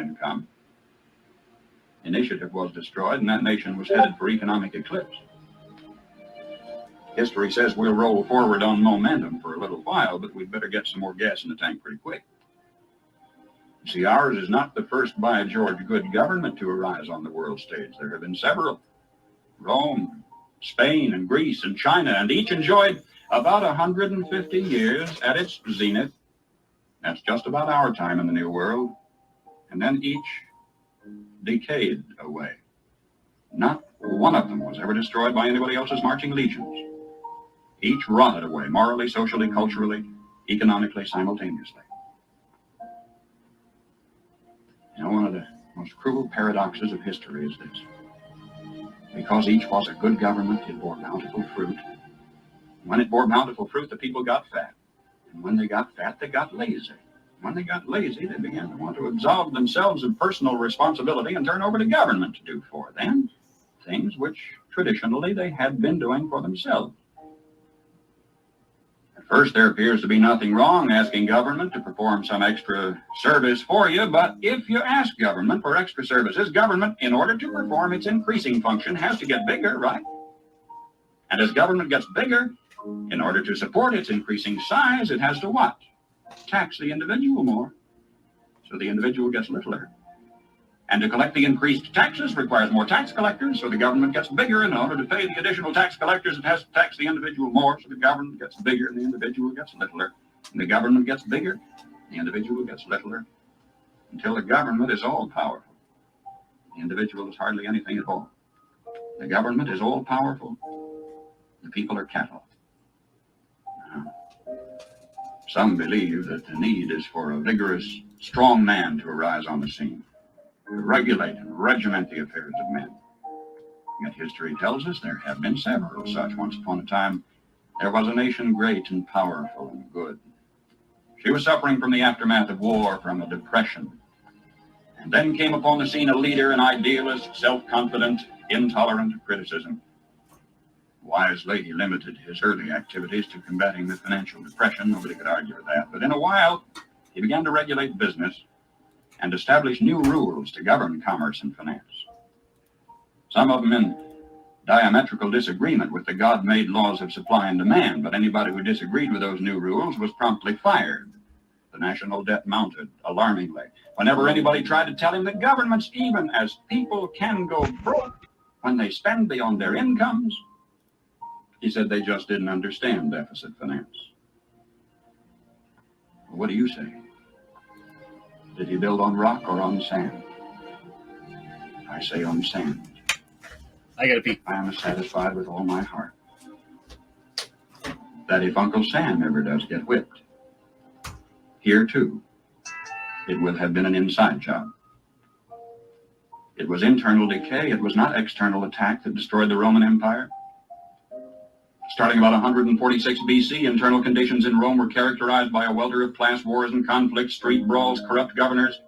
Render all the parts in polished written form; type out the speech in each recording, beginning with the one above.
income, initiative was destroyed, and that nation was headed for economic eclipse. History says we'll roll forward on momentum for a little while, but we'd better get some more gas in the tank pretty quick. You see, ours is not the first, by George, good government to arise on the world stage. There have been several. Rome, Spain, and Greece, and China, and each enjoyed about 150 years at its zenith. That's just about our time in the New World. And then each decayed away. Not one of them was ever destroyed by anybody else's marching legions. Each rotted away, morally, socially, culturally, economically, simultaneously. You know, one of the most cruel paradoxes of history is this. Because each was a good government, it bore bountiful fruit. When it bore bountiful fruit, the people got fat. And when they got fat, they got lazy. When they got lazy, they began to want to absolve themselves of personal responsibility and turn over to government to do for them things which traditionally they had been doing for themselves. At first, there appears to be nothing wrong asking government to perform some extra service for you, but if you ask government for extra services, government, in order to perform its increasing function, has to get bigger, right? And as government gets bigger, in order to support its increasing size, it has to what? Tax the individual more, so the individual gets littler. And to collect the increased taxes requires more tax collectors, so the government gets bigger, and in order to pay the additional tax collectors, it has to tax the individual more, so the government gets bigger, and the individual gets littler. And the government gets bigger, the individual gets littler, until the government is all-powerful. The individual is hardly anything at all. The government is all-powerful. The people are cattle. Some believe that the need is for a vigorous, strong man to arise on the scene, to regulate and regiment the affairs of men. Yet history tells us there have been several such. Once upon a time, there was a nation great and powerful and good. She was suffering from the aftermath of war, from a depression. And then came upon the scene a leader, an idealist, self-confident, intolerant of criticism. Wisely, he limited his early activities to combating the financial depression. Nobody could argue with that. But in a while, he began to regulate business and establish new rules to govern commerce and finance. Some of them in diametrical disagreement with the God-made laws of supply and demand, but anybody who disagreed with those new rules was promptly fired. The national debt mounted alarmingly. Whenever anybody tried to tell him that governments, even as people, can go broke when they spend beyond their incomes, he said they just didn't understand deficit finance. Well, what do you say? Did he build on rock or on sand? I say on sand. I gotta pee. I am satisfied with all my heart that if Uncle Sam ever does get whipped, here too, it will have been an inside job. It was internal decay. It was not external attack that destroyed the Roman Empire. Starting about 146 BC, internal conditions in Rome were characterized by a welter of class wars and conflicts, street brawls, corrupt governors,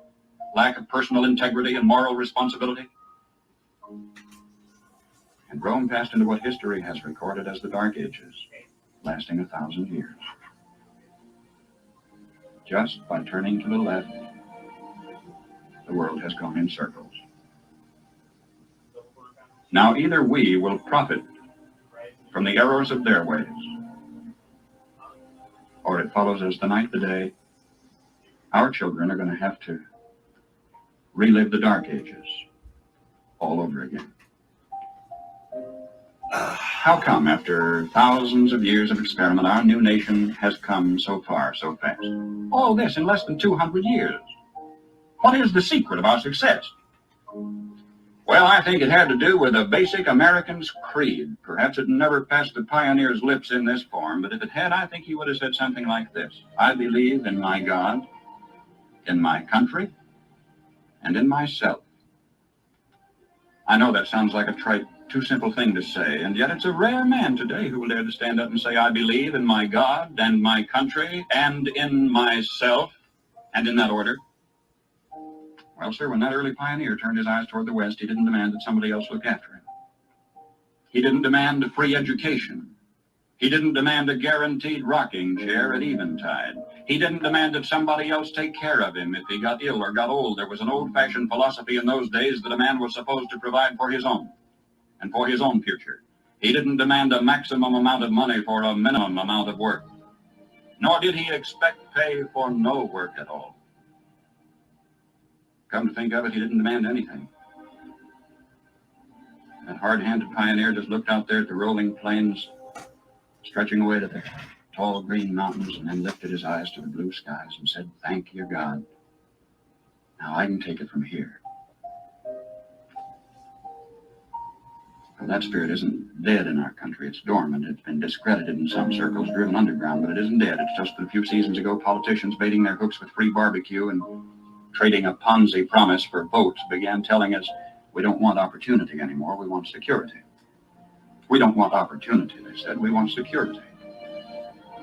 lack of personal integrity and moral responsibility. And Rome passed into what history has recorded as the Dark Ages, lasting 1,000 years. Just by turning to the left, the world has gone in circles. Now either we will profit from the errors of their ways, or it follows as the night the day, our children are going to have to relive the Dark Ages all over again. How come, after thousands of years of experiment, our new nation has come so far so fast? All this in less than 200 years. What is the secret of our success? Well, I think it had to do with a basic American's creed. Perhaps it never passed the pioneer's lips in this form, but if it had, I think he would have said something like this: I believe in my God, in my country, and in myself. I know that sounds like a trite, too simple thing to say, and yet it's a rare man today who will dare to stand up and say, I believe in my God and my country and in myself, and in that order. Well, sir, when that early pioneer turned his eyes toward the West, he didn't demand that somebody else look after him. He didn't demand a free education. He didn't demand a guaranteed rocking chair at eventide. He didn't demand that somebody else take care of him if he got ill or got old. There was an old-fashioned philosophy in those days that a man was supposed to provide for his own and for his own future. He didn't demand a maximum amount of money for a minimum amount of work, nor did he expect pay for no work at all. Come to think of it, he didn't demand anything. That hard-handed pioneer just looked out there at the rolling plains, stretching away to the tall green mountains, and then lifted his eyes to the blue skies and said, "Thank you, God. Now I can take it from here." Well, that spirit isn't dead in our country. It's dormant. It's been discredited in some circles, driven underground, but it isn't dead. It's just that a few seasons ago, politicians baiting their hooks with free barbecue and trading a Ponzi promise for votes began telling us, we don't want opportunity anymore, we want security. We don't want opportunity, they said, we want security.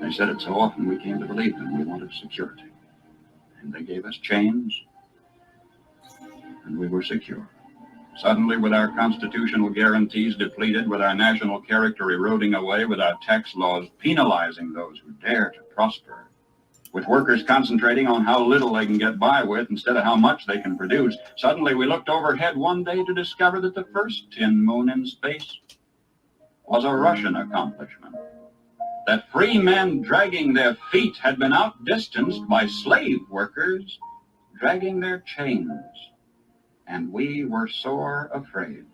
They said it so often we came to believe them. We wanted security. And they gave us chains, and we were secure. Suddenly, with our constitutional guarantees depleted, with our national character eroding away, with our tax laws penalizing those who dare to prosper, with workers concentrating on how little they can get by with instead of how much they can produce, suddenly we looked overhead one day to discover that the first tin moon in space was a Russian accomplishment. That free men dragging their feet had been outdistanced by slave workers dragging their chains. And we were sore afraid.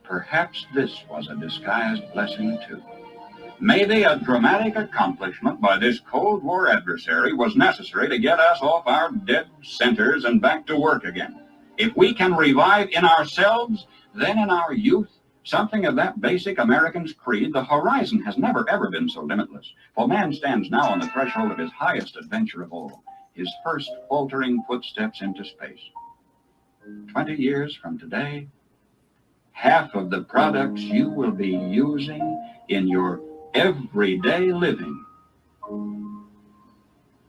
Perhaps this was a disguised blessing too. Maybe a dramatic accomplishment by this Cold War adversary was necessary to get us off our dead centers and back to work again. If we can revive in ourselves, then in our youth, something of that basic American's creed, the horizon has never ever been so limitless. For man stands now on the threshold of his highest adventure of all, his first faltering footsteps into space. 20 years from today, half of the products you will be using in your everyday living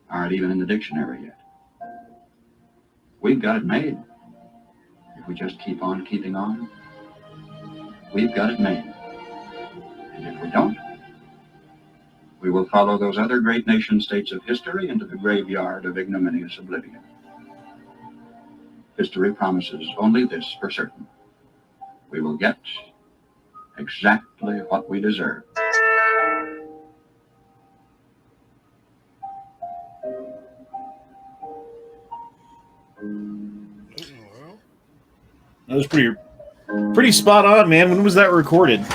aren't even in the dictionary yet. We've got it made. If we just keep on keeping on, we've got it made. And if we don't, we will follow those other great nation states of history into the graveyard of ignominious oblivion. History promises only this for certain. We will get exactly what we deserve. That was pretty spot on, man. When was that recorded?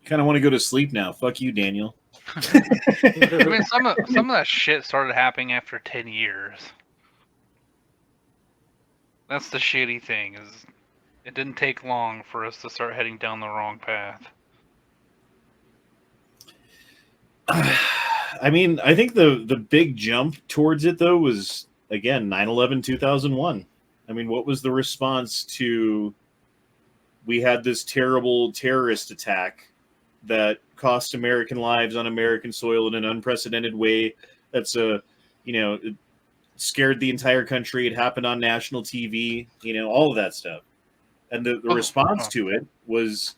Kind of want to go to sleep now. Fuck you, Daniel. I mean, some of that shit started happening after 10 years. That's the shitty thing, is it didn't take long for us to start heading down the wrong path. I mean, I think the big jump towards it, though, was, again, 9/11/2001. I mean, what was the response to, we had this terrible terrorist attack that cost American lives on American soil in an unprecedented way. It scared the entire country. It happened on national TV, all of that stuff. And the response to it was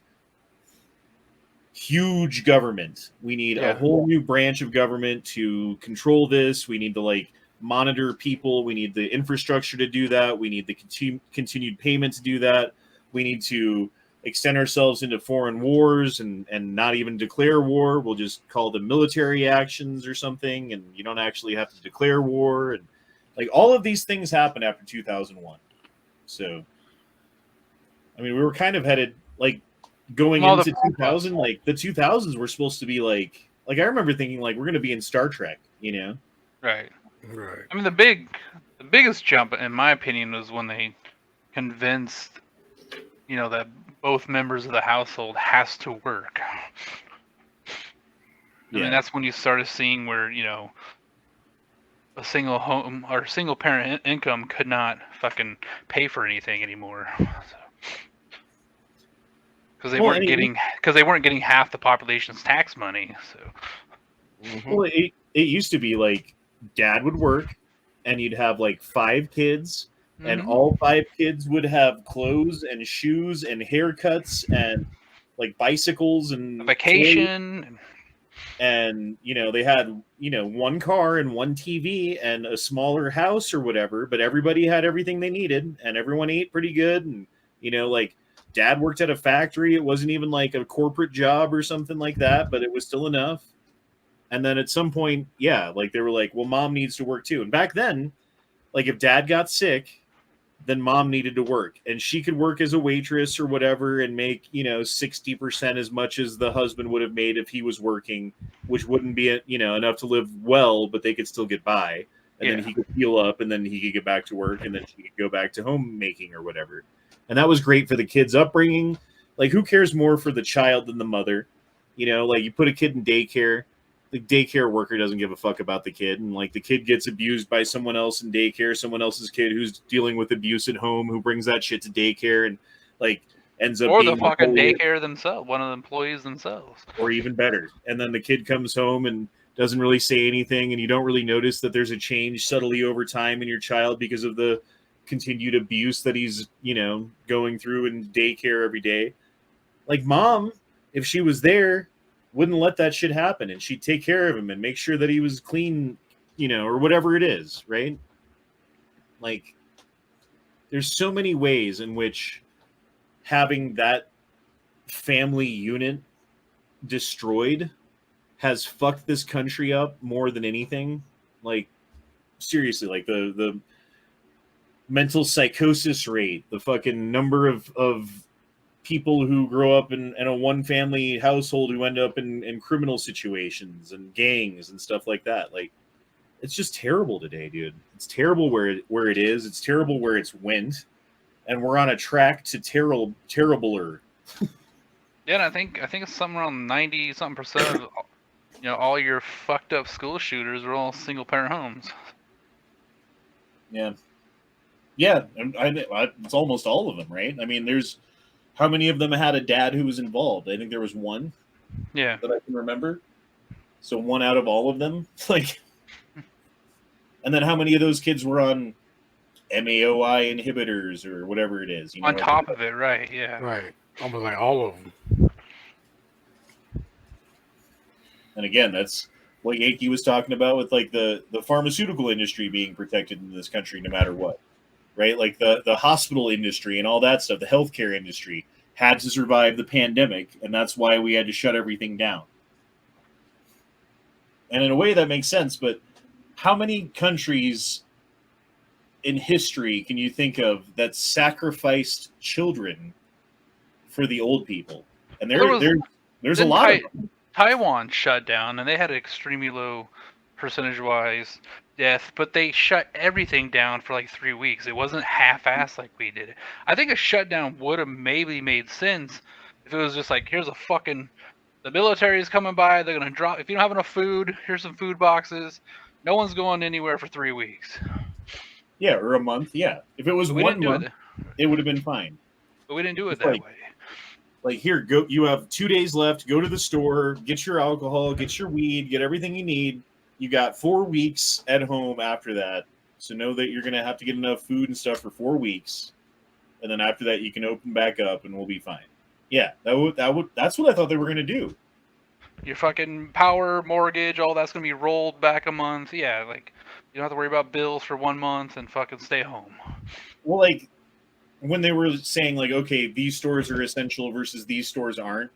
huge government. We need a whole new branch of government to control this. We need to monitor people. We need the infrastructure to do that. We need the continued payment to do that. We need to extend ourselves into foreign wars and not even declare war. We'll just call them military actions or something, and you don't actually have to declare war. And all of these things happened after 2001. So, I mean, we were kind of headed going into 2000. The 2000s were supposed to be I remember thinking we're going to be in Star Trek, Right. I mean, the biggest jump, in my opinion, was when they convinced, that both members of the household has to work. I mean, that's when you started seeing where, a single home or single parent income could not fucking pay for anything anymore. Because they weren't getting half the population's tax money. So. Well, it used to be dad would work, and you'd have 5 kids, and all 5 kids would have clothes and shoes and haircuts and like bicycles A and vacation. and they had 1 car and 1 TV and a smaller house or whatever, but everybody had everything they needed and everyone ate pretty good. And like dad worked at a factory. It wasn't even like a corporate job or something like that, but it was still enough. And then at some point, yeah, like they were like, well, mom needs to work too. And back then, like if dad got sick, then mom needed to work, and she could work as a waitress or whatever and make 60% as much as the husband would have made if he was working, which wouldn't be enough to live well, but they could still get by. And then he could heal up, and then he could get back to work, and then she could go back to homemaking or whatever. And that was great for the kids' upbringing. Like, who cares more for the child than the mother? Like you put a kid in daycare, the daycare worker doesn't give a fuck about the kid, and like the kid gets abused by someone else in daycare, someone else's kid who's dealing with abuse at home, who brings that shit to daycare and like ends up Or being the fucking daycare themselves, one of the employees themselves. or even better. And then the kid comes home and doesn't really say anything, and you don't really notice that there's a change subtly over time in your child because of the continued abuse that he's going through in daycare every day. Like mom, if she was there, wouldn't let that shit happen, and she'd take care of him and make sure that he was clean, or whatever it is, right? Like there's so many ways in which having that family unit destroyed has fucked this country up more than anything. Like seriously, like the mental psychosis rate, the fucking number of people who grow up in a one family household who end up in criminal situations and gangs and stuff like that. Like it's just terrible today, dude. It's terrible where it is. It's terrible where it's went, and we're on a track to terribler. Yeah, and I think it's something around 90-something% of all your fucked up school shooters are all single parent homes. Yeah, and it's almost all of them, right? I mean, there's how many of them had a dad who was involved? I think there was one. Yeah, that I can remember. So 1 out of all of them, like, and then how many of those kids were on MAOI inhibitors or whatever it is? on top of it, right? Yeah, right. Almost like all of them. And again, that's what Yankee was talking about with like the pharmaceutical industry being protected in this country no matter what, right? Like the hospital industry and all that stuff, the healthcare industry had to survive the pandemic, and that's why we had to shut everything down. And in a way that makes sense, but how many countries in history can you think of that sacrificed children for the old people? And there's a lot of them. Taiwan shut down, and they had an extremely low percentage-wise death, but they shut everything down for like 3 weeks. It wasn't half-assed like we did it. I think a shutdown would have maybe made sense if it was just like, here's a fucking, the military is coming by, they're gonna drop, if you don't have enough food, here's some food boxes. No one's going anywhere for 3 weeks. Yeah, or a month. Yeah, if it was 1 month, it would have been fine. But we didn't do it It's that like, way. Like, here, go. You have 2 days left. Go to the store, get your alcohol, get your weed, get everything you need. You got 4 weeks at home after that, so know that you're gonna have to get enough food and stuff for 4 weeks, and then after that, you can open back up, and we'll be fine. Yeah, that's what I thought they were gonna do. Your fucking power, mortgage, all that's gonna be rolled back a month. Yeah, like you don't have to worry about bills for 1 month and fucking stay home. Well, like when they were saying like, okay, these stores are essential versus these stores aren't,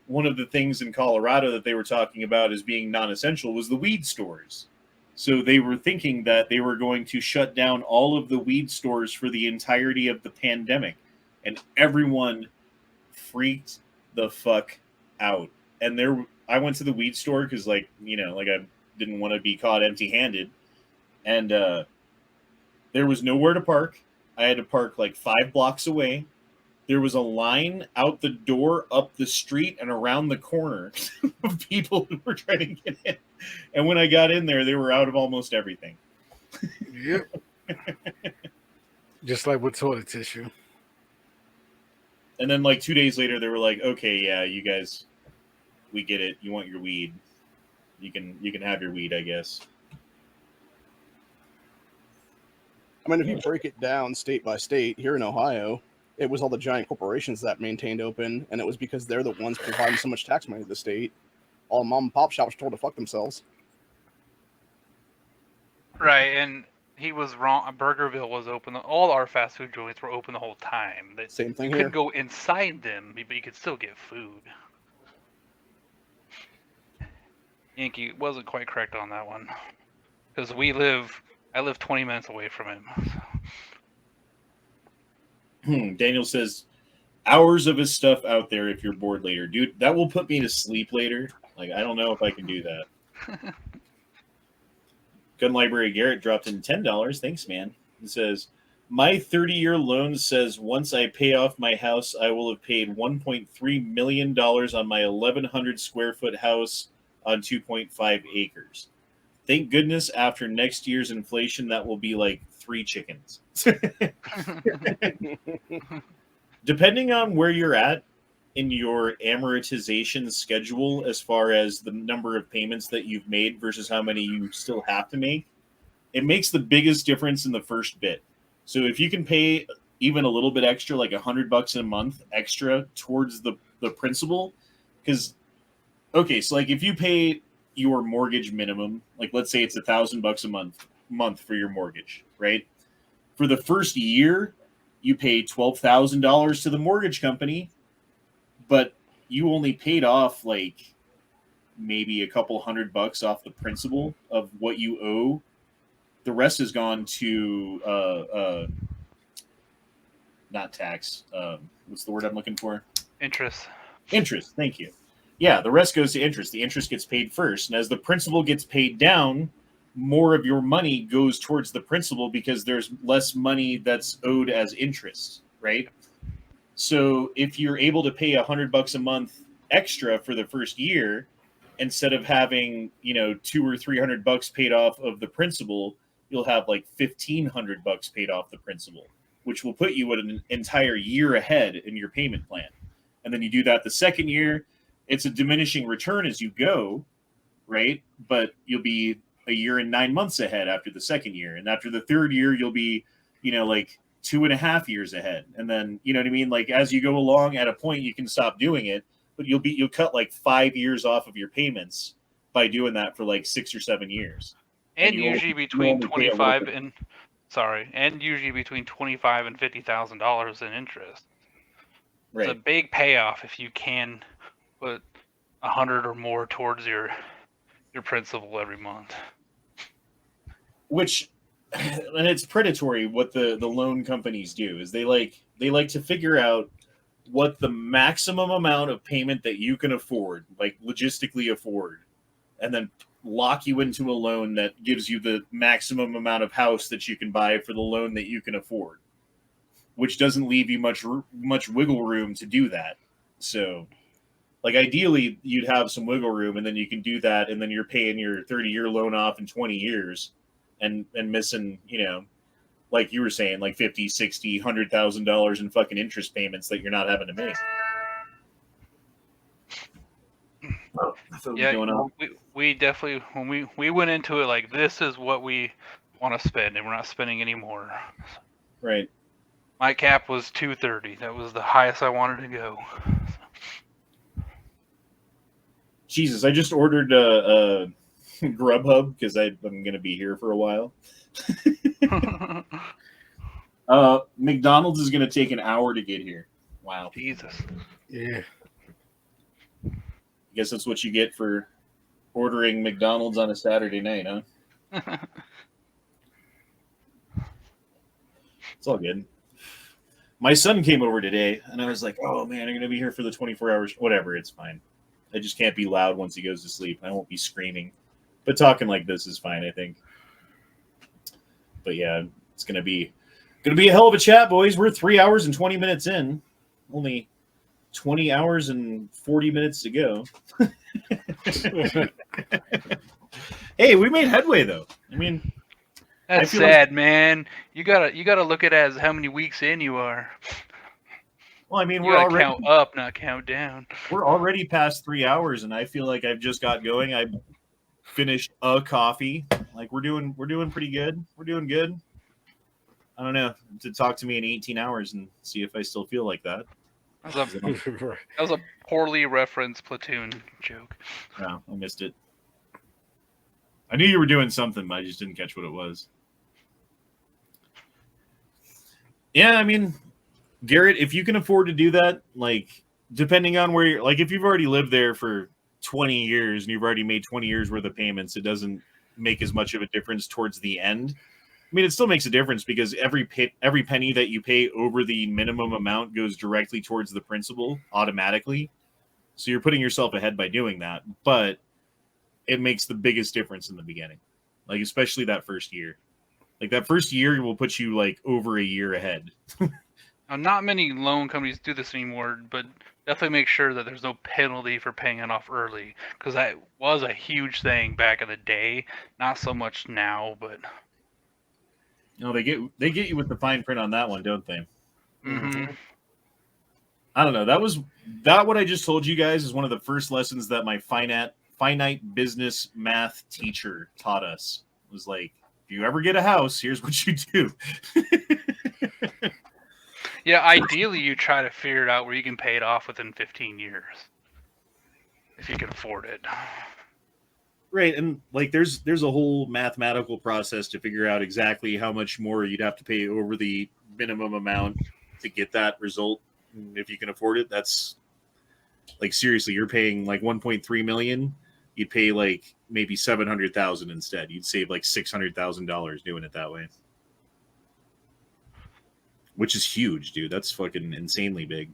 one of the things in Colorado that they were talking about as being non-essential was the weed stores. So they were thinking that they were going to shut down all of the weed stores for the entirety of the pandemic, and everyone freaked the fuck out. And I went to the weed store because like I didn't want to be caught empty-handed, and there was nowhere to park. I had to park like 5 blocks away. There was a line out the door, up the street, and around the corner of people who were trying to get in. And when I got in there, they were out of almost everything. Yep. Just like with toilet tissue. And then like 2 days later, they were like, okay, yeah, you guys, we get it. You want your weed. You can have your weed, I guess. I if you break it down state by state, here in Ohio, it was all the giant corporations that maintained open, and it was because they're the ones providing so much tax money to the state. All mom and pop shops were told to fuck themselves. Right, and he was wrong. Burgerville was open. All our fast food joints were open the whole time. Same thing You here. couldn't go inside them, but you could still get food. Yankee wasn't quite correct on that one, because I live 20 minutes away from him. Daniel says, hours of his stuff out there if you're bored later. Dude, that will put me to sleep later. Like, I don't know if I can do that. Gun Library Garrett dropped in $10. Thanks, man. He says, my 30-year loan says once I pay off my house, I will have paid $1.3 million on my 1,100 square foot house on 2.5 acres. Thank goodness after next year's inflation, that will be like 3 chickens. Depending on where you're at in your amortization schedule, as far as the number of payments that you've made versus how many you still have to make, it makes the biggest difference in the first bit. So if you can pay even a little bit extra, like $100 a month extra towards the principal, because, okay, so like if you pay your mortgage minimum, like let's say it's $1,000 a month for your mortgage, right? For the first year, you pay $12,000 to the mortgage company, but you only paid off like maybe a couple $100 off the principal of what you owe. The rest has gone to not tax. What's the word I'm looking for? Interest. Interest. Thank you. Yeah, the rest goes to interest. The interest gets paid first, and as the principal gets paid down, more of your money goes towards the principal because there's less money that's owed as interest, right? So if you're able to pay $100 a month extra for the first year, instead of having, $200 or $300 paid off of the principal, you'll have like $1,500 paid off the principal, which will put you at an entire year ahead in your payment plan. And then you do that the second year. It's a diminishing return as you go, right? But you'll be a year and 9 months ahead after the second year. And after the third year, you'll be, like 2.5 years ahead. And then, you know what I mean? Like as you go along, at a point you can stop doing it, but you'll cut like 5 years off of your payments by doing that for like 6 or 7 years. And usually between $25 and $50,000 in interest. Right. It's a big payoff if you can put 100 or more towards your principal every month. Which, and it's predatory what the loan companies do is they like to figure out what the maximum amount of payment that you can afford, like logistically afford, and then lock you into a loan that gives you the maximum amount of house that you can buy for the loan that you can afford, which doesn't leave you much wiggle room to do that. So, like ideally, you'd have some wiggle room, and then you can do that, and then you're paying your 30-year loan off in 20 years, and missing, like you were saying, like $50,000, $60,000, $100,000 in fucking interest payments that you're not having to make. Yeah, we definitely, when we went into it like, this is what we want to spend, and we're not spending any more. Right. My cap was $230. That was the highest I wanted to go. Jesus, I just ordered a Grubhub because I'm going to be here for a while. McDonald's is going to take an hour to get here. Wow. Jesus. Yeah. I guess that's what you get for ordering McDonald's on a Saturday night, huh? It's all good. My son came over today, and I was like, oh, man, I'm going to be here for the 24 hours. Whatever, it's fine. I just can't be loud once he goes to sleep. I won't be screaming. But talking like this is fine, I think. But yeah, it's going to be a hell of a chat, boys. We're 3 hours and 20 minutes in. Only 20 hours and 40 minutes to go. Hey, we made headway, though. I mean, that's sad, man. You gotta look at it as how many weeks in you are. Well, I mean, we're already count up, not count down. We're already past 3 hours, and I feel like I've just got going. I finished a coffee. Like we're doing pretty good. We're doing good. I don't know, to talk to me in 18 hours and see if I still feel like that. That was a poorly referenced Platoon joke. No, I missed it. I knew you were doing something, but I just didn't catch what it was. Yeah, I mean, Garrett, if you can afford to do that, like, depending on where you're, like, if you've already lived there for 20 years and you've already made 20 years worth of payments, it doesn't make as much of a difference towards the end. I mean, it still makes a difference because every penny that you pay over the minimum amount goes directly towards the principal automatically. So you're putting yourself ahead by doing that, but it makes the biggest difference in the beginning, like especially that first year. Like that first year will put you like over a year ahead. Now, not many loan companies do this anymore, but definitely make sure that there's no penalty for paying it off early, because that was a huge thing back in the day. Not so much now, but No, they get you with the fine print on that one, don't they? mm-hmm. I don't know. That what I just told you guys is one of the first lessons that my finite business math teacher taught us. It was like, if you ever get a house, here's what you do. Yeah, ideally you try to figure it out where you can pay it off within 15 years, if you can afford it. Right, and like there's a whole mathematical process to figure out exactly how much more you'd have to pay over the minimum amount to get that result. And if you can afford it, that's like seriously, you're paying like 1.3 million. You'd pay like maybe 700,000 instead. You'd save like $600,000 doing it that way, which is huge, dude. That's fucking insanely big.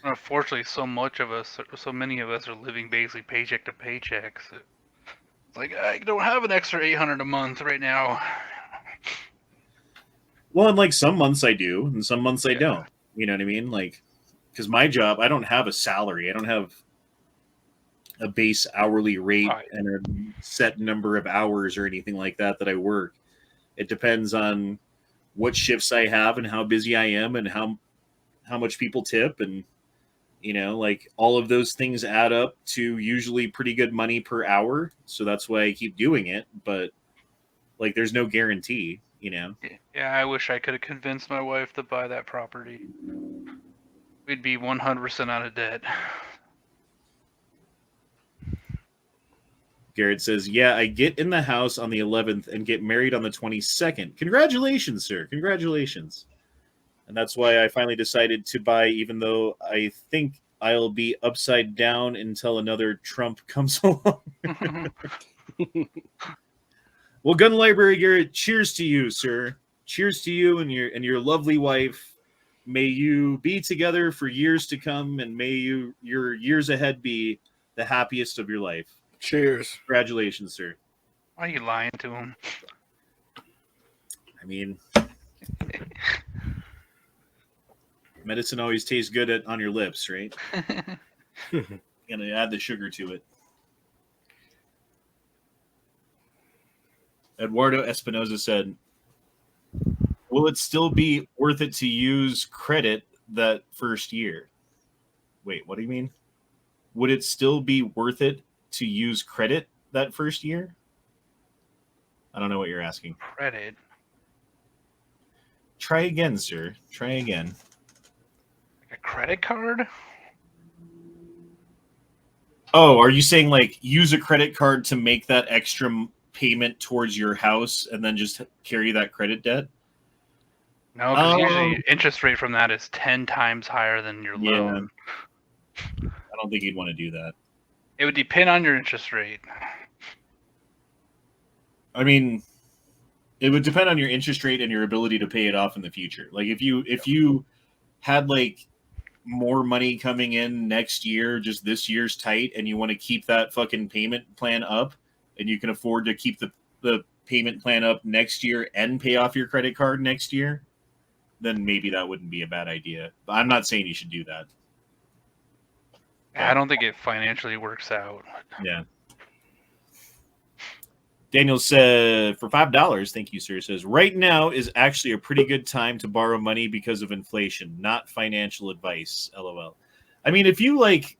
Unfortunately, so many of us are living basically paycheck to paycheck. So it's like, I don't have an extra $800 a month right now. Well, and like some months I do, and some months I don't. You know what I mean? Like, because my job, I don't have a salary. I don't have a base hourly rate and a set number of hours or anything like that I work. It depends on what shifts I have and how busy I am and how much people tip, and like all of those things add up to usually pretty good money per hour. So that's why I keep doing it. But like, there's no guarantee, Yeah, I wish I could have convinced my wife to buy that property. We'd be 100% out of debt. Garrett says, yeah, I get in the house on the 11th and get married on the 22nd. Congratulations, sir. Congratulations. And that's why I finally decided to buy, even though I think I'll be upside down until another Trump comes along. Well, Gun Library Garrett, cheers to you, sir. Cheers to you and your lovely wife. May you be together for years to come, and may your years ahead be the happiest of your life. Cheers. Congratulations, sir. Why are you lying to him? I mean, medicine always tastes good on your lips, right? Gonna add the sugar to it. Eduardo Espinoza said, will it still be worth it to use credit that first year? Wait, what do you mean? Would it still be worth it to use credit that first year? I don't know what you're asking. Credit? Try again, sir. Try again. Like a credit card? Oh, are you saying like use a credit card to make that extra payment towards your house and then just carry that credit debt? No, because usually interest rate from that is 10 times higher than your loan. I don't think you'd want to do that. It would depend on your interest rate. I mean, it would depend on your interest rate and your ability to pay it off in the future. Like if you had like more money coming in next year, just this year's tight, and you want to keep that fucking payment plan up, and you can afford to keep the payment plan up next year and pay off your credit card next year, then maybe that wouldn't be a bad idea. But I'm not saying you should do that. I don't think it financially works out. Yeah. Daniel said, for $5, thank you, sir, says, right now is actually a pretty good time to borrow money because of inflation, not financial advice, LOL. I mean, if you like,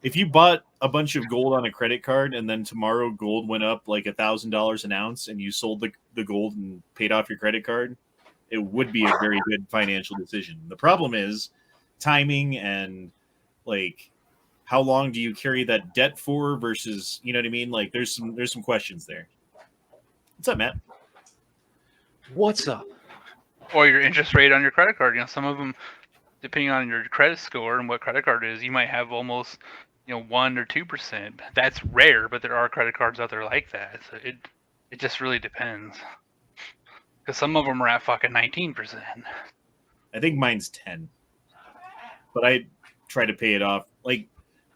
if you bought a bunch of gold on a credit card and then tomorrow gold went up like $1,000 an ounce and you sold the gold and paid off your credit card, it would be a very good financial decision. The problem is timing and like how long do you carry that debt for versus, you know what I mean? Like there's some questions there. What's up, Matt? What's up? Or your interest rate on your credit card. You know, some of them, depending on your credit score and what credit card it is, you might have almost 1 or 2%. That's rare, but there are credit cards out there like that. So it just really depends. Because some of them are at fucking 19%. I think mine's 10, but I try to pay it off. Like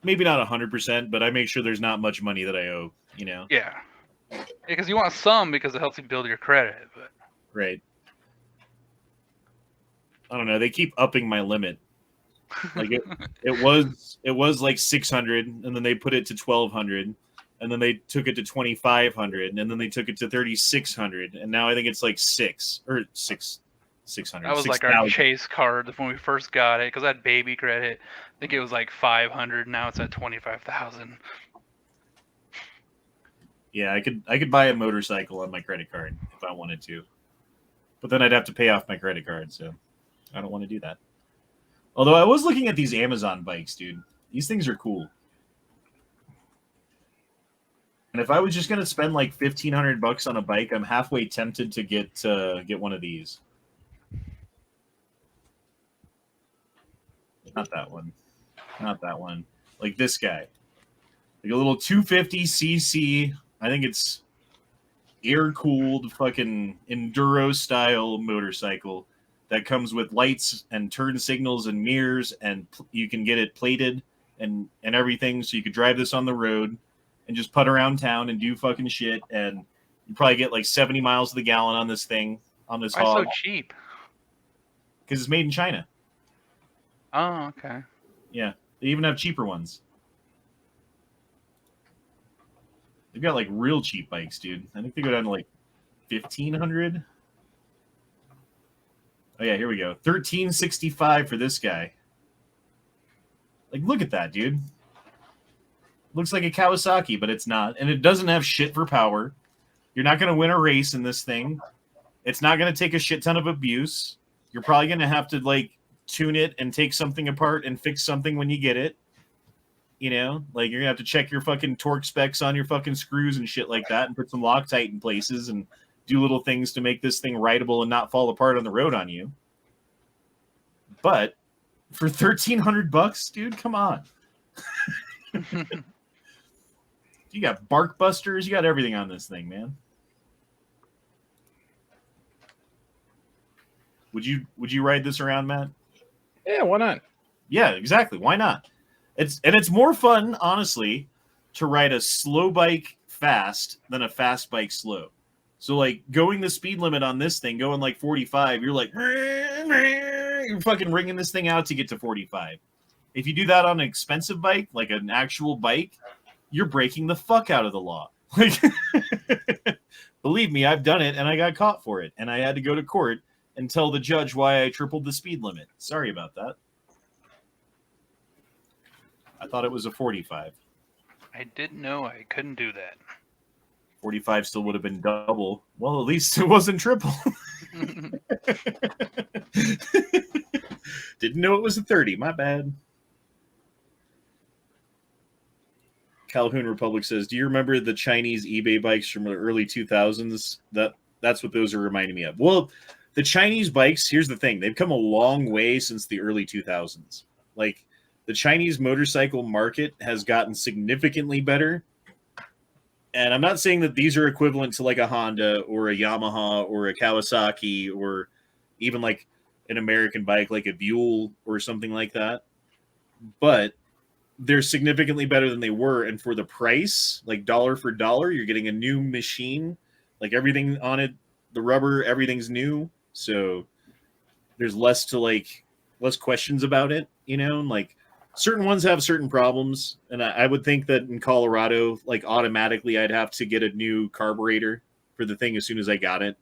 maybe not 100%, but I make sure there's not much money that I owe. You know? Yeah. Because you want some because it helps you build your credit. But right. I don't know. They keep upping my limit. Like it was like 600, and then they put it to 1,200, and then they took it to 2,500, and then they took it to 3,600, and now I think it's like 600. that was like our Chase card when we first got it because I had baby credit. I think it was like 500. Now it's at 25,000. Yeah, I could buy a motorcycle on my credit card if I wanted to, but then I'd have to pay off my credit card, so I don't want to do that. Although I was looking at these Amazon bikes, dude. These things are cool. And if I was just gonna spend like $1,500 on a bike, I'm halfway tempted to get one of these. Not that one. Not that one. Like this guy. Like a little 250cc. I think it's air-cooled fucking enduro style motorcycle that comes with lights and turn signals and mirrors, and you can get it plated and everything, so you could drive this on the road and just putt around town and do fucking shit, and you probably get like 70 miles to the gallon on this thing, on this Why hog. so cheap? Because it's made in China. Oh, okay. Yeah, they even have cheaper ones. They've got like real cheap bikes, dude. I think they go down to like 1,500. Oh yeah, here we go. 1,365 for this guy. Like, look at that, dude. Looks like a Kawasaki, but it's not. And it doesn't have shit for power. You're not going to win a race in this thing. It's not going to take a shit ton of abuse. You're probably going to have to, like, tune it and take something apart and fix something when you get it. You know? Like, you're going to have to check your fucking torque specs on your fucking screws and shit like that and put some Loctite in places and do little things to make this thing rideable and not fall apart on the road on you. But for $1,300, dude, come on. You got bark busters, you got everything on this thing, man. Would you ride this around, Matt? Yeah, why not? Yeah, exactly. Why not? It's more fun, honestly, to ride a slow bike fast than a fast bike slow. So, like, going the speed limit on this thing, going like 45, you're like, you're fucking ringing this thing out to get to 45. If you do that on an expensive bike, like an actual bike, you're breaking the fuck out of the law. Like, believe me, I've done it, and I got caught for it, and I had to go to court and tell the judge why I tripled the speed limit. Sorry about that. I thought it was a 45. I didn't know I couldn't do that. 45 still would have been double. Well, at least it wasn't triple. Didn't know it was a 30. My bad. Calhoun Republic says, do you remember the Chinese eBay bikes from the early 2000s? That's what those are reminding me of. Well, the Chinese bikes, here's the thing. They've come a long way since the early 2000s. Like, the Chinese motorcycle market has gotten significantly better. And I'm not saying that these are equivalent to like a Honda or a Yamaha or a Kawasaki or even like an American bike like a Buell or something like that. But they're significantly better than they were. And for the price, like dollar for dollar, you're getting a new machine. Like everything on it, the rubber, everything's new. So there's less questions about it, you know? Like, certain ones have certain problems, and I would think that in Colorado, like automatically I'd have to get a new carburetor for the thing as soon as I got it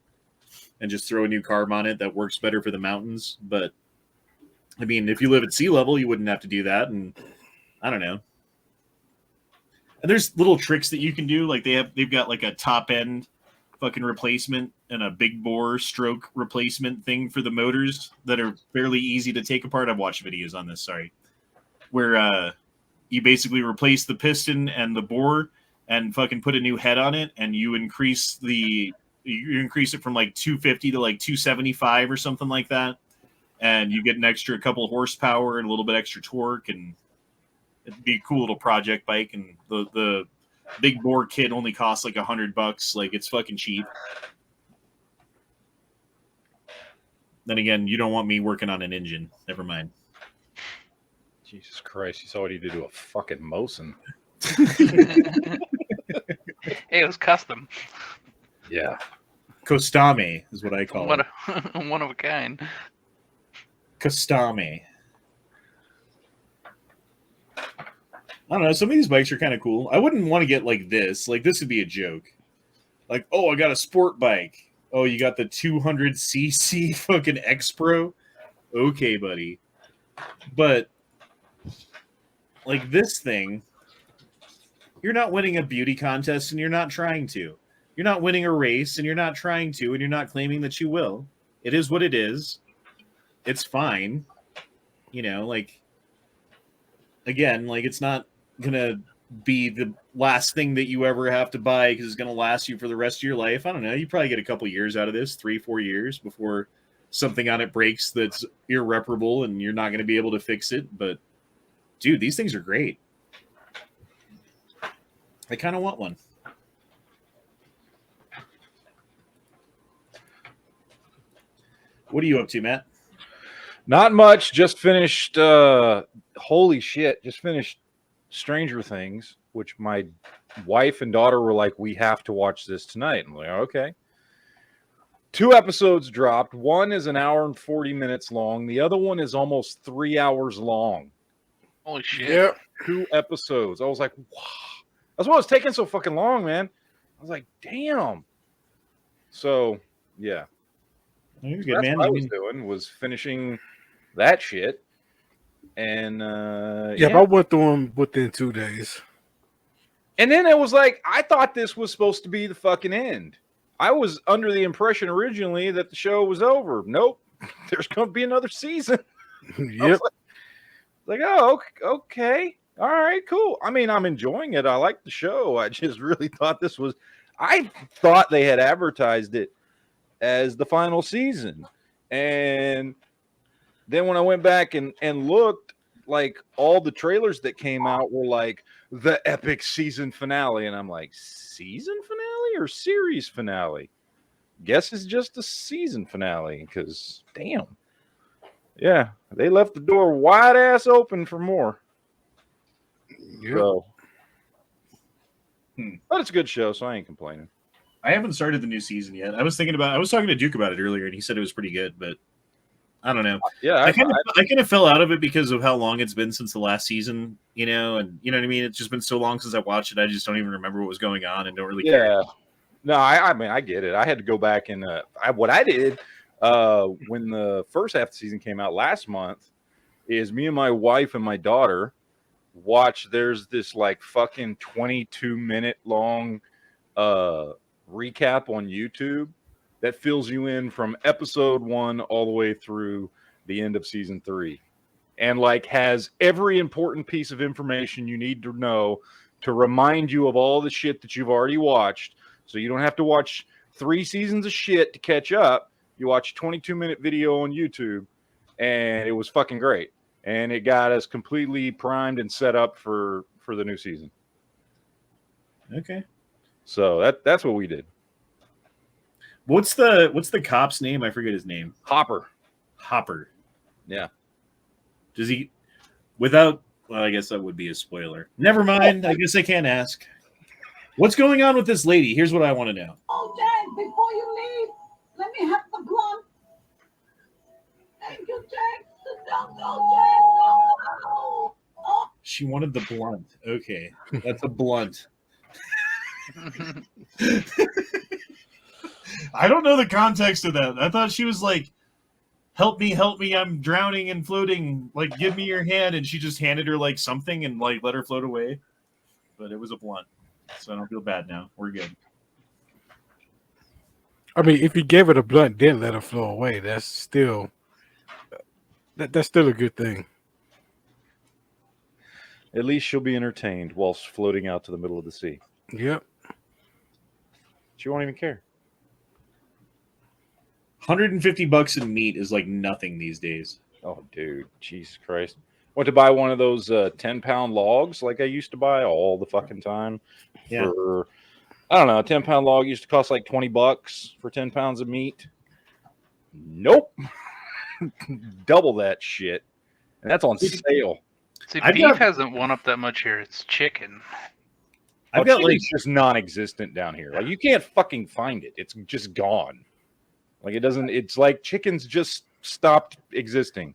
and just throw a new carb on it that works better for the mountains. But I mean, if you live at sea level, you wouldn't have to do that. And I don't know. And there's little tricks that you can do. Like they've got like a top end fucking replacement and a big bore stroke replacement thing for the motors that are fairly easy to take apart. I've watched videos on this, sorry. Where you basically replace the piston and the bore and fucking put a new head on it, and you increase it from like 250 to like 275 or something like that. And you get an extra couple of horsepower and a little bit extra torque, and it'd be a cool little project bike. And the big bore kit only costs like $100. Like, it's fucking cheap. Then again, you don't want me working on an engine. Never mind. Jesus Christ, you saw what he did to a fucking Mosin. Hey, it was custom. Yeah. Costame is what I call What it. one of a kind. Costame. I don't know. Some of these bikes are kind of cool. I wouldn't want to get like this. Like, this would be a joke. Like, oh, I got a sport bike. Oh, you got the 200cc fucking X Pro? Okay, buddy. But like this thing, you're not winning a beauty contest and you're not trying to. You're not winning a race and you're not trying to, and you're not claiming that you will. It is what it is. It's fine. You know, like, again, like, it's not going to be the last thing that you ever have to buy because it's going to last you for the rest of your life. I don't know. You probably get a couple years out of this, 3-4 years before something on it breaks that's irreparable and you're not going to be able to fix it. But dude, these things are great. I kind of want one. What are you up to, Matt? Not much. Just finished. Holy shit! Just finished Stranger Things, which my wife and daughter were like, "We have to watch this tonight." I'm like, "Okay." 2 episodes dropped. One is an hour and 40 minutes long. The other one is almost 3 hours long. Holy shit. Yep. 2 episodes. I was like, wow. That's why it's taking so fucking long, man. I was like, damn. So, yeah. You're So good, that's man. what I I was mean, doing, was finishing that shit. And, Yep, I went through them within 2 days. And then it was like, I thought this was supposed to be the fucking end. I was under the impression originally that the show was over. Nope. There's going to be another season. Yep. Like, oh, okay. All right, cool. I mean, I'm enjoying it. I like the show. I just really thought I thought they had advertised it as the final season. And then when I went back and looked, like, all the trailers that came out were like the epic season finale. And I'm like, season finale or series finale? Guess it's just a season finale, because damn. Yeah, they left the door wide ass open for more. Yep. So, but it's a good show, so I ain't complaining. I haven't started the new season yet. I was talking to Duke about it earlier, and he said it was pretty good, but I don't know. Yeah, I kind of fell out of it because of how long it's been since the last season, you know, and you know what I mean? It's just been so long since I watched it, I just don't even remember what was going on and don't really care. yeah. No, I mean, I get it. I had to go back and what I did when the first half of the season came out last month is me and my wife and my daughter watched. There's this like fucking 22-minute long recap on YouTube that fills you in from episode 1 all the way through the end of season 3, and like has every important piece of information you need to know to remind you of all the shit that you've already watched. So you don't have to watch 3 seasons of shit to catch up. You watch a 22-minute video on YouTube, and it was fucking great. And it got us completely primed and set up for the new season. Okay. So that's what we did. What's the cop's name? I forget his name. Hopper. Yeah. Does he well, I guess that would be a spoiler. Never mind. I guess I can't ask. What's going on with this lady? Here's what I want to know. Oh, Jack, before you leave, let me have the blunt. Thank you, Jack. Don't go, Jack. Don't go. Oh. She wanted the blunt. Okay. That's a blunt. I don't know the context of that. I thought she was like, help me, I'm drowning and floating. Like, give me your hand. And she just handed her like something and like let her float away. but it was a blunt, so I don't feel bad now. We're good. I mean, if you gave it a blunt, then let it flow away. That's still a good thing. At least she'll be entertained whilst floating out to the middle of the sea. Yep. She won't even care. $150 in meat is like nothing these days. Oh, dude, Jesus Christ! Went to buy one of those 10-pound logs like I used to buy all the fucking time. Yeah. For, I don't know, a 10-pound log used to cost like $20 for 10 pounds of meat. Nope, double that shit, and that's on sale. See, I've beef got- hasn't won up that much here. It's chicken. I've got like Chicken's just non-existent down here. Like you can't fucking find it. It's just gone. Like it doesn't. It's like chicken's just stopped existing,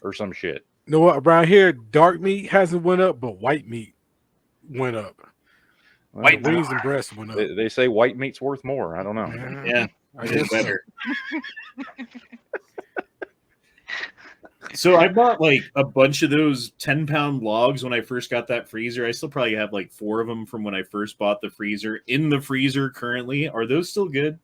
or some shit. You know what? Around here, dark meat hasn't went up, but white meat went up. Well, White Wings and breasts went up. They say white meat's worth more. I don't know. yeah, I it is guess so. better. So I bought like a bunch of those 10-pound logs when I first got that freezer. I still probably have like 4 of them from when I first bought the freezer in the freezer currently. Are those still good?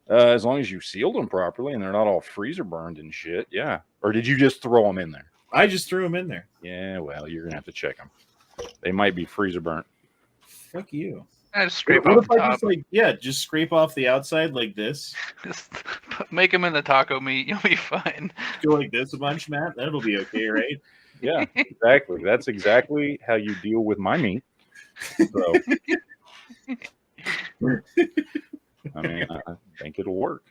As long as you sealed them properly and they're not all freezer burned and shit. Yeah. Or did you just throw them in there? I just threw them in there. Yeah. Well, you're gonna have to check them. They might be freezer burnt. Fuck you. I just scrape What off if the I top. just like just scrape off the outside like this? Just make them in the taco meat. You'll be fine. Go like this a bunch, Matt. That'll be okay, right? Yeah, exactly. That's exactly how you deal with my meat. So, I mean, I think it'll work.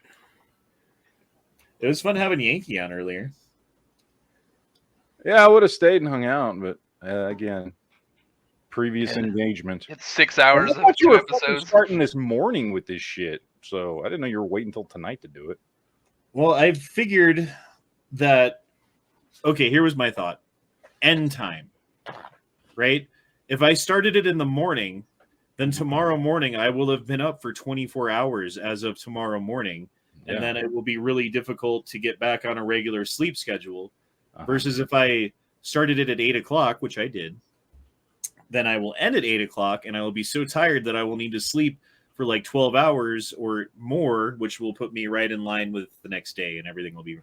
It was fun having Yankee on earlier. Yeah, I would have stayed and hung out, but again, previous engagement. It's 6 hours I of thought you 2 were fucking episodes. starting this morning with this shit, so I didn't know you were waiting until tonight to do it. Well, I figured that. Okay, here was my thought. End time, right? If I started it in the morning, then tomorrow morning I will have been up for 24 hours as of tomorrow morning, and then it will be really difficult to get back on a regular sleep schedule. Versus if I started it at 8 o'clock, which I did, then I will end at 8 o'clock, and I will be so tired that I will need to sleep for like 12 hours or more, which will put me right in line with the next day, and everything will be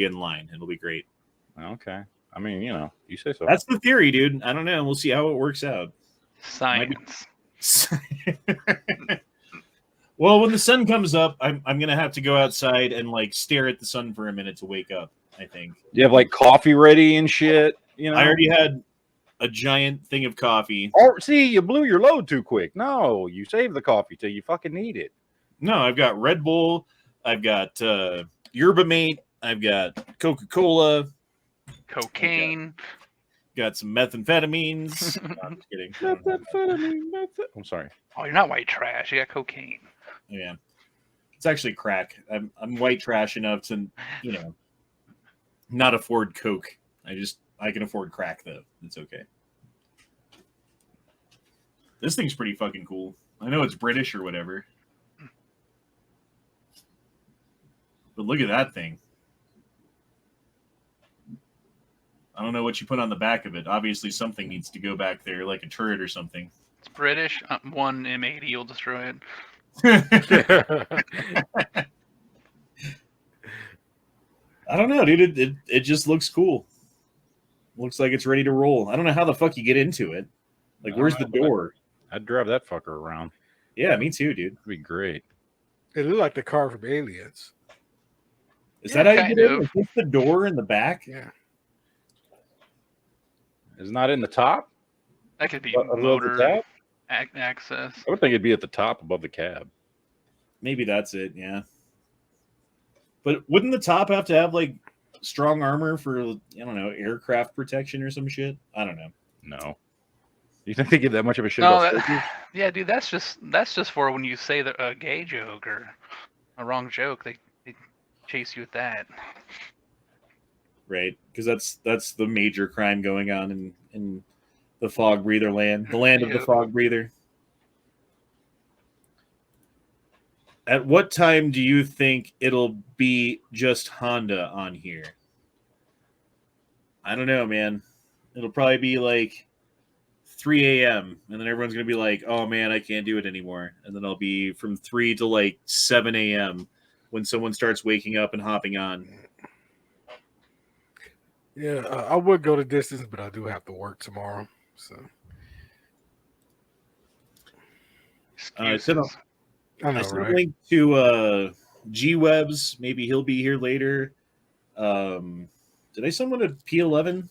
in line. It'll be great. Okay. I mean, you say so. That's the theory, dude. I don't know. We'll see how it works out. Science. Well, when the sun comes up, I'm gonna have to go outside and like stare at the sun for a minute to wake up. I think. You have like coffee ready and shit. I already had a giant thing of coffee. Or see, you blew your load too quick. No, you save the coffee till you fucking need it. No, I've got Red Bull. I've got Yerba Mate. I've got Coca-Cola. Cocaine. Got some methamphetamines. No, I'm just kidding. I'm sorry. Oh, you're not white trash. You got cocaine. Yeah, it's actually crack. I'm white trash enough to not afford Coke. I can afford crack though. It's okay. This thing's pretty fucking cool. I know it's British or whatever, but look at that thing. I don't know what you put on the back of it. Obviously, something needs to go back there, like a turret or something. It's British. One M80 will destroy it. I don't know, dude. It just looks cool. Looks like it's ready to roll. I don't know how the fuck you get into it. Like, where's the door? I'd drive that fucker around. Yeah, me too, dude. It'd be great. It looked like the car from Aliens. Is Yeah, that how you kind get of. in? Is the door in the back? Yeah. It's not in the top? That could be Above the motor cab? access. I would think it'd be at the top above the cab. Maybe that's it, yeah. But wouldn't the top have to have, like, strong armor for, I don't know, aircraft protection or some shit? I don't know. No. You think they give that much of a shit No, about safety? yeah, dude, that's just for when you say a gay joke or a wrong joke. They chase you with that. Right? Because that's the major crime going on in the fog breather land. The land of the Yep. fog breather. At what time do you think it'll be just Honda on here? I don't know, man. It'll probably be like 3 a.m. and then everyone's gonna be like, "Oh man, I can't do it anymore." And then I'll be from 3 to like 7 a.m. when someone starts waking up and hopping on. Yeah, I would go the distance, but I do have to work tomorrow. So I sent Excuses. I know, a right? link to G Webs. Maybe he'll be here later. Did I send one to P11?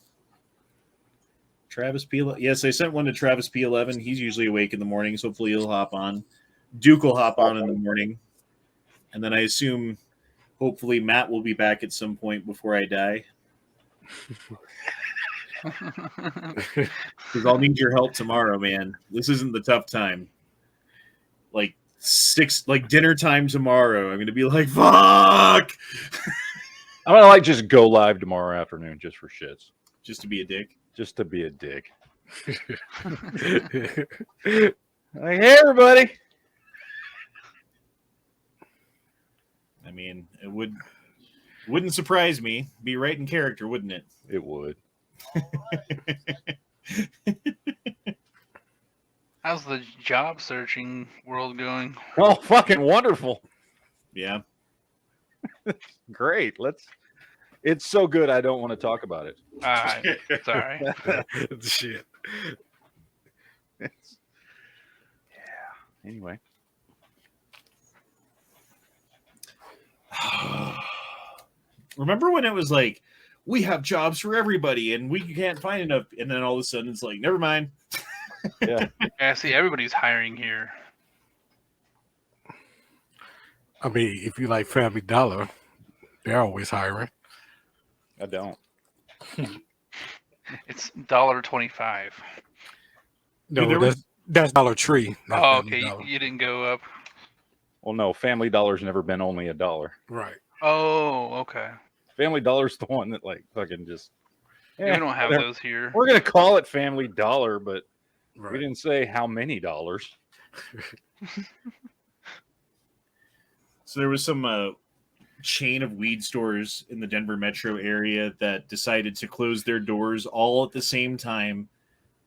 Travis P11? Yes, I sent one to Travis P11. He's usually awake in the mornings. Hopefully he'll hop on. Duke will hop on in the morning. And then I assume, hopefully, Matt will be back at some point before I die. Because I'll need your help tomorrow, man. This isn't the tough time. Like dinner time tomorrow. I'm gonna be like, fuck. I'm gonna like just go live tomorrow afternoon just for shits. Just to be a dick. Just to be a dick. Like, hey everybody. I mean, wouldn't surprise me. Be right in character, wouldn't it? It would. How's the job searching world going? Oh, fucking wonderful. Yeah. Great. It's so good I don't want to talk about it. Sorry. Shit. Yeah. Anyway. Remember when it was like, we have jobs for everybody and we can't find enough, and then all of a sudden it's like, never mind. Yeah. Yeah, see, everybody's hiring here. I mean, if you like Family Dollar, they're always hiring. I don't. It's $1.25. No, Dude, that's Dollar Tree. not Oh, Family okay. Dollar. You didn't go up. Well, no, Family Dollar's never been only $1. Right. Oh, okay. Family Dollar's the one that like fucking just. Yeah, we don't have whatever. those here. We're gonna call it Family Dollar, but we Right. didn't say how many dollars. So there was some chain of weed stores in the Denver metro area that decided to close their doors all at the same time,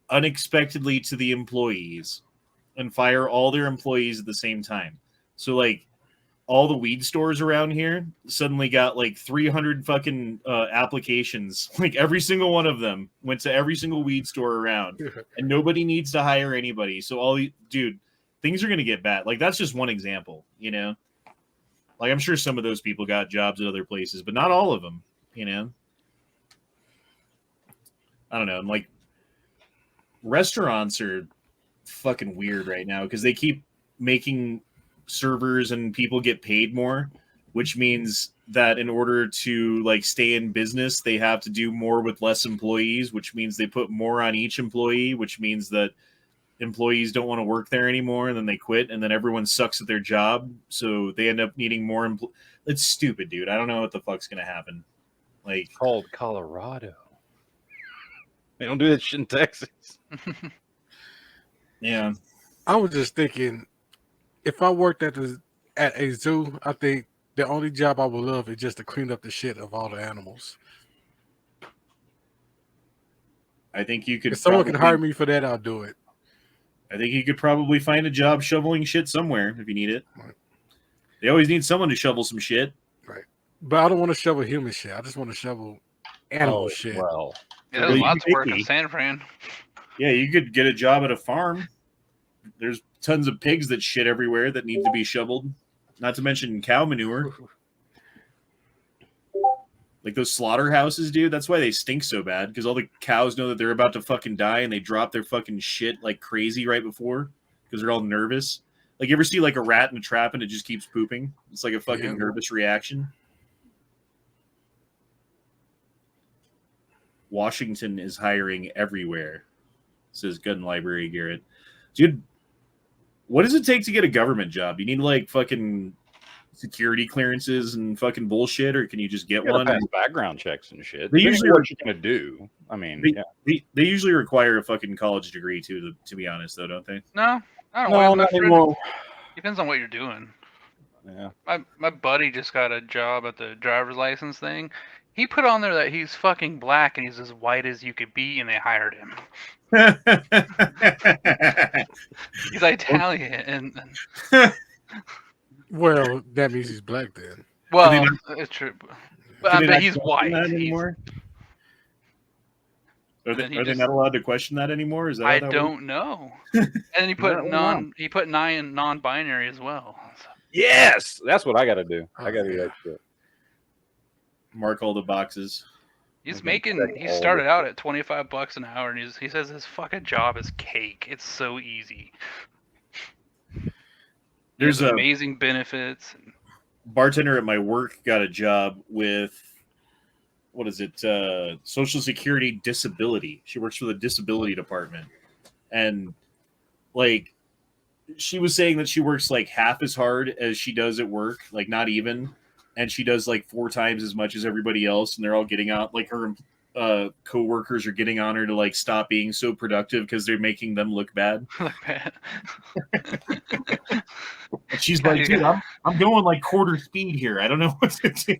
unexpectedly to the employees, and fire all their employees at the same time. So like all the weed stores around here suddenly got like 300 fucking applications. Like every single one of them went to every single weed store around, and nobody needs to hire anybody. So dude, things are going to get bad. Like that's just one example, you know? Like I'm sure some of those people got jobs at other places, but not all of them, you know? I don't know. And like restaurants are fucking weird right now because they keep making servers and people get paid more, which means that in order to like stay in business, they have to do more with less employees, which means they put more on each employee, which means that employees don't want to work there anymore, and then they quit, and then everyone sucks at their job, so they end up needing more It's stupid, dude. I don't know what the fuck's gonna happen. Like It's called Colorado. They don't do that shit in Texas. yeah. I was just thinking, if I worked at a zoo, I think the only job I would love is just to clean up the shit of all the animals. I think you could If someone can hire me for that, I'll do it. I think you could probably find a job shoveling shit somewhere if you need it. Right. They always need someone to shovel some shit. Right. But I don't want to shovel human shit. I just want to shovel animal shit. Well, Yeah, Well, there's you lots of can work make in me. San Fran. Yeah, you could get a job at a farm. There's tons of pigs that shit everywhere that need to be shoveled. Not to mention cow manure. Like those slaughterhouses, dude. That's why they stink so bad, because all the cows know that they're about to fucking die and they drop their fucking shit like crazy right before because they're all nervous. Like you ever see like a rat in a trap and it just keeps pooping? It's like a fucking nervous reaction. Washington is hiring everywhere, says Gun Library Garrett. Dude, what does it take to get a government job? You need like fucking security clearances and fucking bullshit, or can you just get you gotta one? pass background checks and shit. They Depending usually on what you're gonna do. I mean, They usually require a fucking college degree too, to be honest, though, don't they? No, I don't no, know. not anymore. Depends on what you're doing. Yeah. My buddy just got a job at the driver's license thing. He put on there that he's fucking black and he's as white as you could be, and they hired him. He's Italian, and Well, that means he's black then. well, it's true. But I Do they bet not he's question white. that He's- anymore? Are And he they just- not allowed to question that anymore? Is that I how that works? don't know. And then he put Wow. He put non-binary as well. So, Yes, that's what I got to do. I Oh, got to do yeah. that shit. Mark all the boxes. he's Okay, making. check He all started this. out at $25 an hour, and he says his fucking job is cake. It's so easy. There's a amazing benefits. bartender at my work got a job with what is it? Social Security disability. She works for the disability department, and like she was saying that she works like half as hard as she does at work, like not even, and she does like 4 times as much as everybody else, and they're all getting out like her co-workers are getting on her to like stop being so productive because they're making them look bad. Like that. And she's like, dude, I'm going like quarter speed here. I don't know what to do.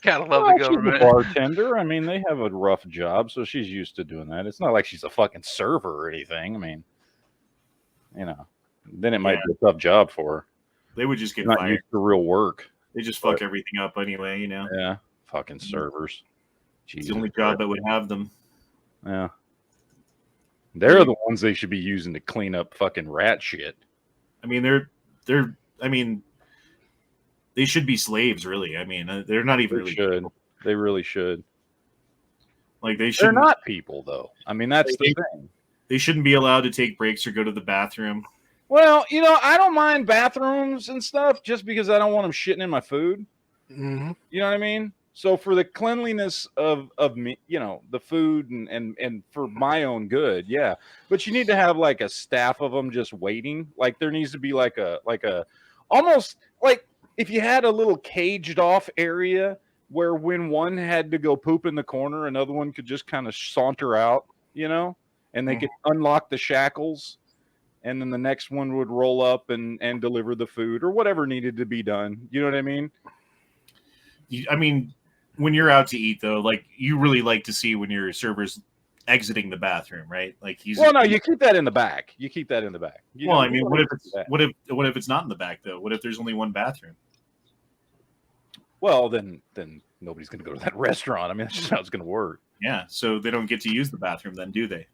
Gotta love Well, the she's a government. bartender. I mean, they have a rough job, so she's used to doing that. It's not like she's a fucking server or anything. I mean, you know, then it might be a tough job for her. They would just get She's not fired. used to real work. They just fuck everything up anyway, you know. Yeah, fucking servers. It's the only job that would have them. Yeah. They're the ones they should be using to clean up fucking rat shit. I mean, I mean, they should be slaves, really. I mean, they're not even They really should. people. They really should. Like they They're should not people, though. I mean, that's the They- thing. They shouldn't be allowed to take breaks or go to the bathroom. Well, you know, I don't mind bathrooms and stuff just because I don't want them shitting in my food. Mm-hmm. You know what I mean? So for the cleanliness of me, you know, the food and for my own good, yeah. But you need to have like a staff of them just waiting. Like there needs to be like a almost like if you had a little caged off area where when one had to go poop in the corner, another one could just kind of saunter out, you know, and they could unlock the shackles. And then the next one would roll up and deliver the food or whatever needed to be done. You know what I mean? I mean, when you're out to eat, though, like you really like to see when your server's exiting the bathroom, right? Like he's. Well, no, you keep that in the back. You keep that in the back. You Well, don't- I mean, you what don't if it's do that. what if it's not in the back though? What if there's only one bathroom? Well, then nobody's going to go to that restaurant. I mean, that's just how it's going to work. Yeah, so they don't get to use the bathroom then, do they?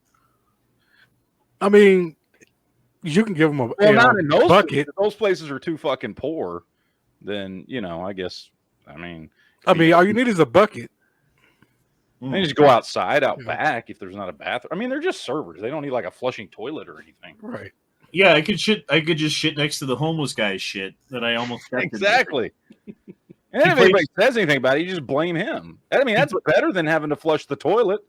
I mean, you can give them a Well, not in those bucket. places. If those places are too fucking poor, then you know, I guess. I mean, All you need is a bucket. they just go outside, out back if there's not a bathroom. I mean, they're just servers. They don't need like a flushing toilet or anything. Right. Yeah, I could just shit next to the homeless guy's shit that I almost stepped in. Exactly. And if anybody says anything about it, you just blame him. I mean, that's better than having to flush the toilet.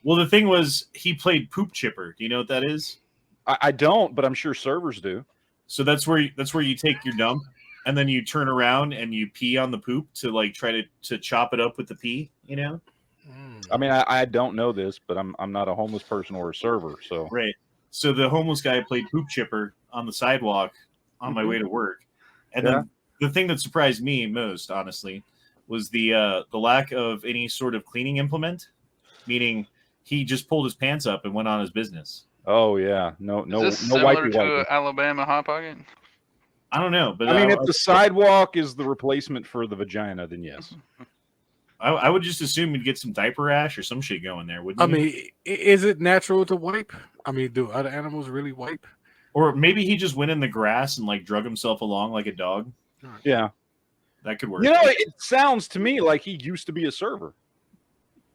Well, the thing was, he played poop chipper. Do you know what that is? I don't, but I'm sure servers do. So that's where you take your dump, and then you turn around and you pee on the poop to like try to chop it up with the pee. You know? I mean, I don't know this, but I'm not a homeless person or a server, so Right. So the homeless guy played poop chipper on the sidewalk on my way to work, and then the thing that surprised me most, honestly, was the lack of any sort of cleaning implement. Meaning, he just pulled his pants up and went on his business. Oh yeah, no, Is this no similar wipey to wipey. Alabama Hot Pocket? I don't know, but I mean, if the sidewalk is the replacement for the vagina, then yes. I would just assume you'd get some diaper rash or some shit going there, wouldn't I you? mean, is it natural to wipe? I mean, do other animals really wipe? Or maybe he just went in the grass and like drug himself along like a dog. Yeah, That could work. you know, it sounds to me like he used to be a server.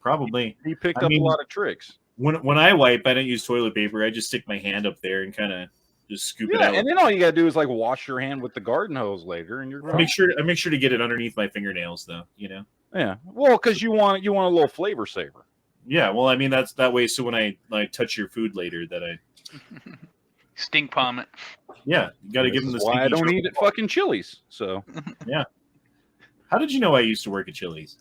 Probably. He picked I up mean, a lot of tricks. When I wipe, I don't use toilet paper. I just stick my hand up there and kind of just scoop it Yeah, out. and then all you gotta do is like wash your hand with the garden hose later, and you're I make sure to get it underneath my fingernails, though. You know. yeah. Well, because you want a little flavor saver. Yeah. Well, I mean that's that way. So when I touch your food later, that I Stink palm it. you got to give them the. This is why I stinky don't chocolate eat at bar. fucking Chili's. So, How did you know I used to work at Chili's?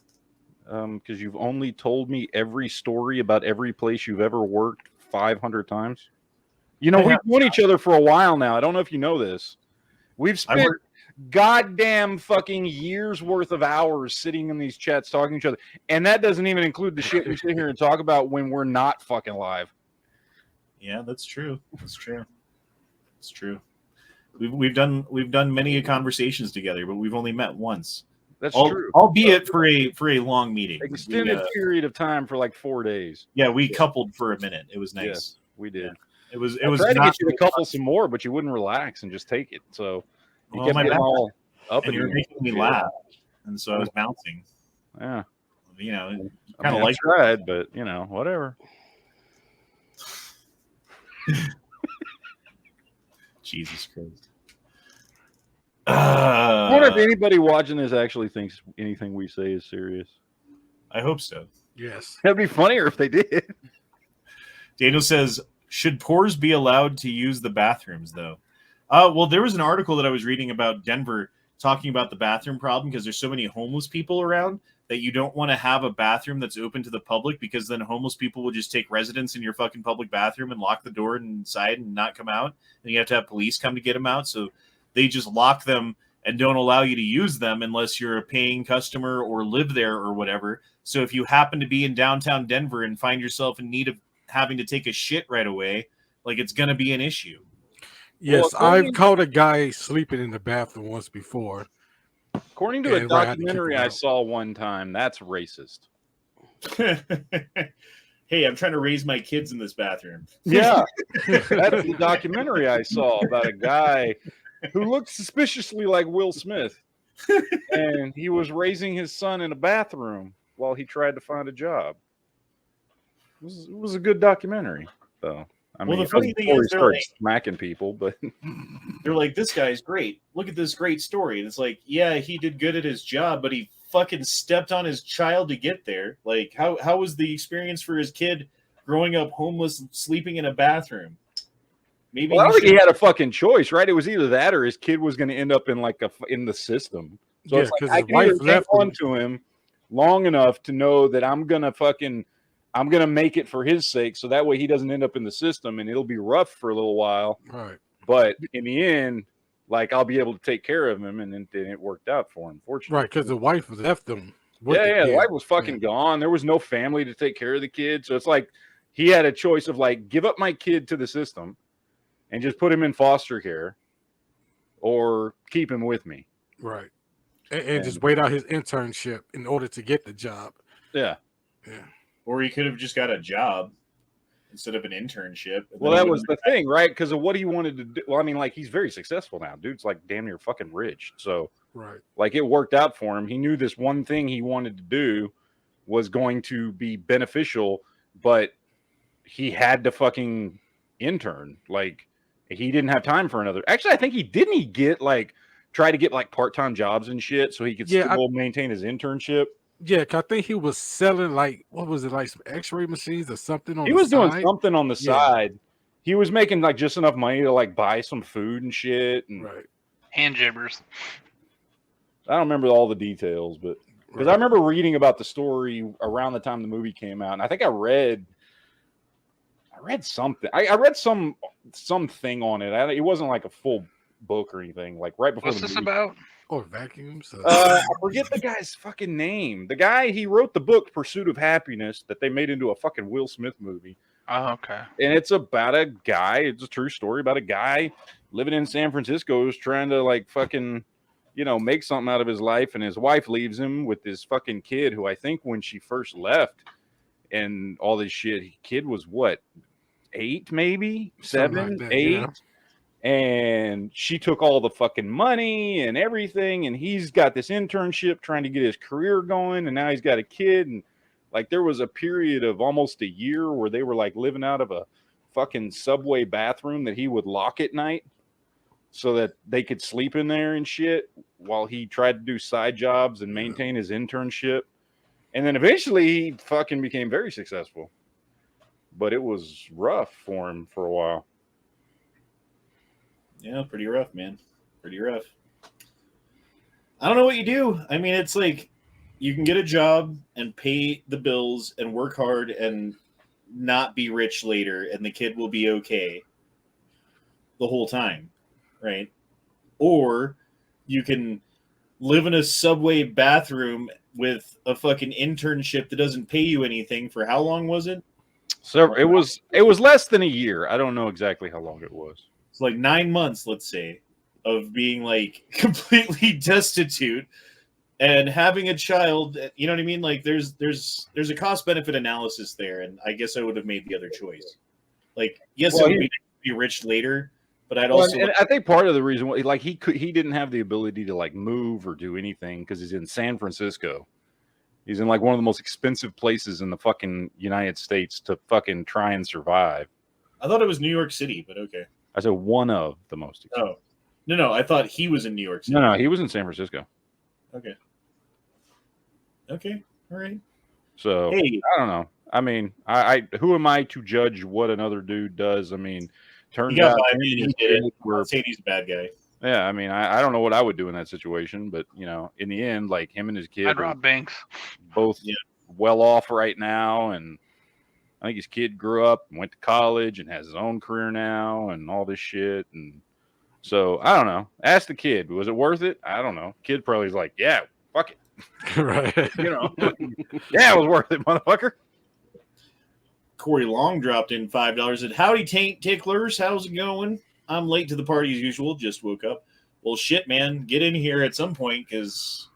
because you've only told me every story about every place you've ever worked 500 times. You know, I we've have- known each other for a while now. I don't know if you know this. We've I spent work- goddamn fucking years worth of hours sitting in these chats talking to each other, and that doesn't even include the shit we sit here and talk about when we're not fucking live. Yeah, that's true. That's true. It's true. We've done many conversations together, but we've only met once. That's true. Albeit for a long meeting. Extended period of time for like 4 days. Yeah, we coupled for a minute. It was nice. Yes, we did. Yeah. It was tried to not get you to couple some more, but you wouldn't relax and just take it. So you kept getting all up and you were making me laugh, and so I was bouncing. Yeah, you know, kind of like tried, but you know, whatever. Jesus Christ. I wonder if anybody watching this actually thinks anything we say is serious. I hope so. Yes. That'd be funnier if they did. Daniel says, should poors be allowed to use the bathrooms, though? Well, there was an article that I was reading about Denver talking about the bathroom problem because there's so many homeless people around that you don't want to have a bathroom that's open to the public because then homeless people will just take residence in your fucking public bathroom and lock the door inside and not come out. And you have to have police come to get them out. So they just lock them and don't allow you to use them unless you're a paying customer or live there or whatever. So if you happen to be in downtown Denver and find yourself in need of having to take a shit right away, like it's going to be an issue. Yes, well, I've caught a guy sleeping in the bathroom once before. According to a documentary I saw one time, that's racist. Hey, I'm trying to raise my kids in this bathroom. Yeah, that's the documentary I saw about a guy who looked suspiciously like Will Smith, and he was raising his son in a bathroom while he tried to find a job. It was a good documentary, though. I mean, the funny thing is, they're like smacking people, but they're like, "This guy's great. Look at this great story." And it's like, yeah, he did good at his job, but he fucking stepped on his child to get there. Like, how was the experience for his kid growing up homeless, sleeping in a bathroom? Maybe I don't think he had a fucking choice, right? It was either that or his kid was going to end up in in the system. So it's like, I can either hang on to him long enough to know that I'm gonna make it for his sake, so that way he doesn't end up in the system, and it'll be rough for a little while. Right. But in the end, like, I'll be able to take care of him, and then it worked out for him, fortunately. Right, because the wife left him. The wife was fucking gone. There was no family to take care of the kid, so it's like he had a choice of like, give up my kid to the system and just put him in foster care, or keep him with me. Right. And just wait out his internship in order to get the job. Yeah. Yeah. Or he could have just got a job instead of an internship. Well, that was the thing, right? Because of what he wanted to do. Well, I mean, like, he's very successful now. Dude's like damn near fucking rich. So, right. Like, it worked out for him. He knew this one thing he wanted to do was going to be beneficial, but he had to fucking intern. Like, he didn't have time for another. Actually, I think he try to get like part-time jobs and shit so he could still maintain his internship. Yeah, I think he was selling like, what was it, like some X-ray machines or something on the side? He was doing something on the side. He was making like just enough money to like buy some food and shit. And right. Hand jibbers. I don't remember all the details, but because I remember reading about the story around the time the movie came out, and I think I read something. I read something on it. It wasn't like a full book or anything. Like right before. What's this about? Or vacuums. I forget the guy's fucking name. The guy, he wrote the book Pursuit of Happiness that they made into a fucking Will Smith movie. Oh, okay. And it's about a guy. It's a true story about a guy living in San Francisco who's trying to like fucking, make something out of his life, and his wife leaves him with this fucking kid who I think when she first left and all this shit, kid was what, 8 maybe? 7, like 8? Yeah. And she took all the fucking money and everything, and he's got this internship trying to get his career going, and now he's got a kid, and like there was a period of almost a year where they were like living out of a fucking subway bathroom that he would lock at night so that they could sleep in there and shit while he tried to do side jobs and maintain his internship. And then eventually he fucking became very successful, but it was rough for him for a while. Yeah, pretty rough, man. Pretty rough. I don't know what you do. I mean, it's like you can get a job and pay the bills and work hard and not be rich later, and the kid will be okay the whole time, right? Or you can live in a subway bathroom with a fucking internship that doesn't pay you anything for how long was it? So it was less than a year. I don't know exactly how long it was. It's like 9 months, let's say, of being like completely destitute and having a child. You know what I mean? Like there's a cost benefit analysis there, and I guess I would have made the other choice. Like, yes, it would be rich later, but I'd also. And I think part of the reason, like, he didn't have the ability to like move or do anything because he's in San Francisco. He's in like one of the most expensive places in the fucking United States to fucking try and survive. I thought it was New York City, but okay. I said one of the most expensive. Oh, no, I thought he was in New York City. No, he was in San Francisco. Okay, all right. So hey, I don't know. I mean, I who am I to judge what another dude does? I mean, turns out he did it. I'm not saying he's a bad guy. Yeah, I mean, I don't know what I would do in that situation, but you know, in the end, like him and his kid, I'd rob banks. Both well off right now, and I think his kid grew up and went to college and has his own career now and all this shit. And so I don't know. Ask the kid, was it worth it? I don't know. Kid probably is like, yeah, fuck it. Right. You know, yeah, it was worth it, motherfucker. Corey Long dropped in $5. Said, howdy, Taint Ticklers. How's it going? I'm late to the party as usual. Just woke up. Well, shit, man. Get in here at some point because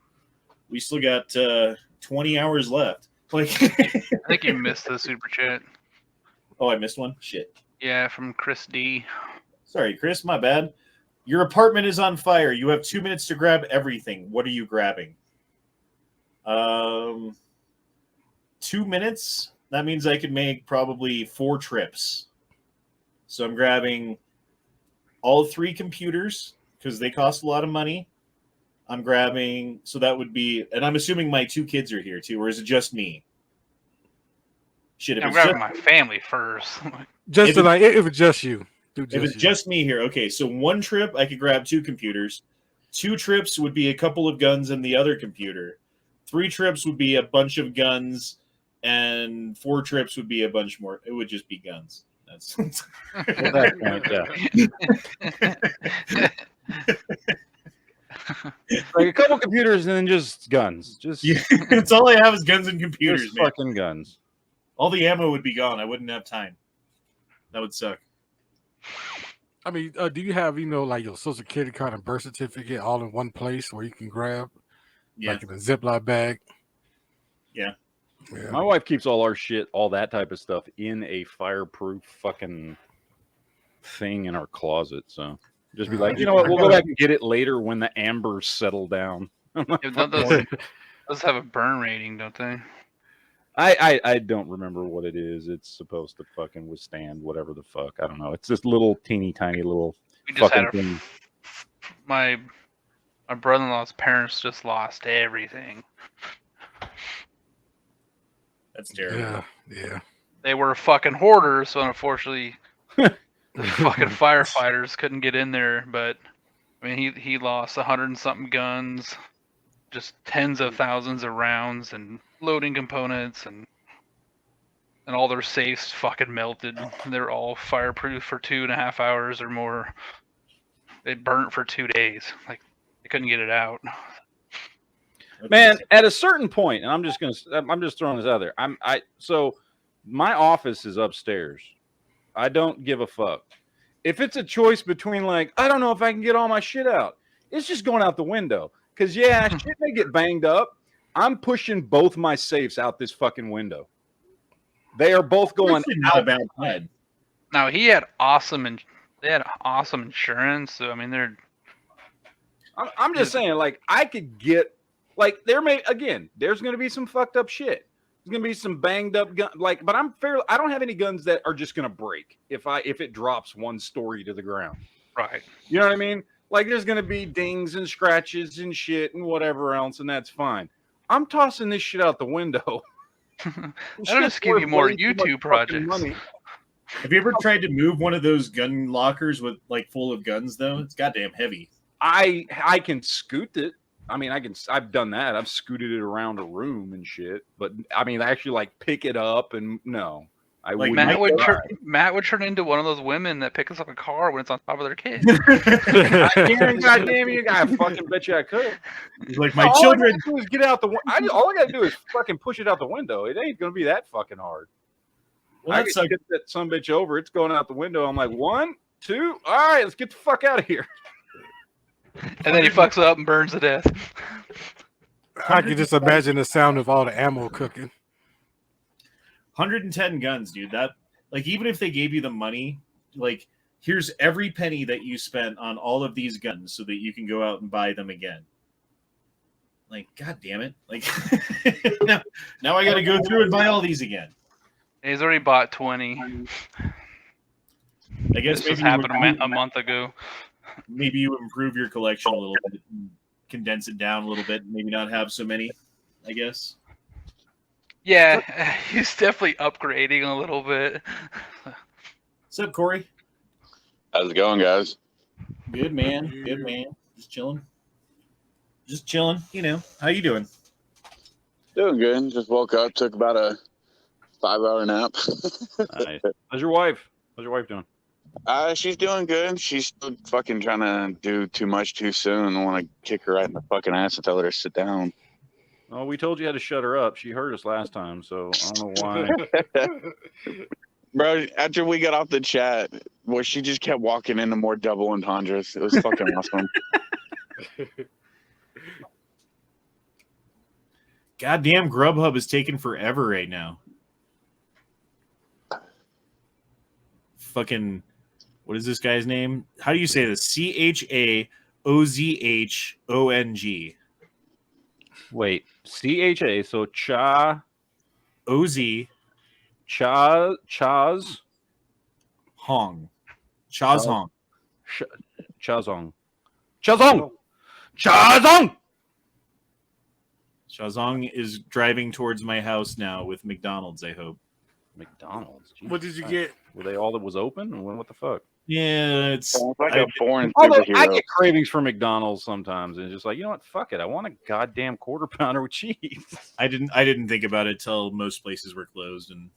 we still got 20 hours left. Like, I think you missed the super chat. Oh, I missed one? Shit. Yeah, from Chris D. Sorry, Chris. My bad. Your apartment is on fire. You have 2 minutes to grab everything. What are you grabbing? 2 minutes? That means I could make probably 4 trips. So I'm grabbing all 3 computers because they cost a lot of money. I'm grabbing, so that would be, and I'm assuming my 2 kids are here too, or is it just me? Shit, if I'm it's grabbing just, my family first. Just tonight, if it's just you. If it's just me here, okay, so 1 trip, I could grab 2 computers. 2 trips would be a couple of guns and the other computer. 3 trips would be a bunch of guns, and 4 trips would be a bunch more. It would just be guns. That's like a couple computers and then just guns. Just that's all I have is guns and computers. Just man. fucking guns. All the ammo would be gone. I wouldn't have time. That would suck. I mean, do you have, like your Social Security card and birth certificate all in one place where you can grab? Yeah. Like in a Ziploc bag? Yeah. My wife keeps all our shit, all that type of stuff, in a fireproof fucking thing in our closet. So just be like, you know what? We'll go back and get it later when the ambers settle down. Those have a burn rating, don't they? I don't remember what it is. It's supposed to fucking withstand whatever the fuck. I don't know. It's this little teeny tiny little We just fucking had thing. My brother-in-law's parents just lost everything. That's terrible. Yeah. They were fucking hoarders, so unfortunately the fucking firefighters couldn't get in there. But I mean, he lost 100 and something guns, just tens of thousands of rounds and loading components, and all their safes fucking melted. They're all fireproof for 2.5 hours or more. They burnt for 2 days. Like, they couldn't get it out. Man, at a certain point, and I'm just throwing this out there. So my office is upstairs. I don't give a fuck. If it's a choice between like, I don't know if I can get all my shit out, it's just going out the window. Because shit may get banged up. I'm pushing both my safes out this fucking window. They are both going not out. a bad plan. Now he had awesome insurance. So I mean, I'm just saying, like, I could get, like, there's going to be some fucked up shit. There's going to be some banged up gun, like, but I don't have any guns that are just going to break if it drops 1 story to the ground. right. You know what I mean? Like, there's going to be dings and scratches and shit and whatever else, and that's fine. I'm tossing this shit out the window. That'll just give you more YouTube projects. Have you ever tried to move one of those gun lockers with like full of guns though? It's goddamn heavy. I can scoot it. I mean, I've done that. I've scooted it around a room and shit. But I mean, actually, like, pick it up and no. I Like, wouldn't. Matt would turn into one of those women that picks up a car when it's on top of their kid. Goddamn you, I fucking bet you I could. Like, my all children. I gotta do is get out the. All I gotta do is fucking push it out the window. It ain't gonna be that fucking hard. Well, I that get sucks. that sumbitch over. It's going out the window. I'm like, 1, 2. All right, let's get the fuck out of here. And then he fucks up and burns to death. I can just imagine the sound of all the ammo cooking. 110 guns, dude. That, like, even if they gave you the money, like, here's every penny that you spent on all of these guns so that you can go out and buy them again. Like, god damn it. Like, now I got to go through and buy all these again. He's already bought 20. I guess This just maybe happened a month ago. maybe you improve your collection a little bit, and condense it down a little bit, and maybe not have so many, I guess. Yeah, he's definitely upgrading a little bit. What's up, Corey? How's it going, guys? Good, man. Good, man. Just chilling. Just chilling. You know, how you doing? Doing good. Just woke up, took about a 5-hour nap. Nice. How's your wife? How's your wife doing? She's doing good. She's still fucking trying to do too much too soon. I want to kick her right in the fucking ass and tell her to sit down. Oh, we told you how to shut her up. She heard us last time, so I don't know why. Bro, after we got off the chat, well, she just kept walking into more double entendres. It was fucking awesome. Goddamn, Grubhub is taking forever right now. Fucking, what is this guy's name? How do you say this? CHAOZHONG. Wait, CHA, so Cha, OZ Chaz, Hong. Chaz Hong. Chazong. Chazong! Shazong is driving towards my house now with McDonald's, I hope. McDonald's. Jesus What did you Christ. get? Were they all that was open? Or what the fuck? Yeah, it's Sounds like a foreign Although I superhero. get cravings for McDonald's sometimes, and it's just like, you know what? Fuck it. I want a goddamn quarter pounder with cheese. I didn't think about it till most places were closed, and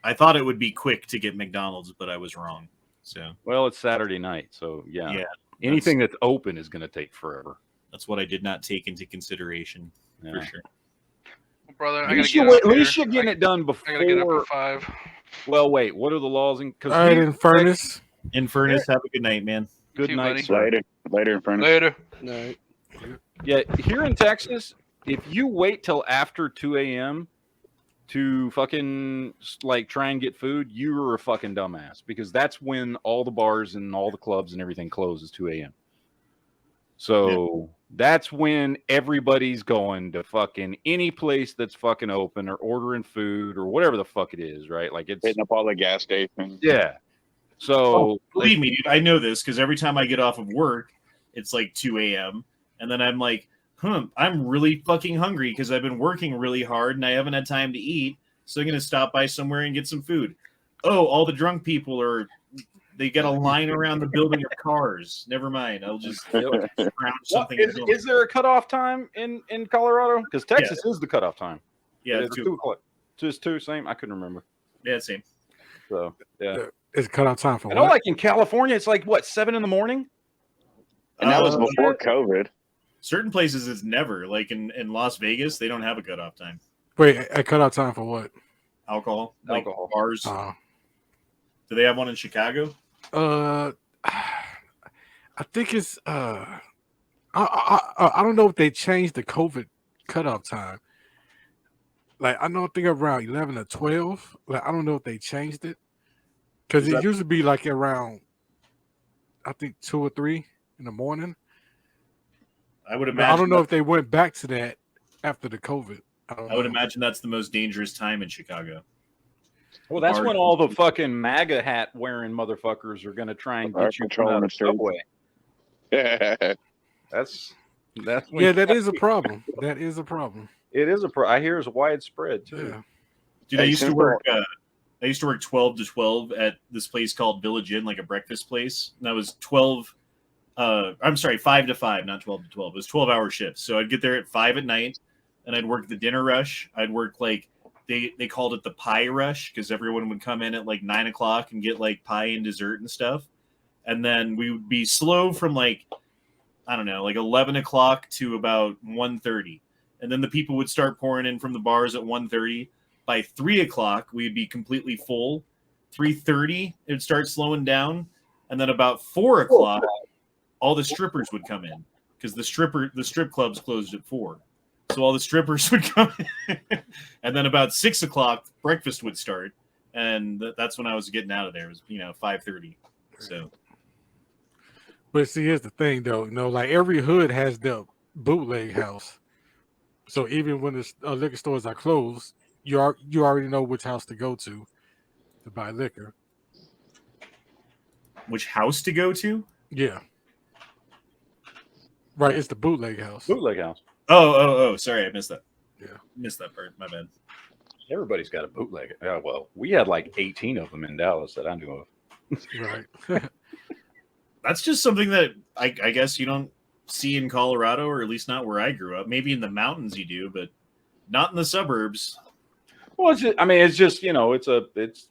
I thought it would be quick to get McDonald's, but I was wrong. So Well, it's Saturday night, so yeah. yeah, Anything that's open is going to take forever. that's what I did not take into consideration for Yeah. sure. Well, brother, At I gotta least get you're up here. getting it done I gotta get up before. at 5. Well, wait. What are the laws? Because All right, in furnace. In furnace, have a good night, man. good You too, night, buddy. sir. Later in front of Later. No. Yeah, here in Texas, if you wait till after 2 a.m. to fucking like try and get food, you're a fucking dumbass, because that's when all the bars and all the clubs and everything closes 2 a.m. So that's when everybody's going to fucking any place that's fucking open or ordering food or whatever the fuck it is, right? Like it's hitting up all the gas stations. yeah. So Believe me, dude, I know this because every time I get off of work, it's like 2 a.m. And then I'm like, I'm really fucking hungry because I've been working really hard and I haven't had time to eat. So I'm going to stop by somewhere and get some food. Oh, all the drunk people they got a line around the building of cars. Never mind. I'll just scrounge something. Is there a cutoff time in Colorado? Because Texas is the cutoff time. Yeah, It's 2 o'clock. Just 2, same. I couldn't remember. Yeah, same. So yeah. It's cut off time for I know, what? like in California, it's like what, 7 in the morning? And that was Uh, before COVID. Certain places it's never. Like in Las Vegas, they don't have a cutoff time. Wait, a cut off time for what? Alcohol, like Alcohol. bars. Do they have one in Chicago? I think it's I don't know if they changed the COVID cutoff time. Like I think around 11 or 12. Like I don't know if they changed it, because it used to be like around I think 2 or 3 in the morning. I would But imagine. I don't know if they went back to that after the COVID. I would imagine that's the most dangerous time in Chicago. Well, that's Bars. when all the fucking MAGA hat wearing motherfuckers are going to try and Are get you controlling out the of streets. subway. That's when Yeah, that is a problem. That is a problem. it is I hear it's widespread too. Yeah. Dude, I Hey, used to simple. work. I used to work 12 to 12 at this place called Village Inn, like a breakfast place. And that was 12. I'm sorry, 5 to 5, not 12 to 12. It was 12-hour shifts. So I'd get there at 5 at night, and I'd work the dinner rush. I'd work like they called it the pie rush because everyone would come in at like 9 o'clock and get like pie and dessert and stuff. And then we would be slow from like, I don't know, like 11 o'clock to about 1:30. And then the people would start pouring in from the bars at 1:30. by 3 o'clock, we'd be completely full. 3:30, it'd start slowing down. And then about 4 o'clock, all the strippers would come in because the strip clubs closed at 4. So all the strippers would come in. And then about 6 o'clock, breakfast would start. And that's when I was getting out of there. It was, 5:30. So. But see, here's the thing, though. Like every hood has the bootleg house. So even when the liquor stores are closed, you already know which house to go to buy liquor. Which house to go to? Yeah. Right, it's the bootleg house. Bootleg house. Oh, sorry, I missed that. Yeah. Missed that part. My bad. Everybody's got a bootleg. Well, we had like 18 of them in Dallas that I knew of. Right. That's just something that I guess you don't see in Colorado, or at least not where I grew up. Maybe in the mountains you do, but not in the suburbs. Well, it's just it's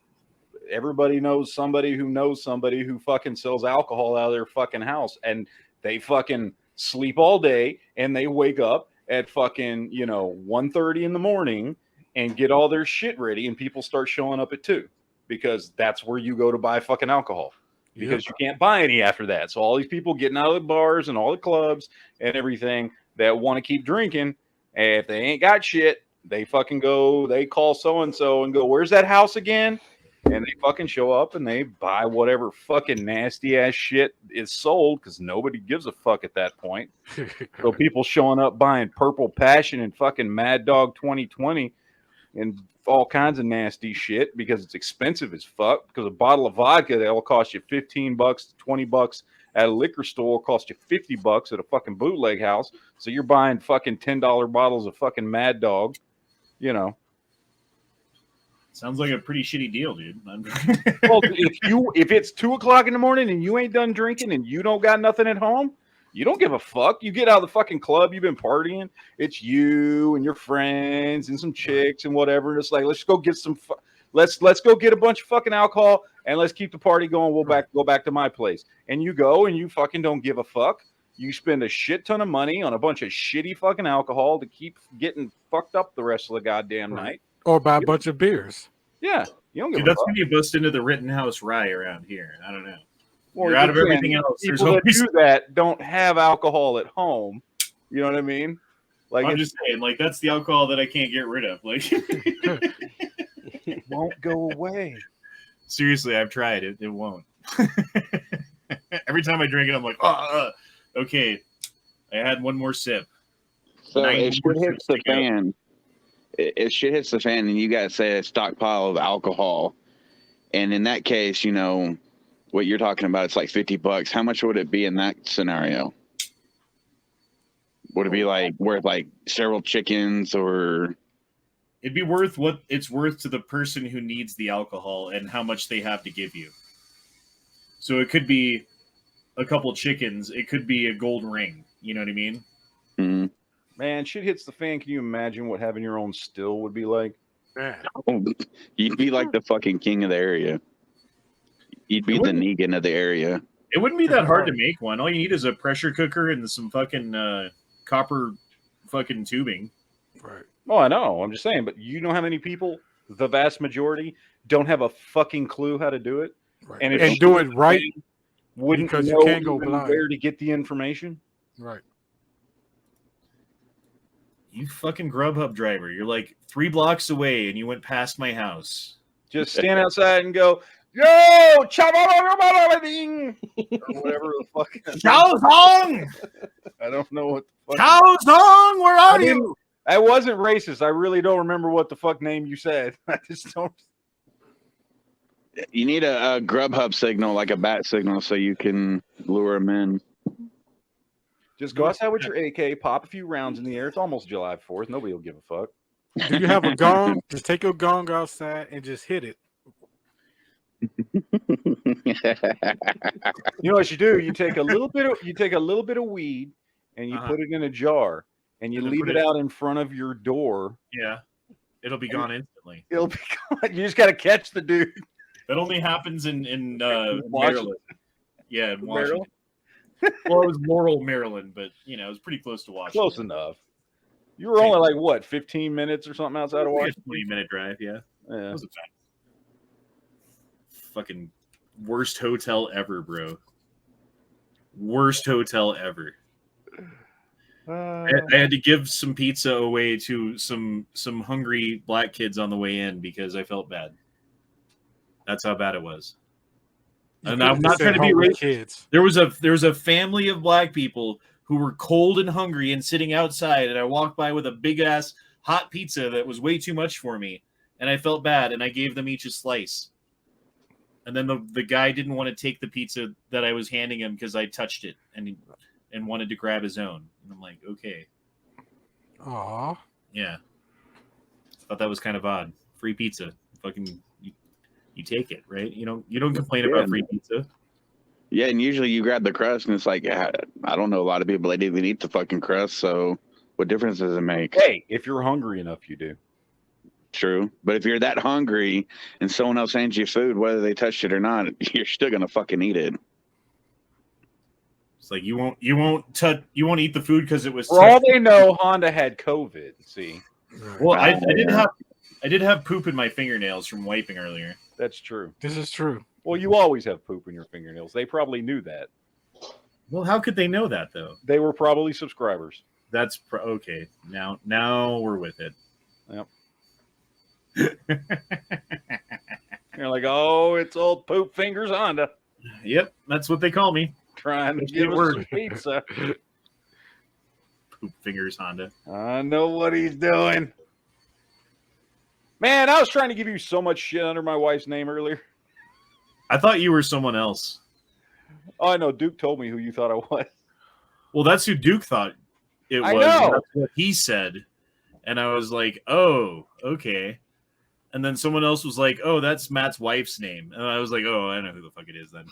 everybody knows somebody who fucking sells alcohol out of their fucking house, and they fucking sleep all day and they wake up at fucking 1:30 in the morning and get all their shit ready, and people start showing up at 2 because that's where you go to buy fucking alcohol. Because you can't buy any after that. So all these people getting out of the bars and all the clubs and everything that want to keep drinking, and if they ain't got shit, they fucking go, they call so-and-so and go, where's that house again? And they fucking show up and they buy whatever fucking nasty ass shit is sold because nobody gives a fuck at that point. So people showing up buying Purple Passion and fucking Mad Dog 2020 and all kinds of nasty shit because it's expensive as fuck. Because a bottle of vodka that'll cost you $15 to $20 at a liquor store will cost you $50 at a fucking bootleg house. So you're buying fucking $10 bottles of fucking Mad Dog, Sounds like a pretty shitty deal, dude. Well, if it's 2 o'clock in the morning and you ain't done drinking and you don't got nothing at home, you don't give a fuck. You get out of the fucking club, you've been partying. It's you and your friends and some chicks and whatever. And it's like, let's go get some. Let's go get a bunch of fucking alcohol and let's keep the party going. We'll go back to my place. And you go and you fucking don't give a fuck. You spend a shit ton of money on a bunch of shitty fucking alcohol to keep getting fucked up the rest of the goddamn night. Or buy a bunch of beers. Yeah, you don't give Dude, a that's fuck. when you bust into the Rittenhouse Rye around here. I don't know. Well, you're out of everything else. People that do that don't have alcohol at home. You know what I mean? Like I'm just saying, like that's the alcohol that I can't get rid of. Like it won't go away. Seriously, I've tried it. It won't. Every time I drink it, I'm like, okay. I had one more sip. So if shit hits the fan, and you got, say, a stockpile of alcohol, and in that case, what you're talking about, it's like $50. How much would it be in that scenario? Would it be worth several chickens, or? It'd be worth what it's worth to the person who needs the alcohol and how much they have to give you. So it could be a couple chickens. It could be a gold ring. You know what I mean? Mm-hmm. Man, shit hits the fan. Can you imagine what having your own still would be like? You'd be like the fucking king of the area. You'd be the Negan of the area. It wouldn't be that hard to make one. All you need is a pressure cooker and some fucking copper fucking tubing. Right. Oh, I know. I'm just saying. But you know how many people, the vast majority, don't have a fucking clue how to do it? Right. And do it right. Wouldn't because know you can't go blind. where to get the information? Right. You fucking Grubhub driver. You're like 3 blocks away and you went past my house. Just stand outside and go, yo, chabalabalabalading, or whatever the fuck. Chaozong! I don't know what the fuck. Chaozong, where are you? I wasn't racist. I really don't remember what the fuck name you said. I just don't. You need a Grubhub signal, like a bat signal, so you can lure them in. Just go outside with your AK, pop a few rounds in the air. It's almost July 4th. Nobody will give a fuck. Do you have a gong? Just take your gong outside and just hit it. You know what you do? You take a little bit of weed and you put it in a jar and you leave it out in front of your door. Yeah. It'll be gone instantly. It'll be gone. You just got to catch the dude. That only happens in Washington. Maryland. Yeah, in Washington. Well, it was Laurel, Maryland, but it was pretty close to Washington. Close enough. You were only like what, 15 minutes or something outside of Washington? 20-minute drive, yeah. Yeah. It was a time. Fucking worst hotel ever, bro. Worst hotel ever. I had to give some pizza away to some hungry black kids on the way in because I felt bad. That's how bad it was. And I'm not trying to be racist. Kids. There was a family of black people who were cold and hungry and sitting outside, and I walked by with a big ass hot pizza that was way too much for me, and I felt bad, and I gave them each a slice. And then the guy didn't want to take the pizza that I was handing him because I touched it and wanted to grab his own. And I'm like, okay. Aw. Yeah. I thought that was kind of odd. Free pizza. Fucking you take it, right? You don't complain about free pizza. Yeah, and usually you grab the crust and it's like, I don't know a lot of people that even eat the fucking crust, so what difference does it make? Hey, if you're hungry enough, you do. True. But if you're that hungry and someone else hands you food, whether they touched it or not, you're still gonna fucking eat it. It's like you won't eat the food because it was. For all they know, Honda had COVID. See. Well, I did have poop in my fingernails from wiping earlier. That's true. This is true. Well, you always have poop in your fingernails. They probably knew that. Well, how could they know that though? They were probably subscribers. That's okay. Now we're with it. Yep. You're like, oh, it's old poop fingers Honda. Yep, that's what they call me. Trying to That's give the us word. some pizza. Poop fingers Honda. I know what he's doing. Man, I was trying to give you so much shit under my wife's name earlier. I thought you were someone else. Oh, I know. Duke told me who you thought I was. Well, that's who Duke thought it was. I know. That's what he said. And I was like, oh, okay. And then someone else was like, oh, that's Matt's wife's name. And I was like, oh, I know who the fuck it is then.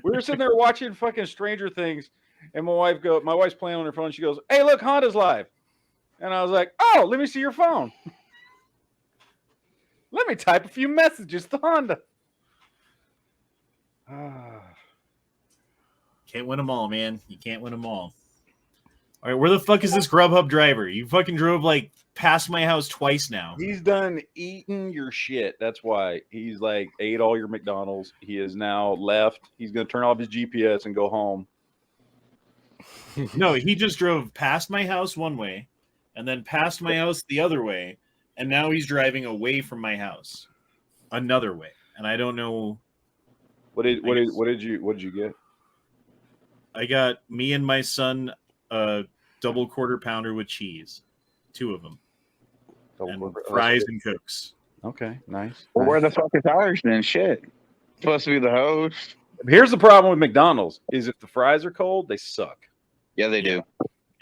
We were sitting there watching fucking Stranger Things, and my wife's playing on her phone. She goes, hey, look, Honda's live. And I was like, oh, let me see your phone. Let me type a few messages to Honda. Can't win them all, man. You can't win them all. All right, where the fuck is this Grubhub driver? You fucking drove like past my house twice now. He's done eating your shit. That's why he's like ate all your McDonald's. He is now left. He's gonna turn off his GPS and go home. No, he just drove past my house one way, and then past my house the other way, and now he's driving away from my house another way. And I don't know. What did you get? I got me and my son a double quarter pounder with cheese, 2 of them, and fries and Cokes. Okay, nice. Well, where the fuck is ours then? Shit. Supposed to be the host. Here's the problem with McDonald's: is if the fries are cold, they suck. Yeah, they do.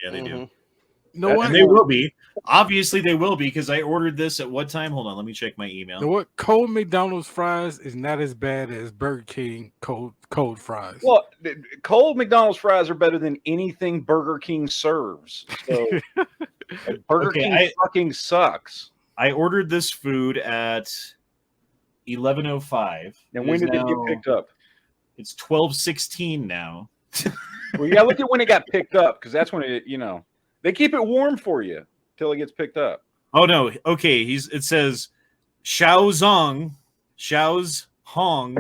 Yeah, they do. You know what? And they will be. Obviously, they will be because I ordered this at what time? Hold on, let me check my email. You know what? Cold McDonald's fries is not as bad as Burger King cold fries. Well, cold McDonald's fries are better than anything Burger King serves. So Burger King fucking sucks. I ordered this food at 11:05. And when did it get picked up? It's 12:16 now. Well, you gotta look at when it got picked up because that's when they keep it warm for you till it gets picked up. Oh no, okay. It says Xiao's Hong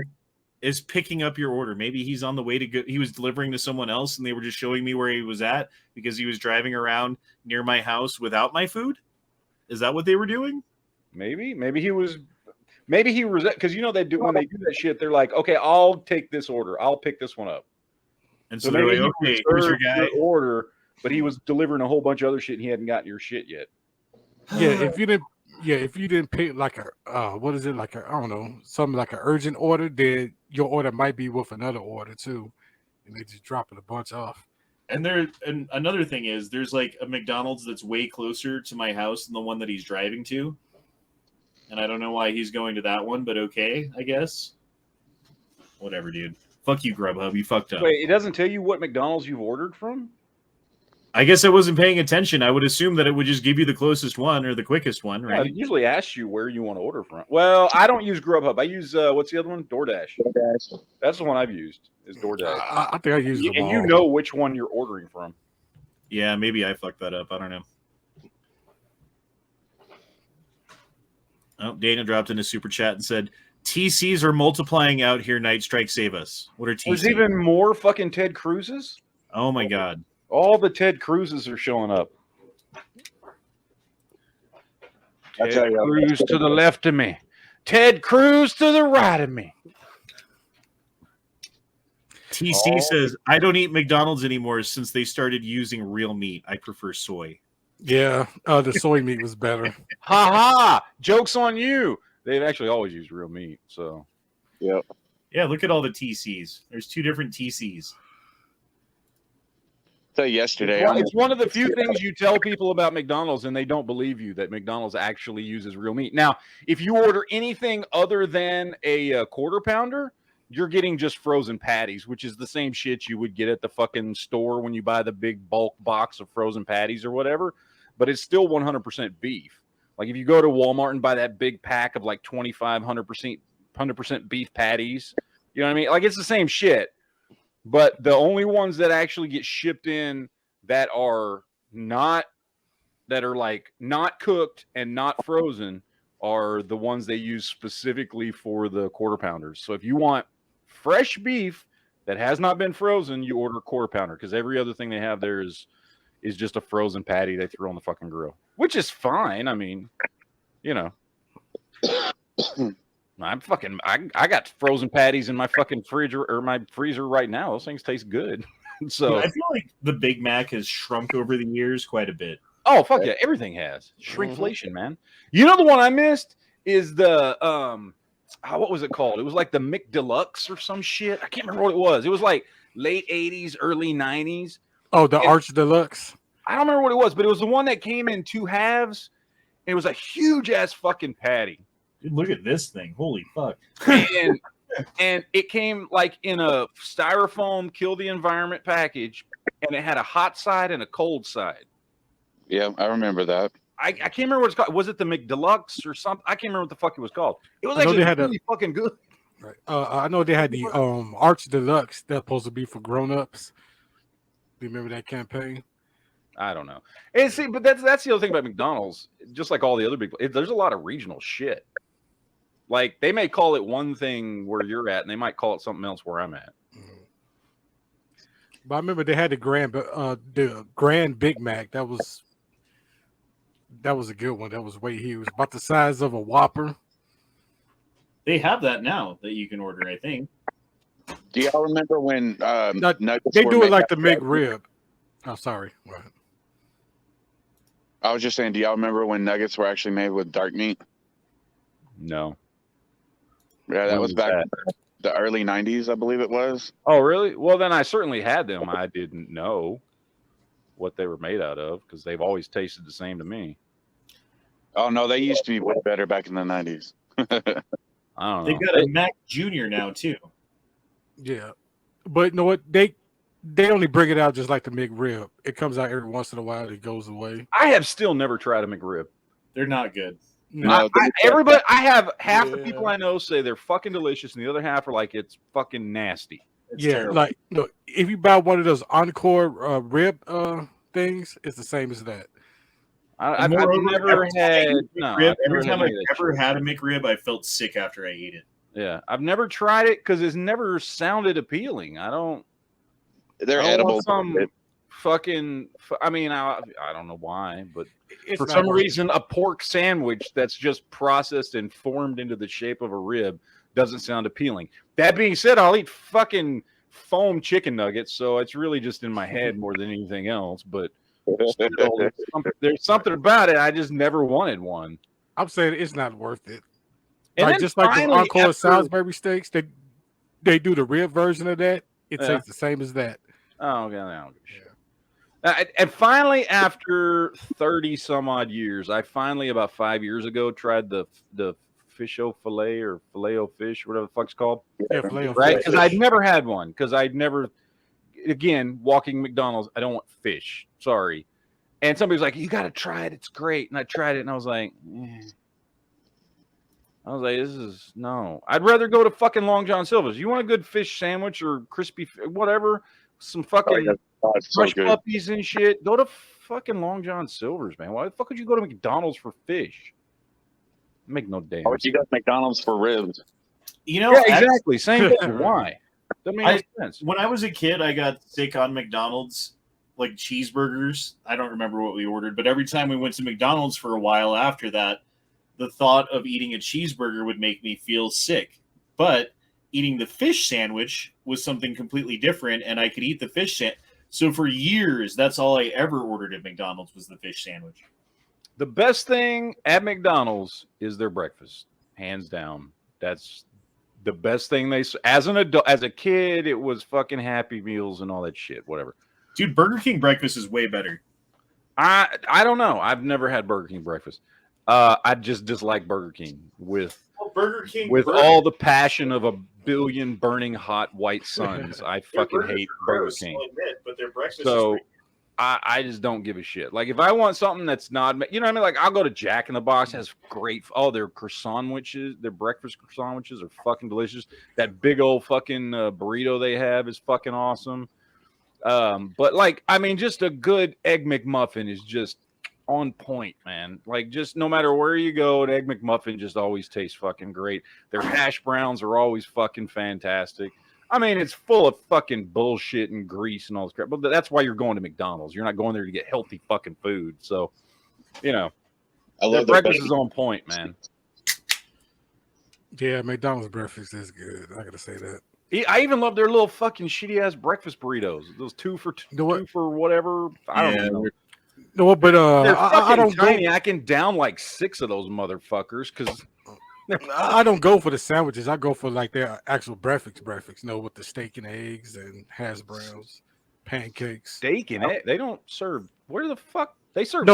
is picking up your order. Maybe he's on the way to go. He was delivering to someone else, and they were just showing me where he was at because he was driving around near my house without my food. Is that what they were doing? Maybe he was because they do when they do that shit. They're like, okay, I'll take this order. I'll pick this one up. And so they're like, okay, here's your guy. Your order, but he was delivering a whole bunch of other shit. And he hadn't gotten your shit yet. Yeah, if you didn't pick like I don't know, something like an urgent order, then your order might be with another order too, and they just dropping a bunch off. And another thing is, there's like a McDonald's that's way closer to my house than the one that he's driving to, and I don't know why he's going to that one, but okay, I guess. Whatever, dude. Fuck you, Grubhub. You fucked up. Wait, it doesn't tell you what McDonald's you've ordered from? I guess I wasn't paying attention. I would assume that it would just give you the closest one or the quickest one, Yeah, right? it usually asks you where you want to order from. Well, I don't use Grubhub. I use what's the other one? DoorDash. That's the one I've used. Is DoorDash. I think I use them And all. you know which one you're ordering from. Yeah, maybe I fucked that up. I don't know. Oh, Dana dropped in a super chat and said, TCs are multiplying out here. Night Strike, save us. What are TCs? There's even more fucking Ted Cruzes. Oh my God. All the Ted Cruzes are showing up. Ted Cruz to the left of me. Ted Cruz to the right of me. TC says, I don't eat McDonald's anymore since they started using real meat. I prefer soy. Yeah, the soy meat was better. Ha ha! Joke's on you. They've actually always used real meat. So, Yep. Yeah, look at all the TCs. There's 2 different TCs. So yesterday, well, it's one of the few things you tell people about McDonald's, and they don't believe you that McDonald's actually uses real meat. Now, if you order anything other than a quarter pounder, you're getting just frozen patties, which is the same shit you would get at the fucking store when you buy the big bulk box of frozen patties or whatever. But it's still 100% beef. Like if you go to Walmart and buy that big pack of like 100% beef patties, you know what I mean? Like it's the same shit. But the only ones that actually get shipped in that are like not cooked and not frozen are the ones they use specifically for the quarter pounders. So if you want fresh beef that has not been frozen, you order a quarter pounder because every other thing they have there is just a frozen patty they throw on the fucking grill, which is fine. I mean, you know. I got frozen patties in my fucking fridge or my freezer right now. Those things taste good. So I feel like the Big Mac has shrunk over the years quite a bit. Oh fuck yeah, everything has shrinkflation, man. You know the one I missed is the what was it called? It was like the McDeluxe or some shit. I can't remember what it was. It was like late 80s, early 90s. Oh, the Arch Deluxe. I don't remember what it was, but it was the one that came in 2 halves. It was a huge ass fucking patty. Dude, look at this thing. Holy fuck. And it came like in a styrofoam kill the environment package, and it had a hot side and a cold side. Yeah, I remember that. I can't remember what it's called. Was it the McDeluxe or something? I can't remember what the fuck it was called. It was actually really fucking good. Right. I know they had the Arch Deluxe that's supposed to be for grown-ups. Do you remember that campaign? I don't know. And see, but that's the other thing about McDonald's. Just like all the other big, there's a lot of regional shit. Like they may call it one thing where you're at, and they might call it something else where I'm at. But I remember they had the Grand Big Mac. That was a good one. That was way huge, about the size of a Whopper. They have that now that you can order, I think. Do y'all remember when nuggets they were do it made like out the of McRib? Oh, sorry. I was just saying, do y'all remember when nuggets were actually made with dark meat? No. Yeah, that was back in the early 90s, I believe it was. Oh, really? Well, then I certainly had them. I didn't know what they were made out of because they've always tasted the same to me. Oh, no, they used to be way better back in the 90s. I don't know. They've got a Mac Jr. now, too. Yeah. But you know what? They only bring it out just like the McRib. It comes out every once in a while. It goes away. I have still never tried a McRib. They're not good. No, I have half the people I know say they're fucking delicious, and the other half are like it's fucking nasty. It's yeah, terrible. like look, if you buy one of those Encore rib things, it's the same as that. I've never had McRib. Every time I've ever had a McRib, I felt sick after I ate it. Yeah, I've never tried it because it's never sounded appealing. I don't. They're edible. Fucking. I mean, I don't know why, but It's for not some worth it. reason, a pork sandwich that's just processed and formed into the shape of a rib doesn't sound appealing. That being said, I'll eat fucking foam chicken nuggets, so it's really just in my head more than anything else. But still, there's something about it. I just never wanted one. I'm saying it's not worth it. And Like then just like the finally, Encore after- Salisbury steaks, they do the rib version of that. It Yeah. tastes the same as that. Oh, okay, I don't give a shit. And finally, after 30 some odd years, I finally about 5 years ago tried the fish-o fillet or filet-o fish, whatever the fuck's called. Yeah, filet-o Right? fish. Because I'd never had one. Because I'd never, again, walking McDonald's, I don't want fish. Sorry. And somebody was like, you got to try it. It's great. And I tried it and I was like, this is no. I'd rather go to fucking Long John Silver's. You want a good fish sandwich or crispy, whatever, some fucking fresh puppies and shit. Go to fucking Long John Silver's, man. Why the fuck would you go to McDonald's for fish? Make no damn. Or you go to McDonald's for ribs. You know, yeah, exactly. Same thing. Why? Doesn't make no sense. When I was a kid, I got sick on McDonald's, like cheeseburgers. I don't remember what we ordered, but every time we went to McDonald's for a while after that, the thought of eating a cheeseburger would make me feel sick. But eating the fish sandwich was something completely different, and I could eat the fish sandwich. So for years, that's all I ever ordered at McDonald's was the fish sandwich. The best thing at McDonald's is their breakfast, hands down. That's the best thing as an adult. As a kid, it was fucking Happy Meals and all that shit, whatever. Dude, Burger King breakfast is way better. I don't know. I've never had Burger King breakfast. I just dislike Burger King with all the passion of a billion burning hot white suns. I fucking hate Burger King. But their breakfast so is I just don't give a shit. Like if I want something that's not, you know what I mean? Like I'll go to Jack in the Box. Has great. Oh, their croissant sandwiches, their breakfast croissant sandwiches are fucking delicious. That big old fucking burrito they have is fucking awesome. But like, I mean, just a good Egg McMuffin is just on point, man. Like just no matter where you go, an Egg McMuffin just always tastes fucking great. Their hash browns are always fucking fantastic. I mean, it's full of fucking bullshit and grease and all this crap, but that's why you're going to McDonald's. You're not going there to get healthy fucking food. So, you know, I love breakfast is on point, man. Yeah, McDonald's breakfast is good. I gotta say that. I even love their little fucking shitty ass breakfast burritos. Those two for whatever. I don't know. No, but I don't tiny. I can down like 6 of those motherfuckers because I don't go for the sandwiches. I go for like their actual breakfast. You know, with the steak and eggs and hash browns, pancakes. Steak and egg. They don't serve. Where the fuck they serve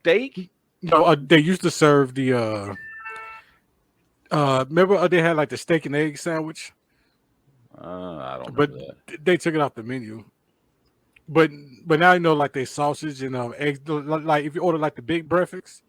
steak? No, they used to serve the. Remember they had like the steak and egg sandwich. I don't. But they took it off the menu. But now you know like they sausage and eggs. Like if you order like the big breakfast,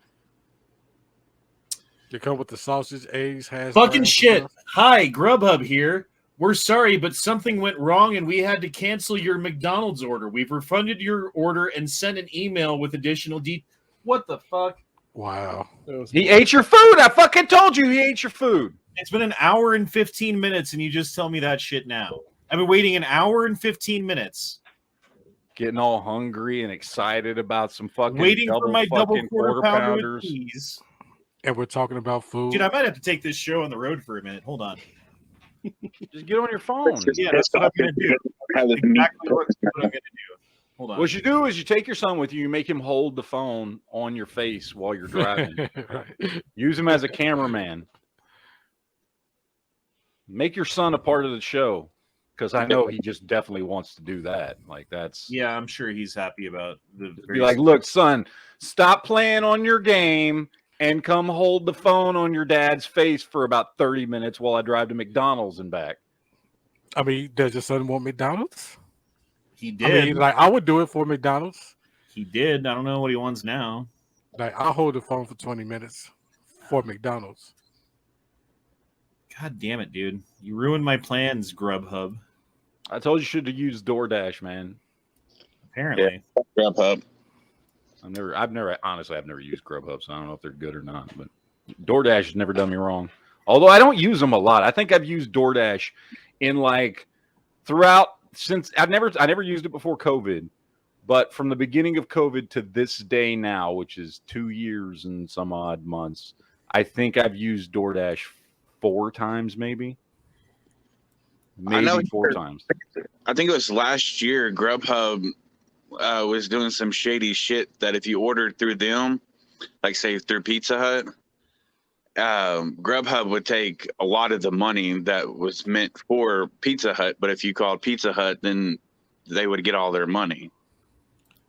they come with the sausage, eggs, hash. Fucking shit. Hi, Grubhub here. We're sorry, but something went wrong and we had to cancel your McDonald's order. We've refunded your order and sent an email with additional details. What the fuck? Wow. He ate your food. I fucking told you he ate your food. It's been an hour and 15 minutes and you just tell me that shit now. I've been waiting an hour and 15 minutes. Getting all hungry and excited about some fucking waiting for my double quarter pounder with pounders. cheese. And we're talking about food. Dude, I might have to take this show on the road for a minute. Hold on. Just get on your phone. Yeah, that's what I'm going to do. Exactly what I'm going to do. Hold on. What you do is you take your son with you, you make him hold the phone on your face while you're driving. Right. Use him as a cameraman. Make your son a part of the show. Because I know he just definitely wants to do that. Like that's yeah, I'm sure he's happy about the. Be like, look, son, stop playing on your game and come hold the phone on your dad's face for about 30 minutes while I drive to McDonald's and back. I mean, does your son want McDonald's? He did. I mean, like I would do it for McDonald's. He did. I don't know what he wants now. Like I'll hold the phone for 20 minutes for McDonald's. God damn it, dude! You ruined my plans, Grubhub. I told you should have used DoorDash, man. Apparently, yeah. Grubhub. I've never used Grubhub, so I don't know if they're good or not. But DoorDash has never done me wrong. Although I don't use them a lot. I think I've used DoorDash in like throughout since I never used it before COVID, but from the beginning of COVID to this day now, which is 2 years and some odd months, I think I've used DoorDash 4 times, maybe 4 times. I think it was last year. Grubhub was doing some shady shit that if you ordered through them, like say through Pizza Hut, Grubhub would take a lot of the money that was meant for Pizza Hut, but if you called Pizza Hut, then they would get all their money.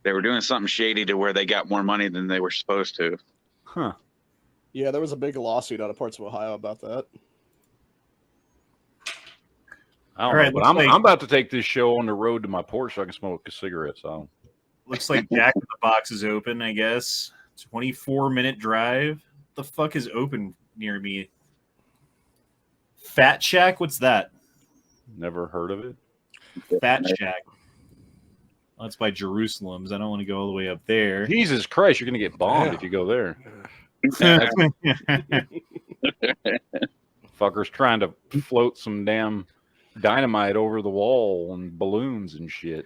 They were doing something shady to where they got more money than they were supposed to. Huh. Yeah, there was a big lawsuit out of parts of Ohio about that. I don't know, but I'm about to take this show on the road to my porch so I can smoke a cigarette. So Looks like Jack in the Box is open, I guess. 24-minute drive. What the fuck is open near me? Fat Shack? What's that? Never heard of it. Fat Shack. Oh, that's by Jerusalem's. I don't want to go all the way up there. Jesus Christ, you're gonna get bombed Yeah. if you go there. Yeah. Fuckers trying to float some damn dynamite over the wall and balloons and shit.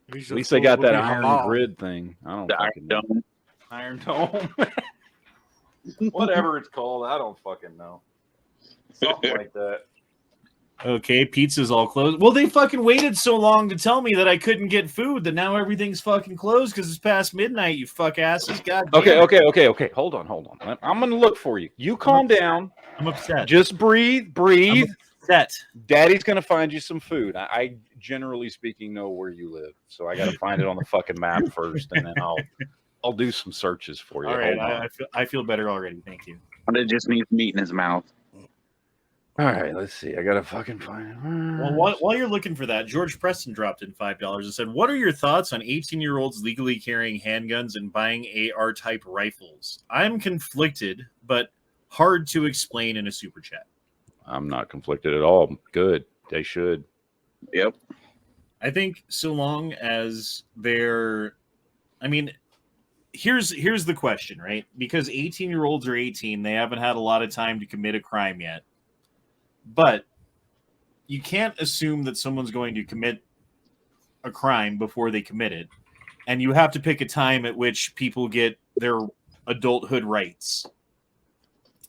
At least they got that iron grid thing. I don't The Iron fucking know. Dome. Iron Dome. Whatever it's called, I don't fucking know. Something like that. Okay, pizza's all closed. Well, they fucking waited so long to tell me that I couldn't get food that now everything's fucking closed because it's past midnight, you fuck asses. God damn Okay, it. okay. Hold on. I'm gonna look for you. You calm down. I'm upset. Just breathe. I'm upset. Daddy's gonna find you some food. I generally speaking know where you live, so I gotta find it on the fucking map first, and then I'll do some searches for you. All right, Hold on. I feel better already. Thank you. It just needs meat in his mouth. All right, let's see. I gotta fucking find it. Well, while you're looking for that, George Preston dropped in $5 and said, "What are your thoughts on 18-year-olds legally carrying handguns and buying AR-type rifles? I'm conflicted, but hard to explain in a super chat." I'm not conflicted at all. Good. They should. Yep. I think so long as they're, I mean, here's the question, right? Because 18-year-olds are 18, they haven't had a lot of time to commit a crime yet. But you can't assume that someone's going to commit a crime before they commit it. And you have to pick a time at which people get their adulthood rights.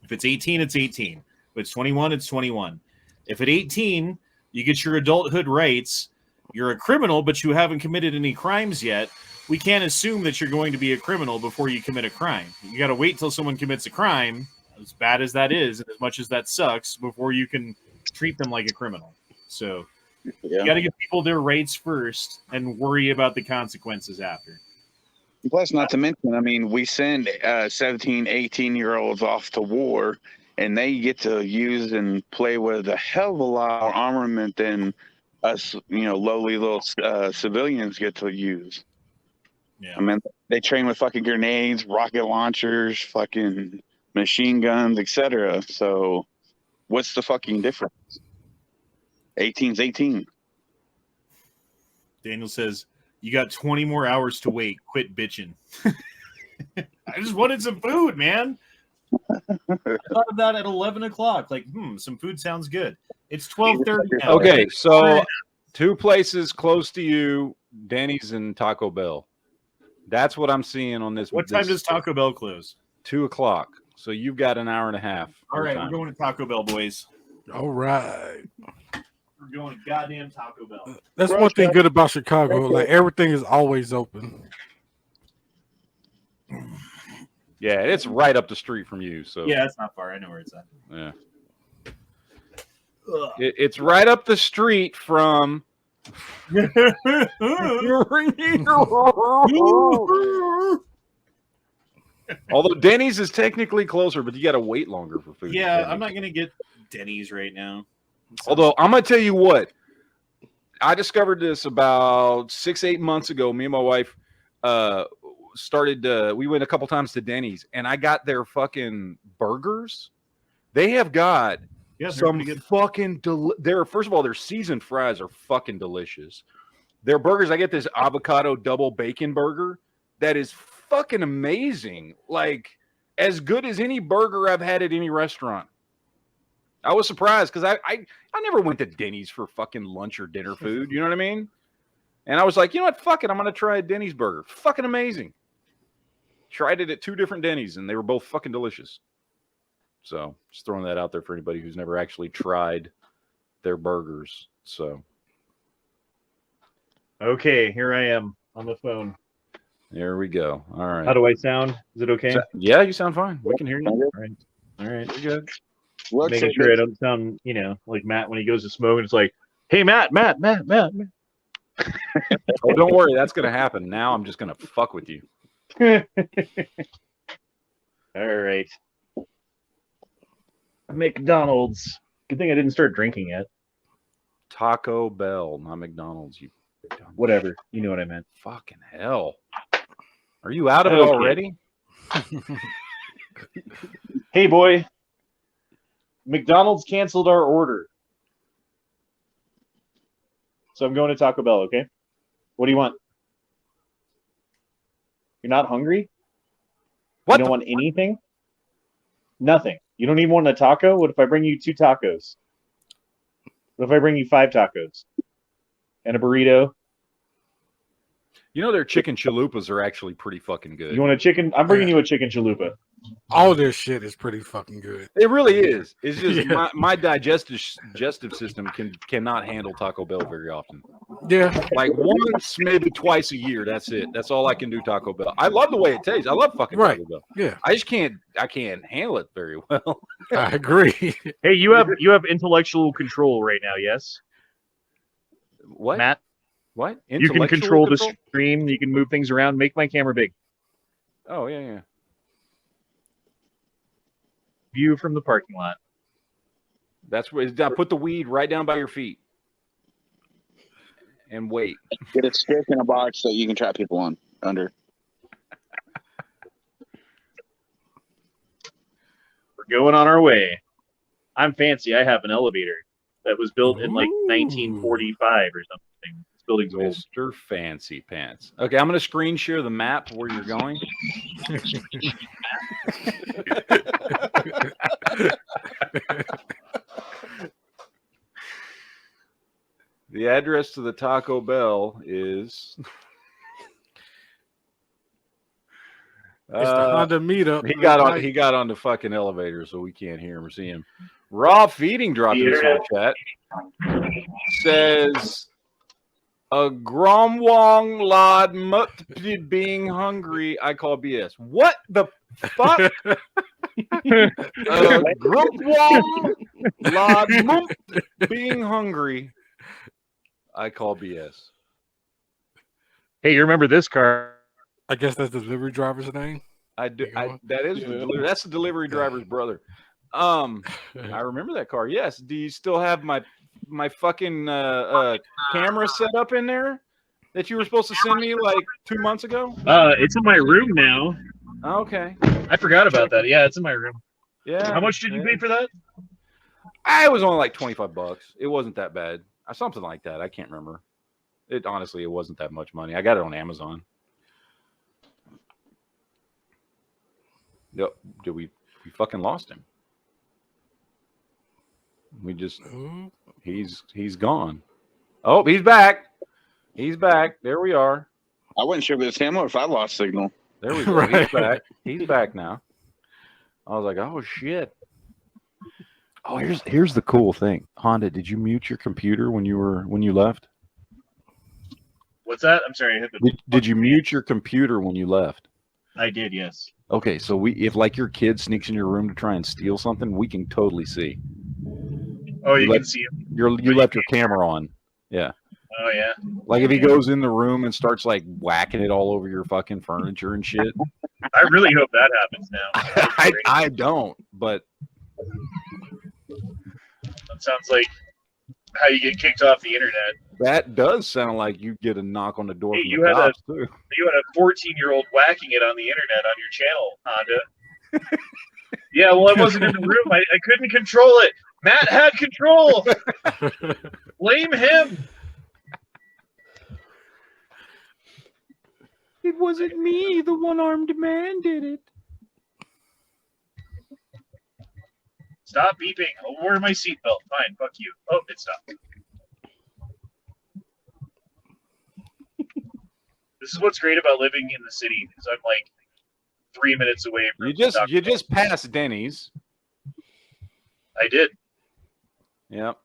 If it's 18, it's 18. If it's 21, it's 21. If at 18, you get your adulthood rights, you're a criminal, but you haven't committed any crimes yet. We can't assume that you're going to be a criminal before you commit a crime. You got to wait till someone commits a crime, as bad as that is, and as much as that sucks, before you can treat them like a criminal. So you got to give people their rights first and worry about the consequences after. Plus, not to mention, I mean, we send 17, 18-year-olds off to war, and they get to use and play with a hell of a lot more armament than us, lowly little civilians get to use. Yeah. I mean, they train with fucking grenades, rocket launchers, fucking machine guns, etc. So, what's the fucking difference? 18's 18. Daniel says, "You got 20 more hours to wait. Quit bitching." I just wanted some food, man. I thought of that at 11 o'clock. Like, some food sounds good. It's 12:30 now. Okay, so 2 places close to you, Denny's and Taco Bell. That's what I'm seeing on this. What time does Taco Bell close? 2 o'clock. So you've got an hour and a half. All right, we're going to Taco Bell, boys. All right. We're going to goddamn Taco Bell. That's one thing good about Chicago. Like everything is always open. Yeah, it's right up the street from you. So yeah, it's not far. I know where it's at. Yeah. It's right up the street from. Although Denny's is technically closer, but you got to wait longer for food. Yeah, I'm not going to get Denny's right now. Although I'm going to tell you what, I discovered this about 6-8 months ago. Me and my wife we went a couple times to Denny's, and I got their fucking burgers. They have got some fucking first of all, their seasoned fries are fucking delicious. Their burgers, I get this avocado double bacon burger that is fucking amazing. Like as good as any burger I've had at any restaurant. I was surprised because I never went to Denny's for fucking lunch or dinner food. You know what I mean? And I was like, you know what? Fuck it. I'm going to try a Denny's burger. Fucking amazing. Tried it at 2 different Denny's and they were both fucking delicious. So just throwing that out there for anybody who's never actually tried their burgers. So. Okay, here I am on the phone. There we go. All right. How do I sound? Is it okay? Yeah, you sound fine. We can hear you. All right. You're good. Looks Making sure I don't sound, like Matt when he goes to smoke and it's like, "Hey, Matt." Oh, don't worry. That's going to happen. Now I'm just going to fuck with you. All right. McDonald's. Good thing I didn't start drinking yet. Taco Bell, not McDonald's, you Whatever. You know what I meant. Fucking hell. Are you out of it Okay. already? Hey, boy. McDonald's canceled our order. So I'm going to Taco Bell, okay? What do you want? You're not hungry? What You don't want anything? Nothing. You don't even want a taco? What if I bring you 2 tacos? What if I bring you 5 tacos? And a burrito? You know their chicken chalupas are actually pretty fucking good. You want a chicken? I'm bringing you a chicken chalupa. All this shit is pretty fucking good. It really is. It's just Yeah. my digestive system cannot handle Taco Bell very often. Yeah. Like once, maybe twice a year. That's it. That's all I can do Taco Bell. I love the way it tastes. I love fucking Right. Taco Bell. Yeah. I just can't handle it very well. I agree. Hey, you have intellectual control right now, yes? What? Matt? What? You can control the stream. You can move things around. Make my camera big. Oh yeah. View from the parking lot. That's where it's down. Put the weed right down by your feet, and wait. Get a stick in a box that you can trap people on under. We're going on our way. I'm fancy. I have an elevator that was built in like 1945 or something. This building's old. Mr. Fancy Pants. Okay, I'm going to screen share the map where you're going. The address to the Taco Bell is... It's the Honda meetup. He got on the fucking elevator, so we can't hear him or see him. Raw Feeding dropped in the chat. Says a Gromwong Lod Mut being hungry. I call BS. What the fuck? Gromwong Lod Mut being hungry. I call BS. Hey, you remember this car? I guess that's the delivery driver's name. I do. That's the delivery driver's brother. I remember that car. Yes. Do you still have my fucking camera set up in there that you were supposed to send me like 2 months ago? It's in my room now. Okay. I forgot about that. Yeah, it's in my room. Yeah. How much did you pay for that? It was only like $25. It wasn't that bad. Something like that. I can't remember. It wasn't that much money. I got it on Amazon. Yep. We fucking lost him. He's gone. Oh, he's back. He's back. There we are. I wasn't sure if it was him or if I lost signal. There we go. Right. He's back. He's back now. I was like, oh shit. Oh, here's the cool thing. Honda, did you mute your computer when you left? What's that? I'm sorry. I hit the... Did you mute your computer when you left? I did, yes. Okay, so if like your kid sneaks in your room to try and steal something, we can totally see. Oh, you can see him. You left your camera on. Yeah. Oh yeah. Like if he goes in the room and starts like whacking it all over your fucking furniture and shit. I really hope that happens now. I don't, but That sounds like how you get kicked off the internet. that does sound like you get a knock on the door Hey, from you the had cops too. You had a 14-year-old whacking it on the internet on your channel, Honda. Yeah, well, I wasn't in the room. I couldn't control it. Matt had control. Blame him. It wasn't me. The one-armed man did it. Stop beeping. I'll wear my seatbelt. Fine, fuck you. Oh, it stopped. This is what's great about living in the city, because I'm like 3 minutes away from You just passed Denny's. I did. Yep.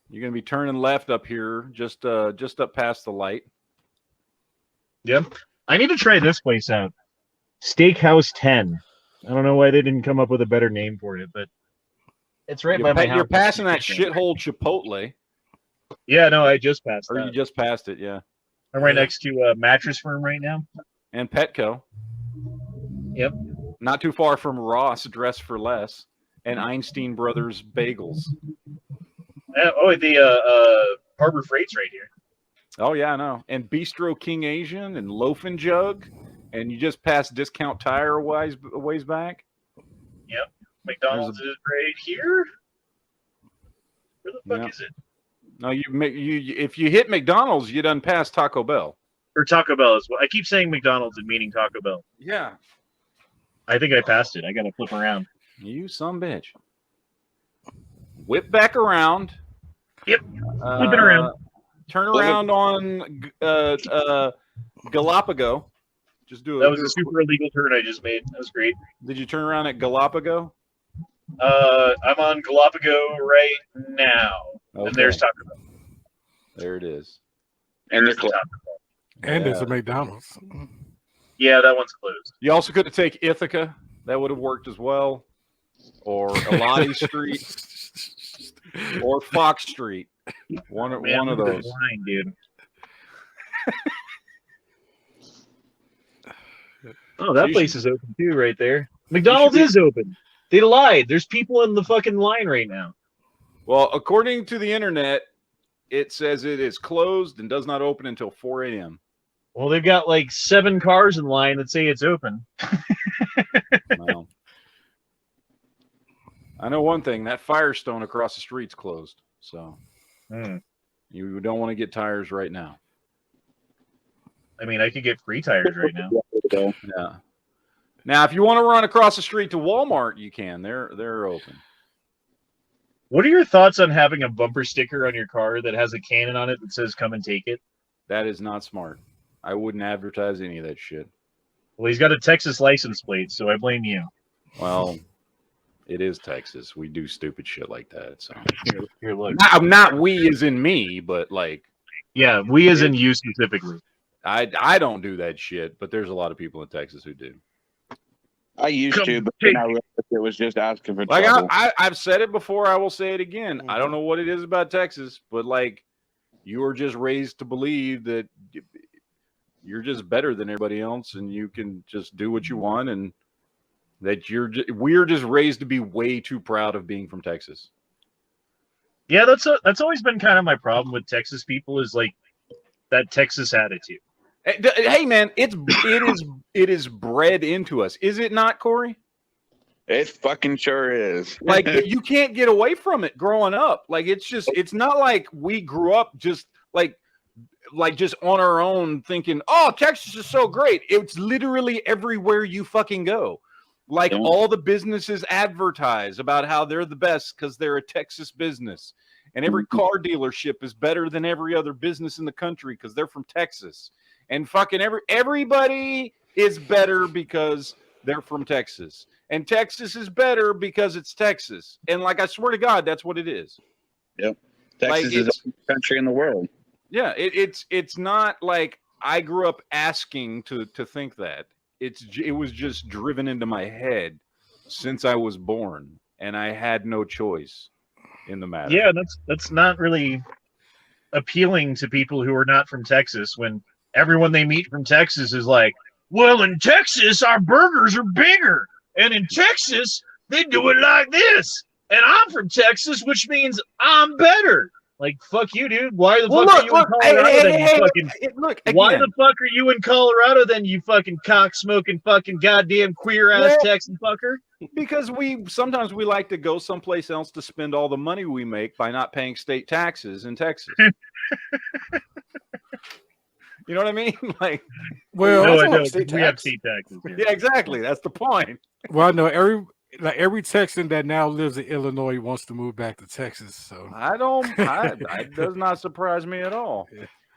You're gonna be turning left up here, just up past the light. Yep. I need to try this place out. Steakhouse 10. I don't know why they didn't come up with a better name for it, but it's right by my house. You're passing that shithole Chipotle. Yeah, no, I just passed Or that. you just passed it, yeah. I'm right next to a mattress firm right now. And Petco. Yep. Not too far from Ross, Dress for Less, and Einstein Brothers Bagels. The Harbor Freight's right here. Oh yeah, I know. And Bistro King Asian and Loaf and Jug, and you just passed Discount Tire a ways back. Yep. McDonald's is right here. Where the fuck is it? No, you if you hit McDonald's, you done pass Taco Bell. Or Taco Bell as well. I keep saying McDonald's and meaning Taco Bell. Yeah. I think I passed it. I gotta flip around. You some bitch. Whip back around. Yep. Flipping around. Turn around on Galapagos. Just do it. That was a super illegal turn I just made. That was great. Did you turn around at Galapagos? I'm on Galapagos right now. Okay. And there's Taco Bell. There it is. And There's they're the Taco Bell. And there's a McDonald's. Yeah, that one's closed. You also could have taken Ithaca. That would have worked as well. Or Elati Street. Or Fox Street. One of those. Line, dude. Oh, that place is open too, right there. McDonald's is open. They lied. There's people in the fucking line right now. Well, according to the internet, it says it is closed and does not open until 4 a.m. Well, they've got like 7 cars in line that say it's open. Well, I know one thing. That Firestone across the street's closed. So you don't want to get tires right now. I mean, I could get free tires right now. Yeah. Now, if you want to run across the street to Walmart, you can. They're open. What are your thoughts on having a bumper sticker on your car that has a cannon on it that says "Come and take it"? That is not smart. I wouldn't advertise any of that shit. Well, he's got a Texas license plate, so I blame you. Well, it is Texas. We do stupid shit like that. So here look. Not we as in me, but like, yeah, we as in you specifically. I don't do that shit, but there's a lot of people in Texas who do. I used to, but then I realized it was just asking for like trouble. I've said it before. I will say it again. I don't know what it is about Texas, but like, you are just raised to believe that you're just better than everybody else, and you can just do what you want, and that we're just raised to be way too proud of being from Texas. Yeah, that's always been kind of my problem with Texas people, is like that Texas attitude. Hey man, it is bred into us, is it not, Corey? It fucking sure is. Like, you can't get away from it growing up. Like, it's not like we grew up just like just on our own thinking, oh, Texas is so great. It's literally everywhere you fucking go. Like, all the businesses advertise about how they're the best because they're a Texas business. And every car dealership is better than every other business in the country because they're from Texas. And fucking everybody is better because they're from Texas. And Texas is better because it's Texas. And like, I swear to God, that's what it is. Yep. Texas is the best country in the world. Yeah, it's not like I grew up asking to think that. It was just driven into my head since I was born, and I had no choice in the matter. Yeah, that's not really appealing to people who are not from Texas, when everyone they meet from Texas is like, well, in Texas, our burgers are bigger. And in Texas, they do it like this. And I'm from Texas, which means I'm better. Like, fuck you, dude. Why the fuck are you in Colorado? Why the fuck are you in Colorado then, you fucking cock-smoking fucking goddamn queer-ass Texan fucker? Because sometimes we like to go someplace else to spend all the money we make by not paying state taxes in Texas. You know what I mean? Like, well, no, I don't. We have state taxes here. Yeah, exactly. That's the point. Well, I know every Texan that now lives in Illinois wants to move back to Texas. So it does not surprise me at all.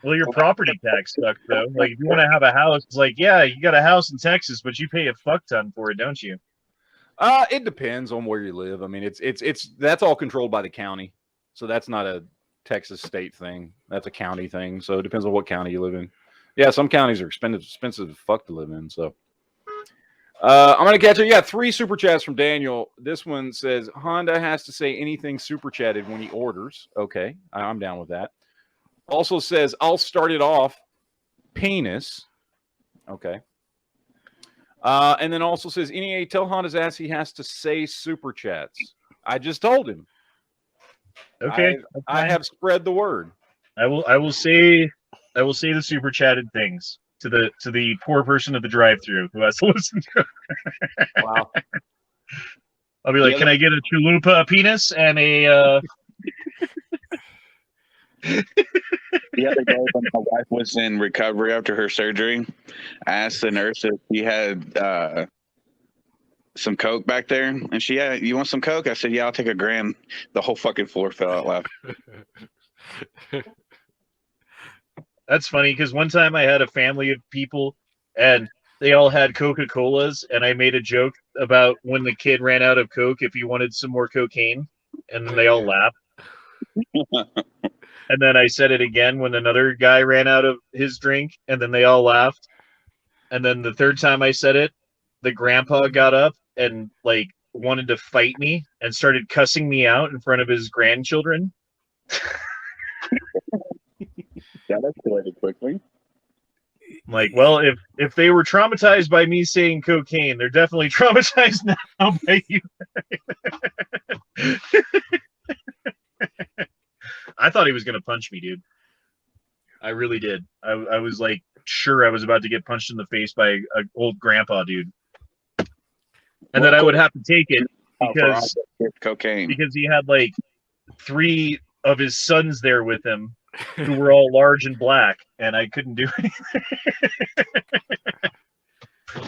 Well, your property tax sucks though. Like, if you want to have a house, it's like, yeah, you got a house in Texas, but you pay a fuck ton for it, don't you? It depends on where you live. I mean, it's that's all controlled by the county, so that's not a Texas state thing. That's a county thing. So it depends on what county you live in. Yeah, some counties are expensive as fuck to live in. So I'm gonna catch it. Yeah, 3 super chats from Daniel. This one says Honda has to say anything super chatted when he orders. Okay, I'm down with that. Also says I'll start it off. Penis. Okay. And then also says NEA, tell Honda's ass he has to say super chats. I just told him. Okay. I have spread the word. I will say I will say the super chatted things to the poor person at the drive-thru who has to listen to it. Wow. I'll be like, can I get a chalupa penis and a The other day when my wife was in recovery after her surgery, I asked the nurse if she had some Coke back there, and she had, you want some Coke? I said, yeah, I'll take a gram. The whole fucking floor fell out laughing. That's funny because one time I had a family of people and they all had Coca-Colas, and I made a joke about when the kid ran out of Coke if he wanted some more cocaine, and then they all laughed. And then I said it again when another guy ran out of his drink, and then they all laughed. And then the third time I said it, the grandpa got up and like wanted to fight me and started cussing me out in front of his grandchildren. That escalated quickly. I'm like, well, if they were traumatized by me saying cocaine, they're definitely traumatized now by you. I thought he was gonna punch me, dude. I really did. I was like sure I was about to get punched in the face by an old grandpa dude, and then I would have to take it because cocaine, because he had like 3 of his sons there with him, who were all large and black, and I couldn't do anything.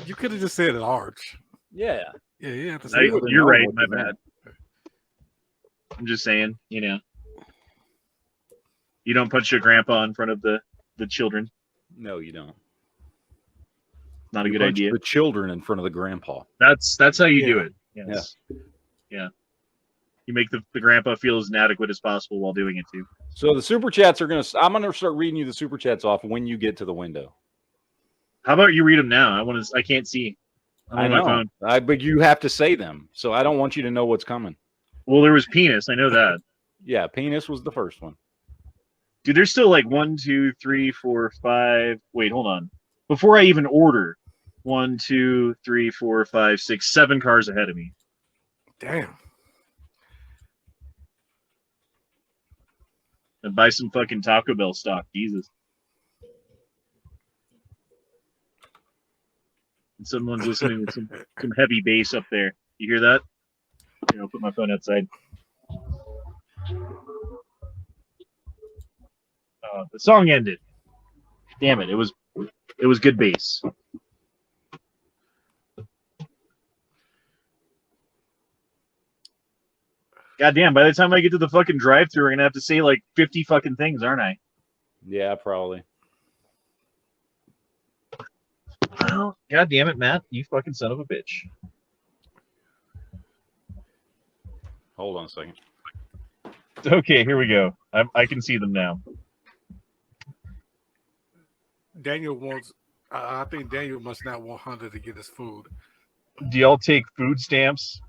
You could have just said large. Yeah. Yeah, you have to say you're right. My bad. I'm just saying, you know, you don't punch your grandpa in front of the children. No, you don't. Not You a good punch idea. The children in front of the grandpa. That's how you do it. Yes. Yeah. You make the grandpa feel as inadequate as possible while doing it too. So the super chats are I'm gonna start reading you the super chats off when you get to the window. How about you read them now? I can't see. I'm on I know. my phone. But you have to say them, so I don't want you to know what's coming. Well, there was penis. I know that. Yeah, penis was the first one. Dude, there's still like 1, 2, 3, 4, 5. Wait, hold on. Before I even order, 1, 2, 3, 4, 5, 6, 7 cars ahead of me. Damn. And buy some fucking Taco Bell stock. Jesus. And someone's listening with some heavy bass up there. You hear that? Here, I'll put my phone outside. The song ended. Damn it! It was good bass. Goddamn! By the time I get to the fucking drive-thru, I'm gonna have to say like 50 fucking things, aren't I? Yeah, probably. Well, God damn it, Matt! You fucking son of a bitch. Hold on a second. Okay, here we go. I can see them now. Daniel wants. I think Daniel must not want Hunter to get his food. Do y'all take food stamps?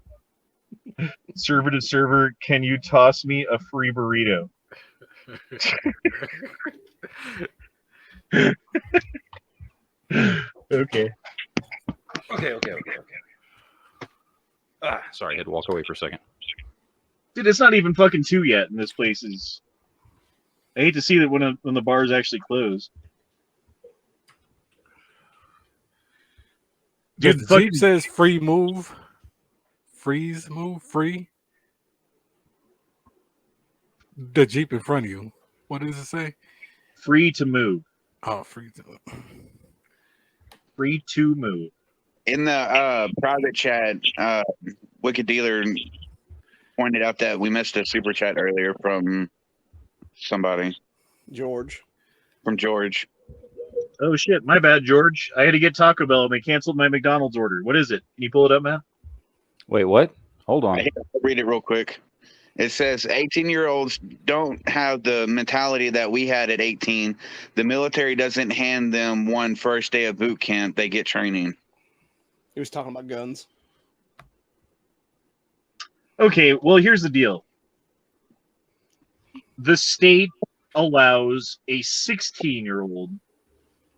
Server to server, can you toss me a free burrito? Okay. Okay. Sorry, I had to walk away for a second. Dude, it's not even fucking 2 yet, and this place is. I hate to see that when the bars actually close. Dude, Dude, the Jeep says free move. Freeze move free. The Jeep in front of you. What does it say? Free to move. Oh, free to move. Free to move. In the private chat, Wicked Dealer pointed out that we missed a super chat earlier from somebody. George. From George. Oh shit, my bad, George. I had to get Taco Bell and they canceled my McDonald's order. What is it? Can you pull it up, man? Wait, what? Hold on. I'll read it real quick. It says 18-year-olds don't have the mentality that we had at 18. The military doesn't hand them one first day of boot camp. They get training. He was talking about guns. Okay, well, here's the deal. The state allows a 16-year-old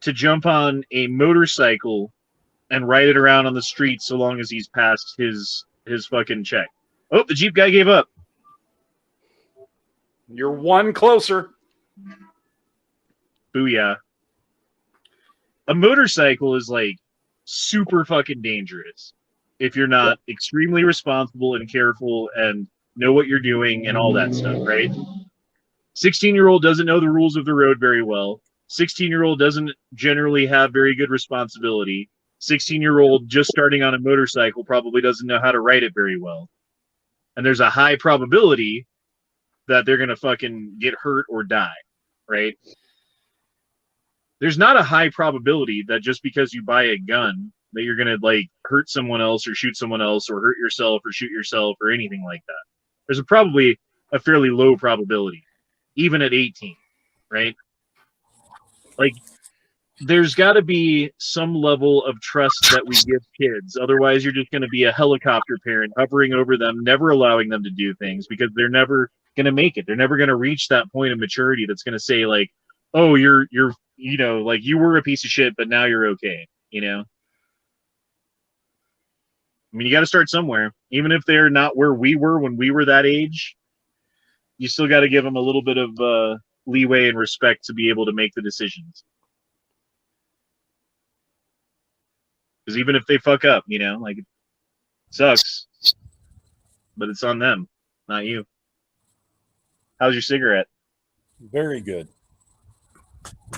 to jump on a motorcycle and ride it around on the street so long as he's passed his fucking check. Oh, the Jeep guy gave up. You're one closer. Booyah. A motorcycle is like super fucking dangerous if you're not extremely responsible and careful and know what you're doing and all that stuff, right? 16-year-old doesn't know the rules of the road very well. 16-year-old doesn't generally have very good responsibility. 16-year-old just starting on a motorcycle probably doesn't know how to ride it very well. And there's a high probability that they're going to fucking get hurt or die, right? There's not a high probability that just because you buy a gun that you're going to like hurt someone else or shoot someone else or hurt yourself or shoot yourself or anything like that. There's probably a fairly low probability, even at 18, right? Like, there's got to be some level of trust that we give kids. Otherwise, you're just going to be a helicopter parent hovering over them, never allowing them to do things because they're never going to make it. They're never going to reach that point of maturity that's going to say like, oh, you're, you know, like you were a piece of shit, but now you're okay. You know, I mean, you got to start somewhere, even if they're not where we were when we were that age. You still got to give them a little bit of leeway and respect to be able to make the decisions. Because even if they fuck up, you know, like, it sucks, but it's on them, not you. How's your cigarette? Very good.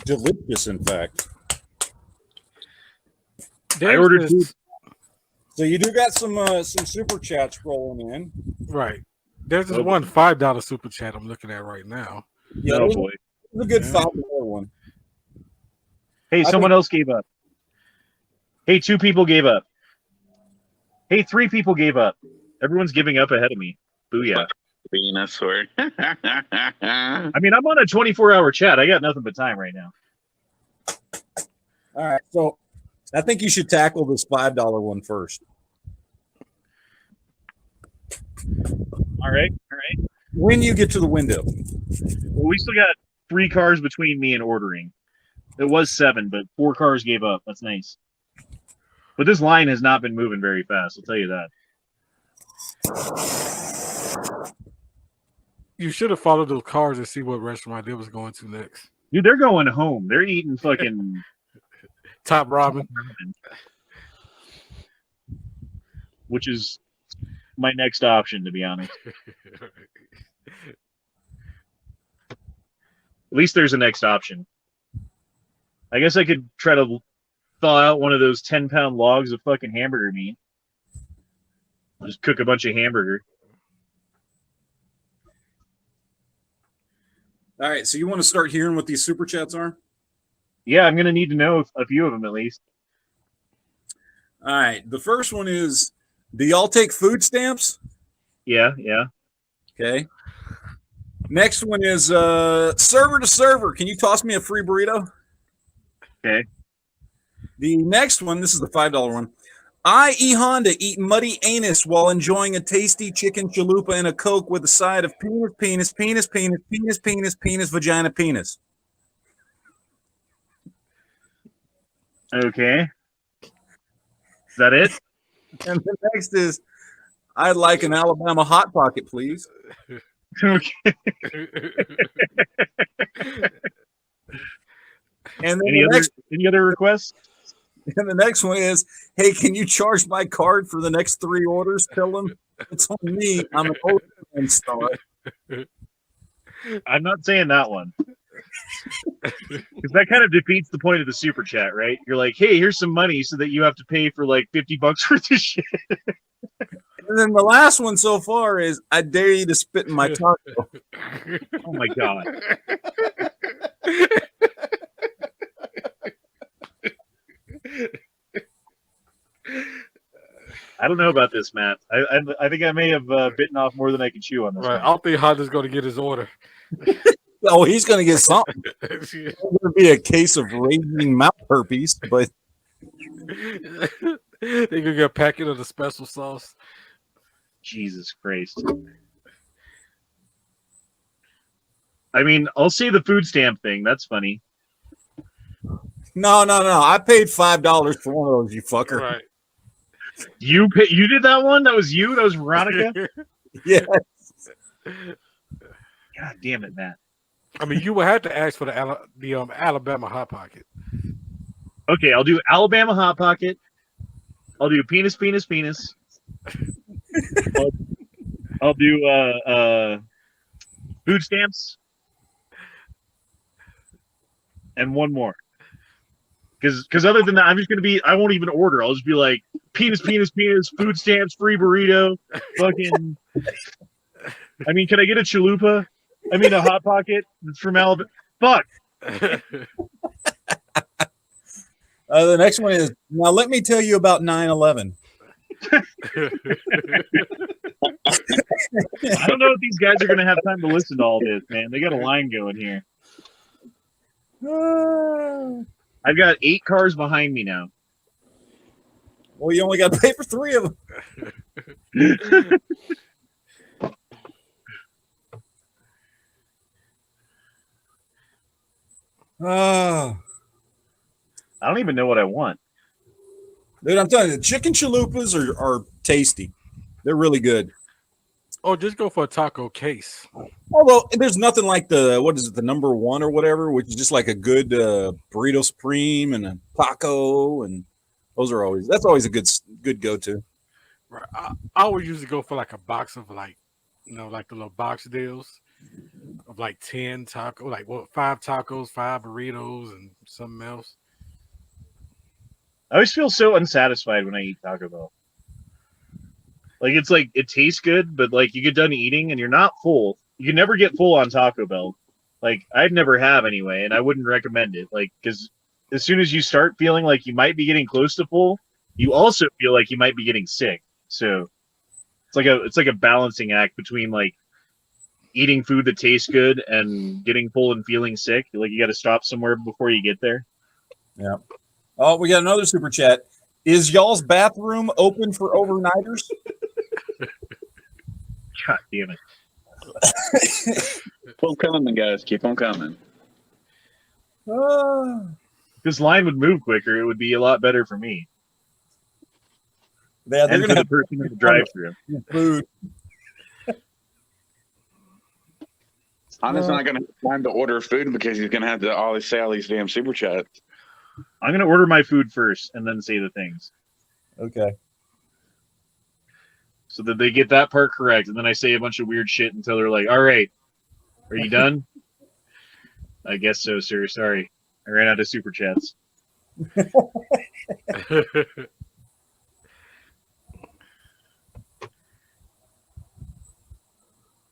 Delicious, in fact. I ordered food. So you do got some super chats rolling in. Right. There's this one $5 super chat I'm looking at right now. Yeah, oh boy. It's a good $5 one. Hey, someone else gave up. Hey, 2 people gave up. Hey, 3 people gave up. Everyone's giving up ahead of me. Booyah. Venusaur. I mean, I'm on a 24-hour chat. I got nothing but time right now. All right, so I think you should tackle this $5 one first. All right. When you get to the window. Well, we still got 3 cars between me and ordering. It was 7, but 4 cars gave up. That's nice. But this line has not been moving very fast. I'll tell you that. You should have followed those cars and see what restaurant they was going to next. Dude, they're going home. They're eating fucking Top ramen. Which is my next option, to be honest. At least there's a next option. I guess I could try to thaw out one of those 10-pound logs of fucking hamburger meat. I'll just cook a bunch of hamburger. All right, so you want to start hearing what these super chats are? Yeah, I'm going to need to know a few of them at least. All right, the first one is, do y'all take food stamps? Yeah. Okay. Next one is server to server. Can you toss me a free burrito? Okay. The next one, this is the $5 one. I, E. Honda, eat muddy anus while enjoying a tasty chicken chalupa and a Coke with a side of penis, vagina, penis. Okay. Is that it? And the next is, I'd like an Alabama Hot Pocket, please. Okay. And then any other requests? And the next one is, hey, can you charge my card for the next 3 orders? Tell them it's on me. I'm an old star. I'm not saying that one. Because that kind of defeats the point of the super chat, right? You're like, hey, here's some money so that you have to pay for like $50 worth of shit. And then the last one so far is, I dare you to spit in my taco. Oh my God. I don't know about this, Matt. I think I may have bitten off more than I can chew on this. Right. I don't think Honda's going to get his order. Oh, he's going to get something. It's going to be a case of raging mouth herpes, but they're going to get a packet of the special sauce. Jesus Christ. I mean, I'll say the food stamp thing. That's funny. No. I paid $5 for one of those, you fucker. Right. You did that one? That was you? That was Veronica? Yes. God damn it, Matt. I mean, you would have to ask for the Alabama Hot Pocket. Okay, I'll do Alabama Hot Pocket. I'll do penis. I'll do food stamps, and one more. Because other than that, I won't even order. I'll just be like penis, food stamps, free burrito, fucking. I mean, can I get a chalupa? I mean, a Hot Pocket that's from Alabama. Fuck. The next one is, now let me tell you about 9/11. I don't know if these guys are going to have time to listen to all this, man. They got a line going here. I've got 8 cars behind me now. Well, you only got to pay for 3 of them. I don't even know what I want. Dude, I'm telling you, the chicken chalupas are tasty. They're really good. Oh, just go for a taco case. Although there's nothing like the number 1 or whatever, which is just like a good burrito supreme and a taco, and that's always a good go-to. Right. I always usually go for like a box of like the little box deals of like 10 tacos, like 5 tacos, 5 burritos, and something else. I always feel so unsatisfied when I eat Taco Bell. Like, it's like, it tastes good, but like you get done eating and you're not full. You can never get full on Taco Bell. Like, I'd never have anyway, and I wouldn't recommend it. Like, because as soon as you start feeling like you might be getting close to full, you also feel like you might be getting sick. So it's like a balancing act between like eating food that tastes good and getting full and feeling sick. Like, you got to stop somewhere before you get there. Yeah. Oh, we got another super chat. Is y'all's bathroom open for overnighters? God damn it. Keep on coming, guys. Keep on coming. If this line would move quicker, it would be a lot better for me. Yeah, they're And going for to the person in the drive-thru. food. Honda's not going to have time to order food because he's going to have to always say all these damn super chats. I'm going to order my food first and then say the things. Okay. So that they get that part correct. And then I say a bunch of weird shit until they're like, all right, are you done? I guess so, sir. Sorry. I ran out of super chats.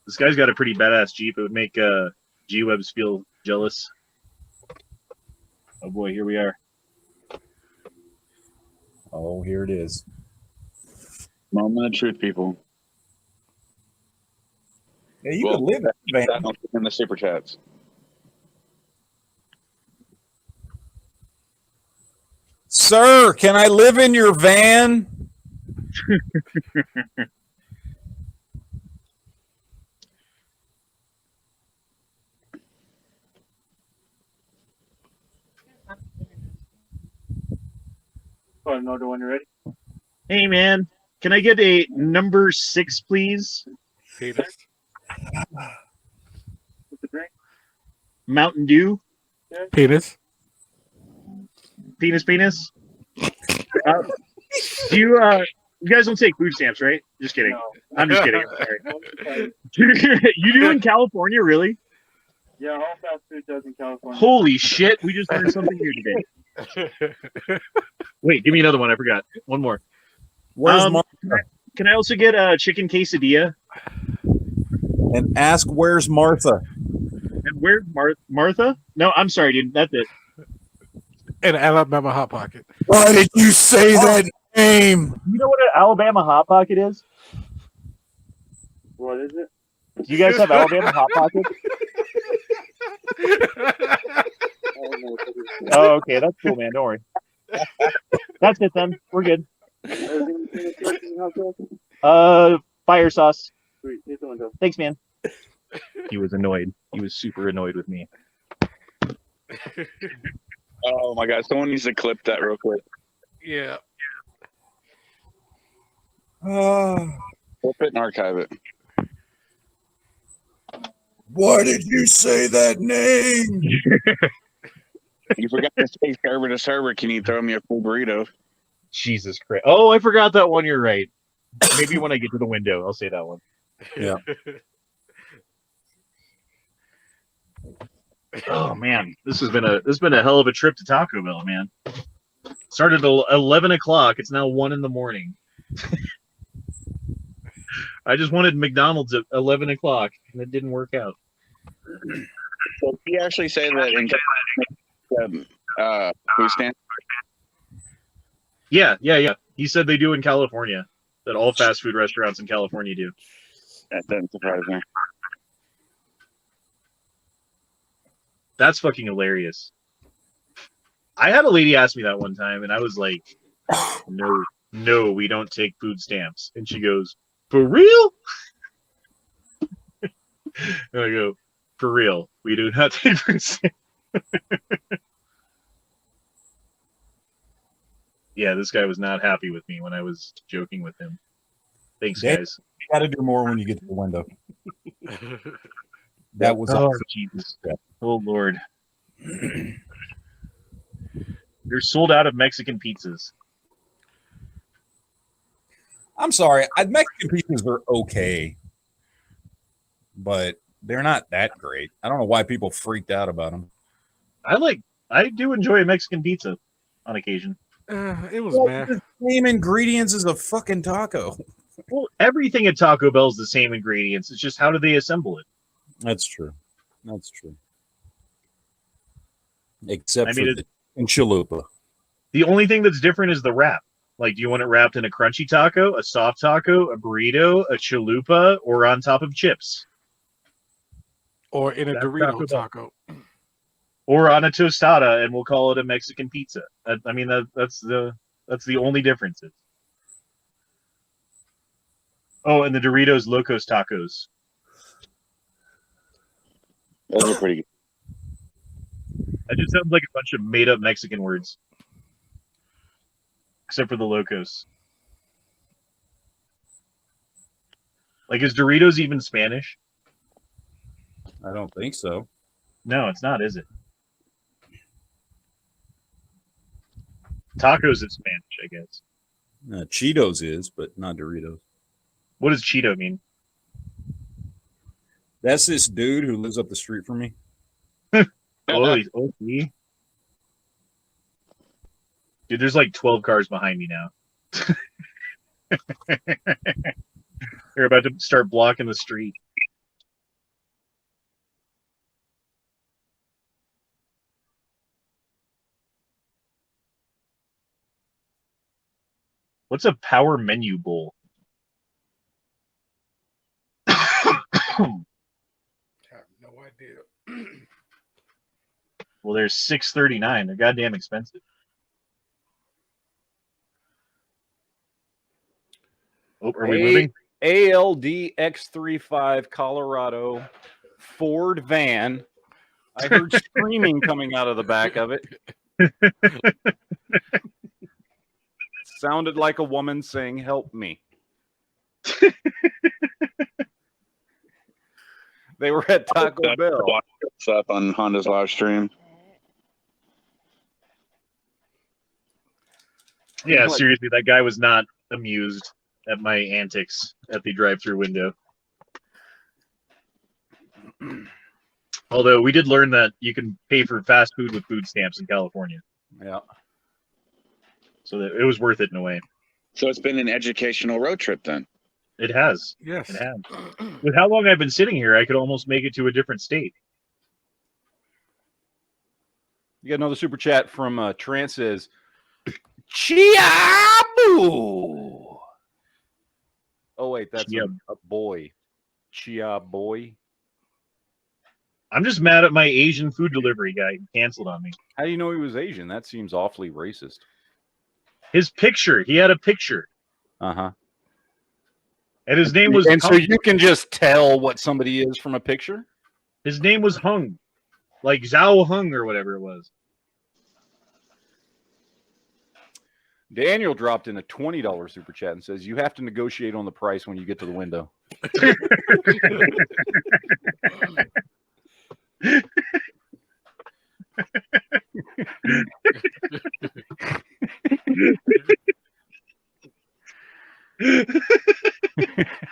This guy's got a pretty badass Jeep. It would make G-Webs feel jealous. Oh boy, here we are. Oh, here it is. Moment of truth, people. Yeah, you could live in a van. In the super chats. Sir, can I live in your van? Another one, you ready? Hey, man, can I get a number 6, please? Penis. What's the drink? Mountain Dew. Penis. Penis. Do you guys don't take food stamps, right? Just kidding. No. I'm just kidding. I'm sorry. You do in California, really? Yeah, all fast food does in California. Holy shit! We just learned something new today. Wait, give me another one. I forgot. One more. Where's Martha? Can I also get a chicken quesadilla? And ask where's Martha? And where's Martha? No, I'm sorry, dude. That's it. And Alabama Hot Pocket. Why did you say that name? You know what an Alabama Hot Pocket is? What is it? Do you guys have Alabama Hot Pockets? Oh, okay. That's cool, man. Don't worry. That's it, then. We're good. Fire sauce. Sweet. Here's the window. Thanks, man. He was annoyed. He was super annoyed with me. Oh my God! Someone needs to clip that real quick. Yeah. Clip it and archive it. Why did you say that name? You forgot to say server to server. Can you throw me a full burrito? Jesus Christ. Oh, I forgot that one. You're right. Maybe when I get to the window, I'll say that one. Yeah. Oh man, this has been a hell of a trip to Taco Bell, man. Started at 11 o'clock. It's now 1 in the morning. I just wanted McDonald's at 11 o'clock, and it didn't work out. So did he actually say that in food stand? Yeah. He said they do in California. That all fast food restaurants in California do. That doesn't surprise me. That's fucking hilarious. I had a lady ask me that one time, and I was like, no, we don't take food stamps. And she goes, for real? And I go, for real, we do not take food stamps. Yeah, this guy was not happy with me when I was joking with him. Thanks, guys. You got to do more when you get to the window. That was awesome. Jesus. Oh, Lord. They're sold out of Mexican pizzas. I'm sorry. Mexican pizzas are okay, but they're not that great. I don't know why people freaked out about them. I do enjoy a Mexican pizza on occasion. It was bad. The same ingredients as a fucking taco. Well, everything at Taco Bell is the same ingredients. It's just how do they assemble it? That's true. Except for the chalupa. The only thing that's different is the wrap. Like, do you want it wrapped in a crunchy taco, a soft taco, a burrito, a chalupa, or on top of chips? Or in a Dorito taco. Or on a tostada, and we'll call it a Mexican pizza. I mean, that's the only difference. Oh, and the Doritos Locos Tacos. Those are pretty good. That just sounds like a bunch of made-up Mexican words. Except for the Locos. Like, is Doritos even Spanish? I don't think so. No, it's not, is it? Tacos is Spanish, I guess. Cheetos is, but not Doritos. What does Cheeto mean? That's this dude who lives up the street from me. See? Dude, there's like 12 cars behind me now. They're about to start blocking the street. What's a power menu bowl? I have no idea. Well, there's $6.39. They're goddamn expensive. Oh, are we moving? ALDX35 Colorado Ford van. I heard screaming coming out of the back of it. Sounded like a woman saying, "Help me." They were at Taco Bell. What's up on Honda's live stream? Yeah, seriously, that guy was not amused at my antics at the drive-thru window. Although we did learn that you can pay for fast food with food stamps in California. Yeah. So that it was worth it in a way. So it's been an educational road trip then. It has. Yes. It has. With how long I've been sitting here, I could almost make it to a different state. You got another super chat from Trent says, Chia-boo! Oh, wait, that's a boy. Chia boy. I'm just mad at my Asian food delivery guy who canceled on me. How do you know he was Asian? That seems awfully racist. His picture. He had a picture. Uh-huh. And his name was And Hung. so you can just tell what somebody is from a picture? His name was Hung. Like Zhao Hung or whatever it was. Daniel dropped in a $20 super chat and says, you have to negotiate on the price when you get to the window.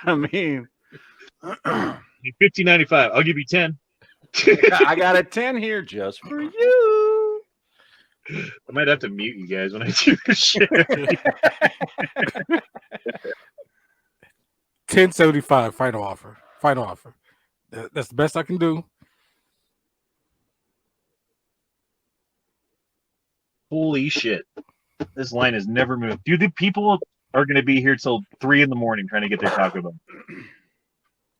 I mean, $15.95. I'll give you 10. I got a 10 here just for you. I might have to mute you guys when I do this shit. 10.75 final offer. Final offer. That's the best I can do. Holy shit. This line has never moved. Dude, the people are going to be here till 3 in the morning trying to get their Taco Bell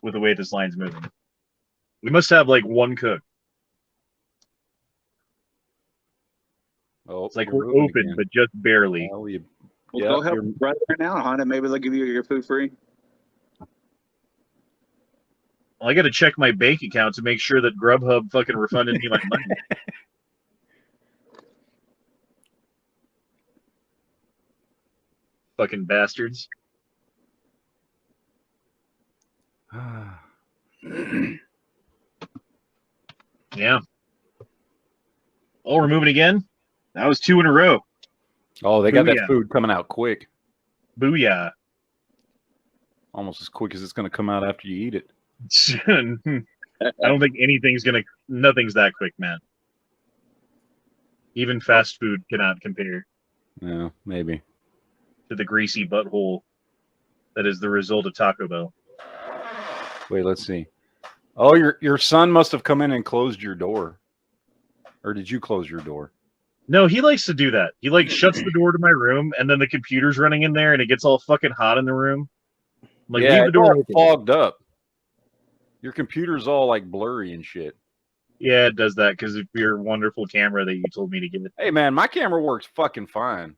with the way this line's moving. We must have like one cook. Oh, it's like we're open, again. But just barely. Well, go help your brother now, Honda. Maybe they'll give you your food free. Well, I got to check my bank account to make sure that Grubhub fucking refunded me my money. Fucking bastards. Yeah. Oh, we're moving again? That was 2 in a row. Oh, they got that food coming out quick. Booyah. Almost as quick as it's going to come out after you eat it. I don't think nothing's that quick, man. Even fast food cannot compare. Yeah, maybe. To the greasy butthole that is the result of Taco Bell. Wait, let's see. Oh, your son must have come in and closed your door. Or did you close your door? No, he likes to do that. He like shuts the door to my room, and then the computer's running in there, and it gets all fucking hot in the room. Like, yeah, leave the door open. Fogged up. Your computer's all like blurry and shit. Yeah, it does that because of your wonderful camera that you told me to get. Hey, man, my camera works fucking fine.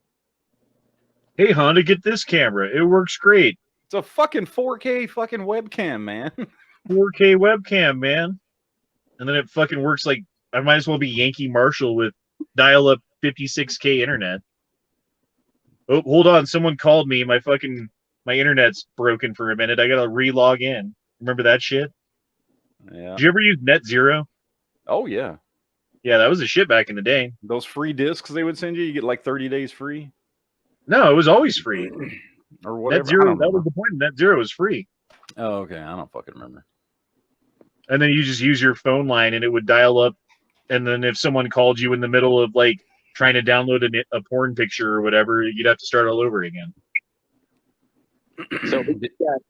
Hey, Honda, get this camera. It works great. It's a fucking 4K fucking webcam, man. 4K webcam, man. And then it fucking works like I might as well be Yankee Marshall with dial-up 56K internet. Oh, hold on. Someone called me. My internet's broken for a minute. I gotta re-log in. Remember that shit? Yeah. Did you ever use Net Zero? Oh, yeah. Yeah, that was a shit back in the day. Those free discs they would send you, you get like 30 days free? No, it was always free. Or whatever. Net Zero, that was the point. Net Zero was free. Oh, okay. I don't fucking remember. And then you just use your phone line and it would dial up. And then if someone called you in the middle of like trying to download a porn picture or whatever, you'd have to start all over again. So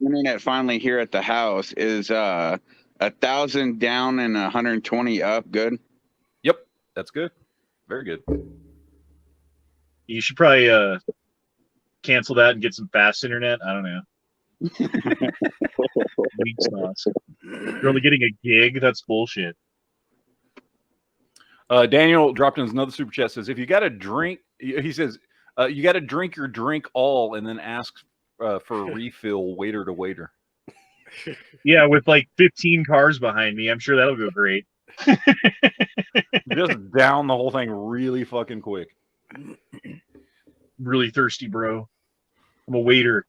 internet finally here at the house is 1,000 down and 120 up. Good. Yep, that's good. Very good. You should probably cancel that and get some fast internet. I don't know. Weak sauce. You're only getting a gig. That's bullshit. Daniel dropped in another super chat. Says if you got to drink, he says you got to drink your drink all and then ask for a refill, waiter to waiter. Yeah, with like 15 cars behind me, I'm sure that'll go great. Just down the whole thing really fucking quick. Really thirsty, bro. I'm a waiter.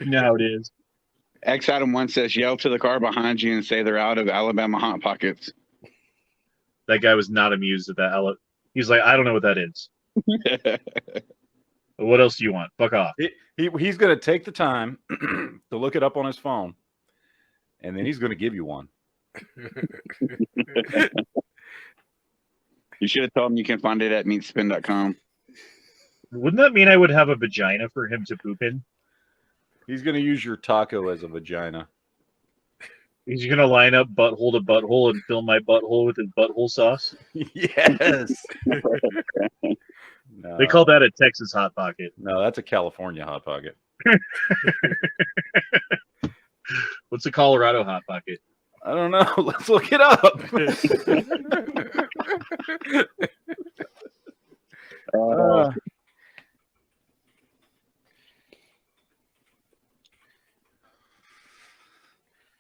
You know how it is. X Adam 1 says yell to the car behind you and say they're out of Alabama Hot Pockets. That guy was not amused at that. He's like, I don't know what that is. What else do you want? Fuck off. He's going to take the time to look it up on his phone, and then he's going to give you one. You should have told him you can find it at meatspin.com. Wouldn't that mean I would have a vagina for him to poop in? He's going to use your taco as a vagina. He's going to line up butthole to butthole and fill my butthole with his butthole sauce? Yes. No. They call that a Texas Hot Pocket. No, that's a California Hot Pocket. What's a Colorado Hot Pocket? I don't know. Let's look it up.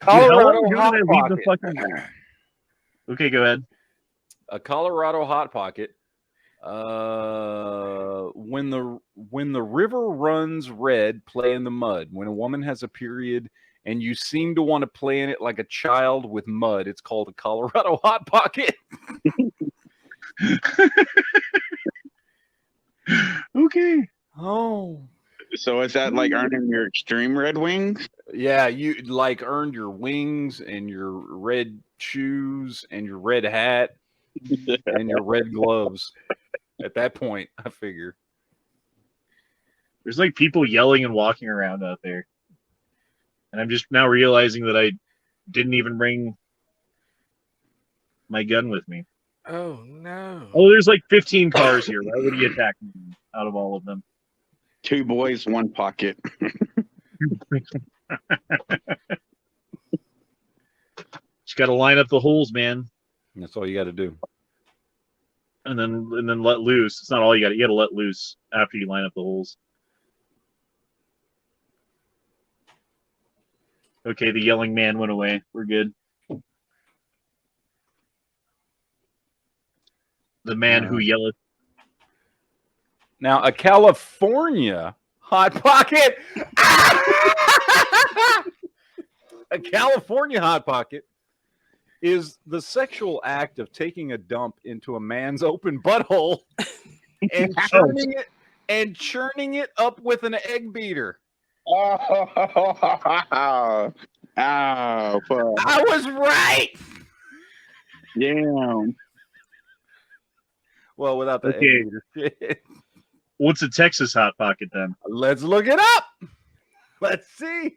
Colorado Hot Pocket. Okay, go ahead. A Colorado Hot Pocket. When the river runs red, play in the mud. When a woman has a period and you seem to want to play in it like a child with mud. It's called a Colorado Hot Pocket. Okay. Oh. So is that like earning your extreme red wings? Yeah, you like earned your wings and your red shoes and your red hat and your red gloves. At that point, I figure. There's like people yelling and walking around out there. And I'm just now realizing that I didn't even bring my gun with me. Oh no. Oh, there's like 15 cars here. Why would he attack me out of all of them? 2 boys, 1 pocket. Just got to line up the holes, man, That's all you got to do. and then let loose. It's not all you got. You got to let loose after you line up the holes. Okay, the yelling man went away. We're good. The man who yelleth. Now, a California Hot Pocket. A California Hot Pocket is the sexual act of taking a dump into a man's open butthole and churning it up with an egg beater. Oh, fuck. I was right. Damn. Well, without the Okay. egg beater shit. What's a Texas Hot Pocket then? Let's look it up. Let's see.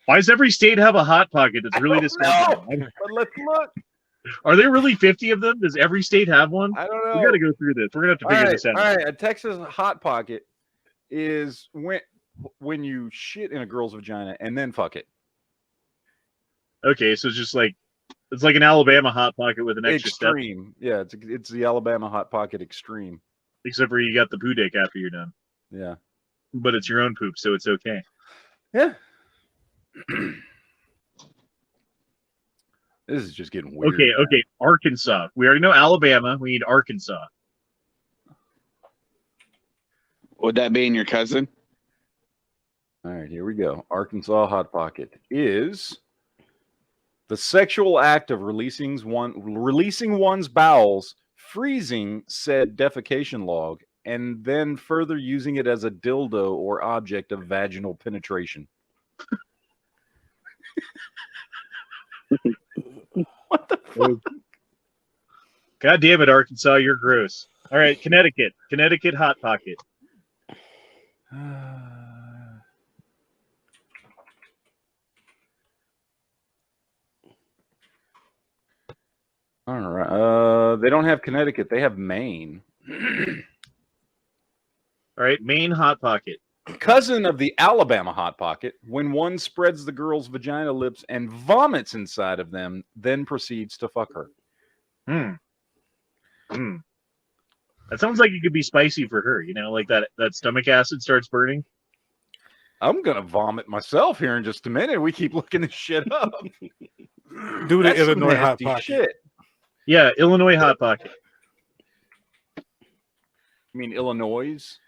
Why does every state have a Hot Pocket? It's really disgusting. But let's look. Are there really 50 of them? Does every state have one? I don't know. We got to go through this. We're going to have to figure this out. All right, a Texas Hot Pocket is when you shit in a girl's vagina and then fuck it. Okay, so it's just like it's like an Alabama Hot Pocket with an extra step, Extreme. Yeah, it's the Alabama Hot Pocket Extreme. except for you got the poo dick after you're done. Yeah. But it's your own poop, so it's okay. Yeah. This is just getting weird. Okay. Arkansas. We already know Alabama. We need Arkansas. Would that be in your cousin? All right, here we go. Arkansas Hot Pocket is the sexual act of releasing one's bowels, freezing said defecation log, and then further using it as a dildo or object of vaginal penetration. What the fuck? God damn it, Arkansas, you're gross. All right, Connecticut Hot Pocket. All right. They don't have Connecticut. They have Maine. All right, Maine Hot Pocket. Cousin of the Alabama Hot Pocket, when one spreads the girl's vagina lips and vomits inside of them, then proceeds to fuck her. That sounds like it could be spicy for her. You know, like that stomach acid starts burning. I'm gonna vomit myself here in just a minute. We keep looking this shit up. Do the That's some Illinois Hot nasty Pocket. shit. Yeah, Illinois Hot Pocket. You mean Illinois?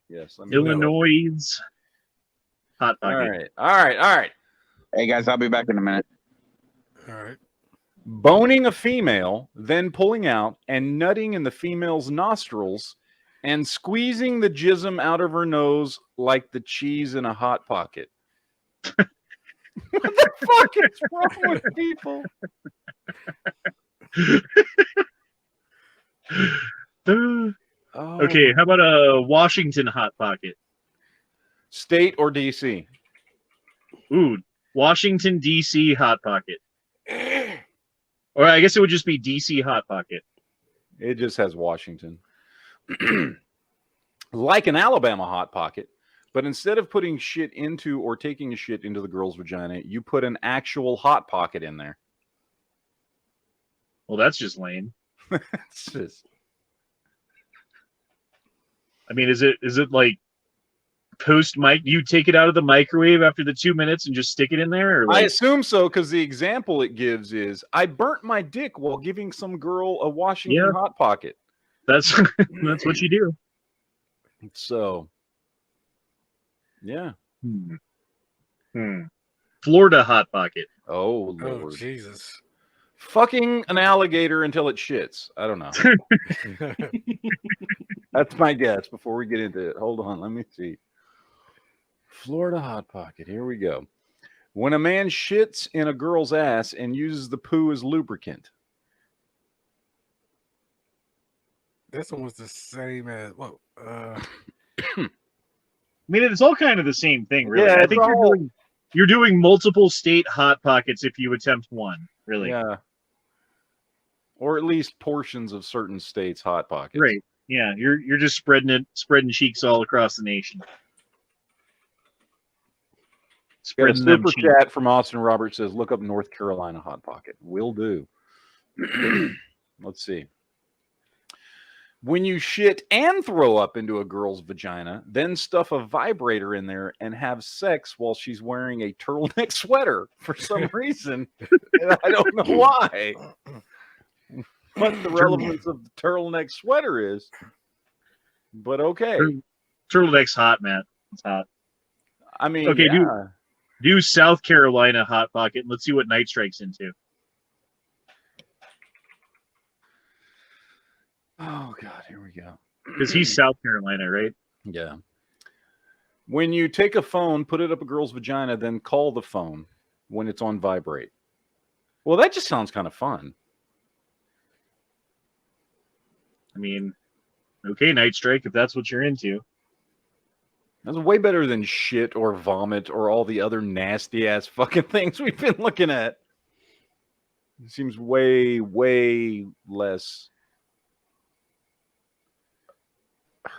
Yes. Illinois Hot Pocket. All right. Hey, guys, I'll be back in a minute. All right. Boning a female, then pulling out and nutting in the female's nostrils and squeezing the jism out of her nose like the cheese in a Hot Pocket. What the fuck is wrong with people? Okay, how about a Washington Hot Pocket? State or DC? Ooh, Washington, D.C. Hot Pocket. Or I guess it would just be D.C. Hot Pocket. It just has Washington. Like an Alabama Hot Pocket, but instead of putting shit into or taking a shit into the girl's vagina, you put an actual Hot Pocket in there. Well, that's just lame. It's just... I mean, is it like post mic? You take it out of the microwave after the 2 minutes and just stick it in there? Or I like... assume so, because the example it gives is I burnt my dick while giving some girl a Washington Hot Pocket. That's what you do. So, yeah. Florida Hot Pocket. Oh, Oh Lord. Jesus. Fucking an alligator until it shits. I don't know. That's my guess before we get into it. Hold on. Let me see. Florida Hot Pocket. Here we go. When a man shits in a girl's ass and uses the poo as lubricant. This one was the same as well. I mean, it's all kind of the same thing, really. Yeah, I think you're doing multiple state Hot Pockets if you attempt one, really. Yeah. Or at least portions of certain states' Hot Pockets. Right. Yeah, you're just spreading cheeks all across the nation. Got a Spreading them super cheeks. chat from Austin Roberts says, look up North Carolina Hot Pocket. Will do. Let's see. When you shit and throw up into a girl's vagina, then stuff a vibrator in there and have sex while she's wearing a turtleneck sweater for some reason. And I don't know why. What the relevance of the turtleneck sweater is. But okay. Turtleneck's hot, man. It's hot. I mean, okay, yeah. do South Carolina Hot Pocket and let's see what Night Strike's into. Oh, God, here we go. Because he's South Carolina, right? Yeah. When you take a phone, put it up a girl's vagina, then call the phone when it's on vibrate. Well, that just sounds kind of fun. I mean, okay, Night Strike, if that's what you're into. That's way better than shit or vomit or all the other nasty-ass fucking things we've been looking at. It seems way, way less...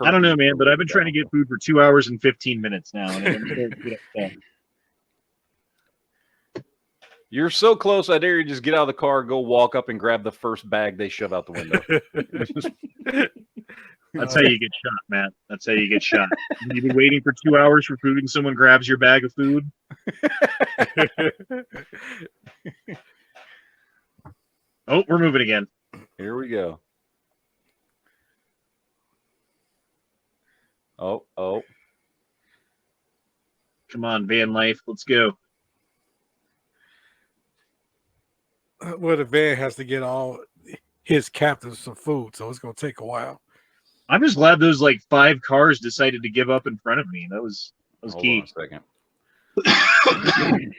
I don't know, man, but I've been trying to get food for 2 hours and 15 minutes now. And You're so close, I dare you just get out of the car, go walk up and grab the first bag they shove out the window. That's how you get shot, Matt. That's how you get shot. You've been waiting for 2 hours for food and someone grabs your bag of food. Oh, we're moving again. Here we go. Oh. Come on, van life. Let's go. Well, the van has to get all his captains some food, so it's going to take a while. I'm just glad those 5 cars decided to give up in front of me. That was key. Hold on a second.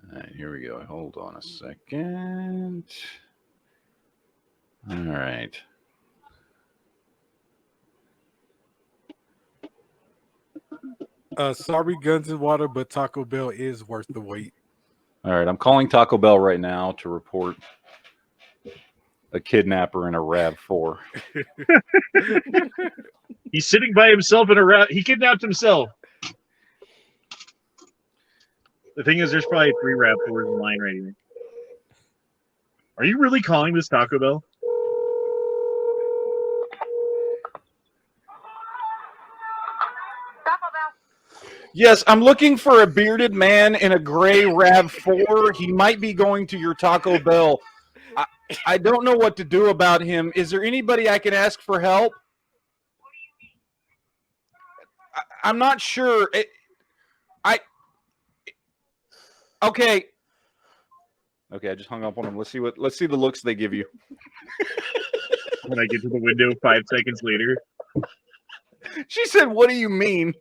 All right, here we go. Hold on a second. All right. Sorry, guns and water, but Taco Bell is worth the wait. All right, I'm calling Taco Bell right now to report a kidnapper in a RAV4. He's sitting by himself in a RAV. He kidnapped himself. The thing is, there's probably 3 RAV4s in line right here. Are you really calling this Taco Bell? Yes, I'm looking for a bearded man in a gray RAV4. He might be going to your Taco Bell. I don't know what to do about him. Is there anybody I can ask for help? I'm not sure. Okay. Okay, I just hung up on him. Let's see the looks they give you. When I get to the window 5 seconds later. She said, "What do you mean?"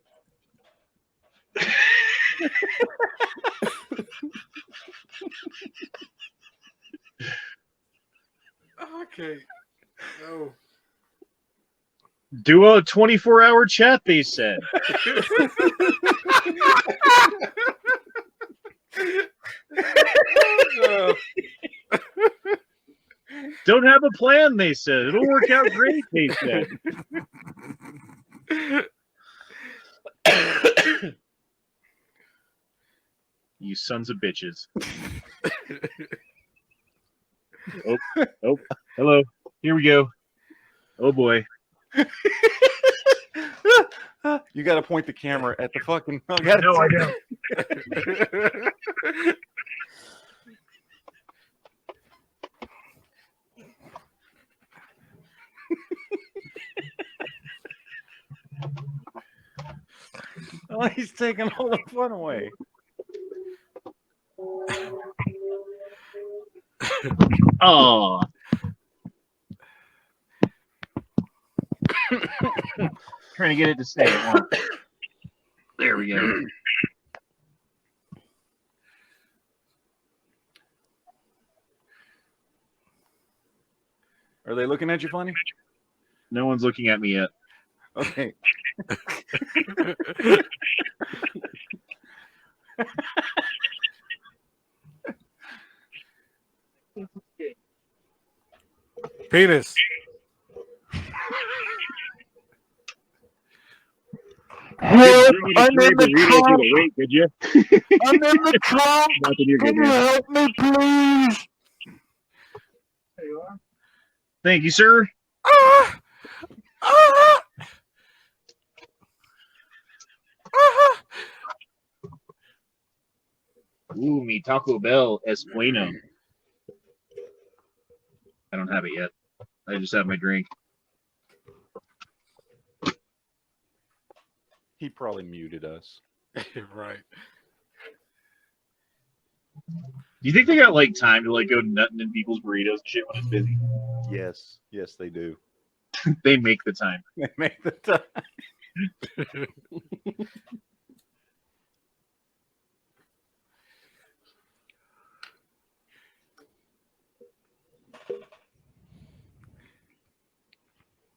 Okay. No. Do a 24-hour chat, they said. Don't have a plan, they said. It'll work out great, they said. You sons of bitches. Oh, hello. Here we go. Oh boy. You got to point the camera at the fucking. No, I don't. Well, he's taking all the fun away. Oh. Trying to get it to stay at once. There we go. Are they looking at you funny? No one's looking at me yet. Okay. Penis. Help! I'm in the trunk. Wait, did you? I'm in the trunk. Can you help me, please? There you are. Thank you, sir. Ah! Ah! Ah! Ooh, mi Taco Bell es bueno. I don't have it yet. I just have my drink. He probably muted us. Right. Do you think they got like time to like go nutting in people's burritos and shit when it's busy? Yes. Yes, they do. They make the time. They make the time.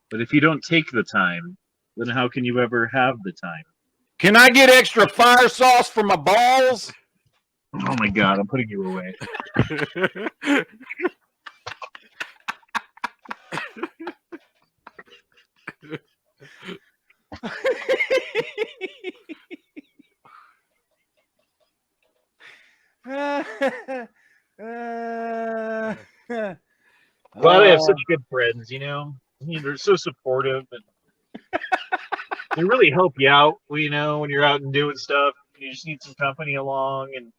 But if you don't take the time, then how can you ever have the time? Can I get extra fire sauce for my balls? Oh my god, I'm putting you away. Glad I have such good friends, you know? I mean, they're so supportive and they really help you out, you know, when you're out and doing stuff. You just need some company along and,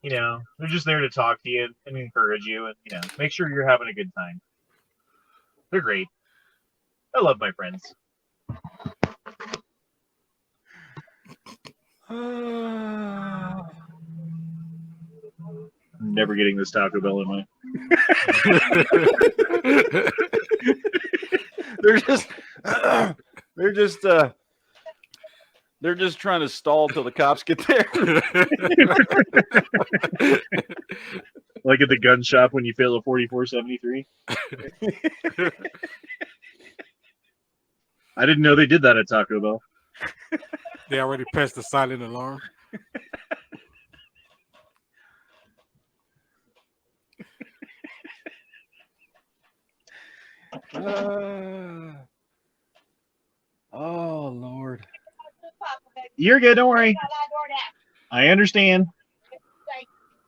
you know, they're just there to talk to you and encourage you and, you know, make sure you're having a good time. They're great. I love my friends. I'm never getting this Taco Bell in my. They're just trying to stall till the cops get there. Like at the gun shop when you fail a 4473. I didn't know they did that at Taco Bell. They already pressed the silent alarm. Oh, Lord. You're good, don't worry. I understand.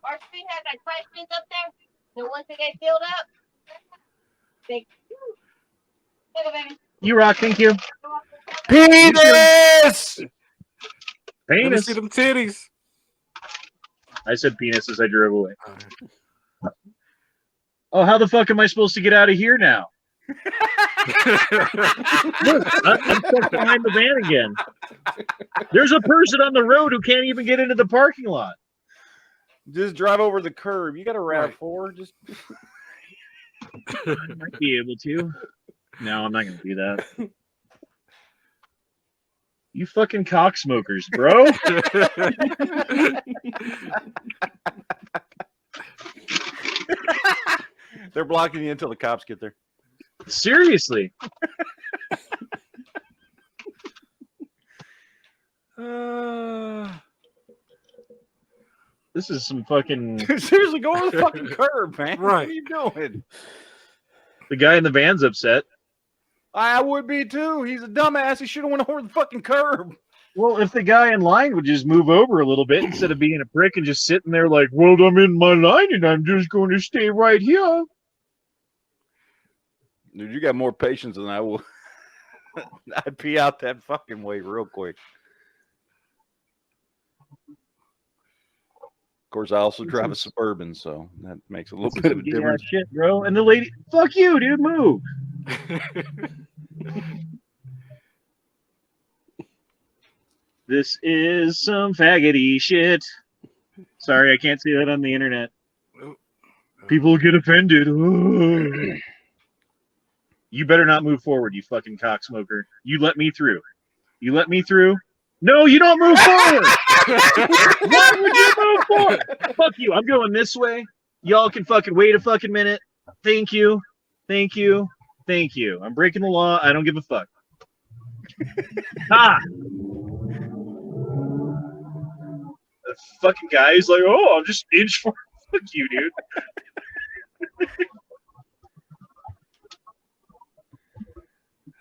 Our street has like questions up there. And once they get filled up, they baby. You rock, thank you. Penis! Let me Penis. see them titties. I said penis as I drove away. Oh, how the fuck am I supposed to get out of here now? Look, I'm stuck behind the van again. There's a person on the road who can't even get into the parking lot. Just drive over the curb. You got a RAV4. Just I might be able to. No, I'm not going to do that. You fucking cocksmokers, bro. They're blocking you until the cops get there. Seriously. This is some fucking. Seriously, go over the fucking curb, man. Right. What are you doing? The guy in the van's upset. I would be too. He's a dumbass. He should have went over the fucking curb. Well, if the guy in line would just move over a little bit instead of being a prick and just sitting there like, well, I'm in my line and I'm just going to stay right here. Dude, you got more patience than I will. I'd pee out that fucking way real quick. Of course, I also drive a Suburban, so that makes a little bit of a difference. Shit, bro. And the lady, fuck you, dude, move. This is some faggoty shit. Sorry, I can't say that on the internet. People get offended. You better not move forward, you fucking cocksmoker. You let me through. You let me through? No, you don't move forward! Why would you move forward? Fuck you. I'm going this way. Y'all can fucking wait a fucking minute. Thank you. Thank you. Thank you. I'm breaking the law. I don't give a fuck. Ha! The fucking guy is like, oh, I'm just inch for. Fuck you, dude.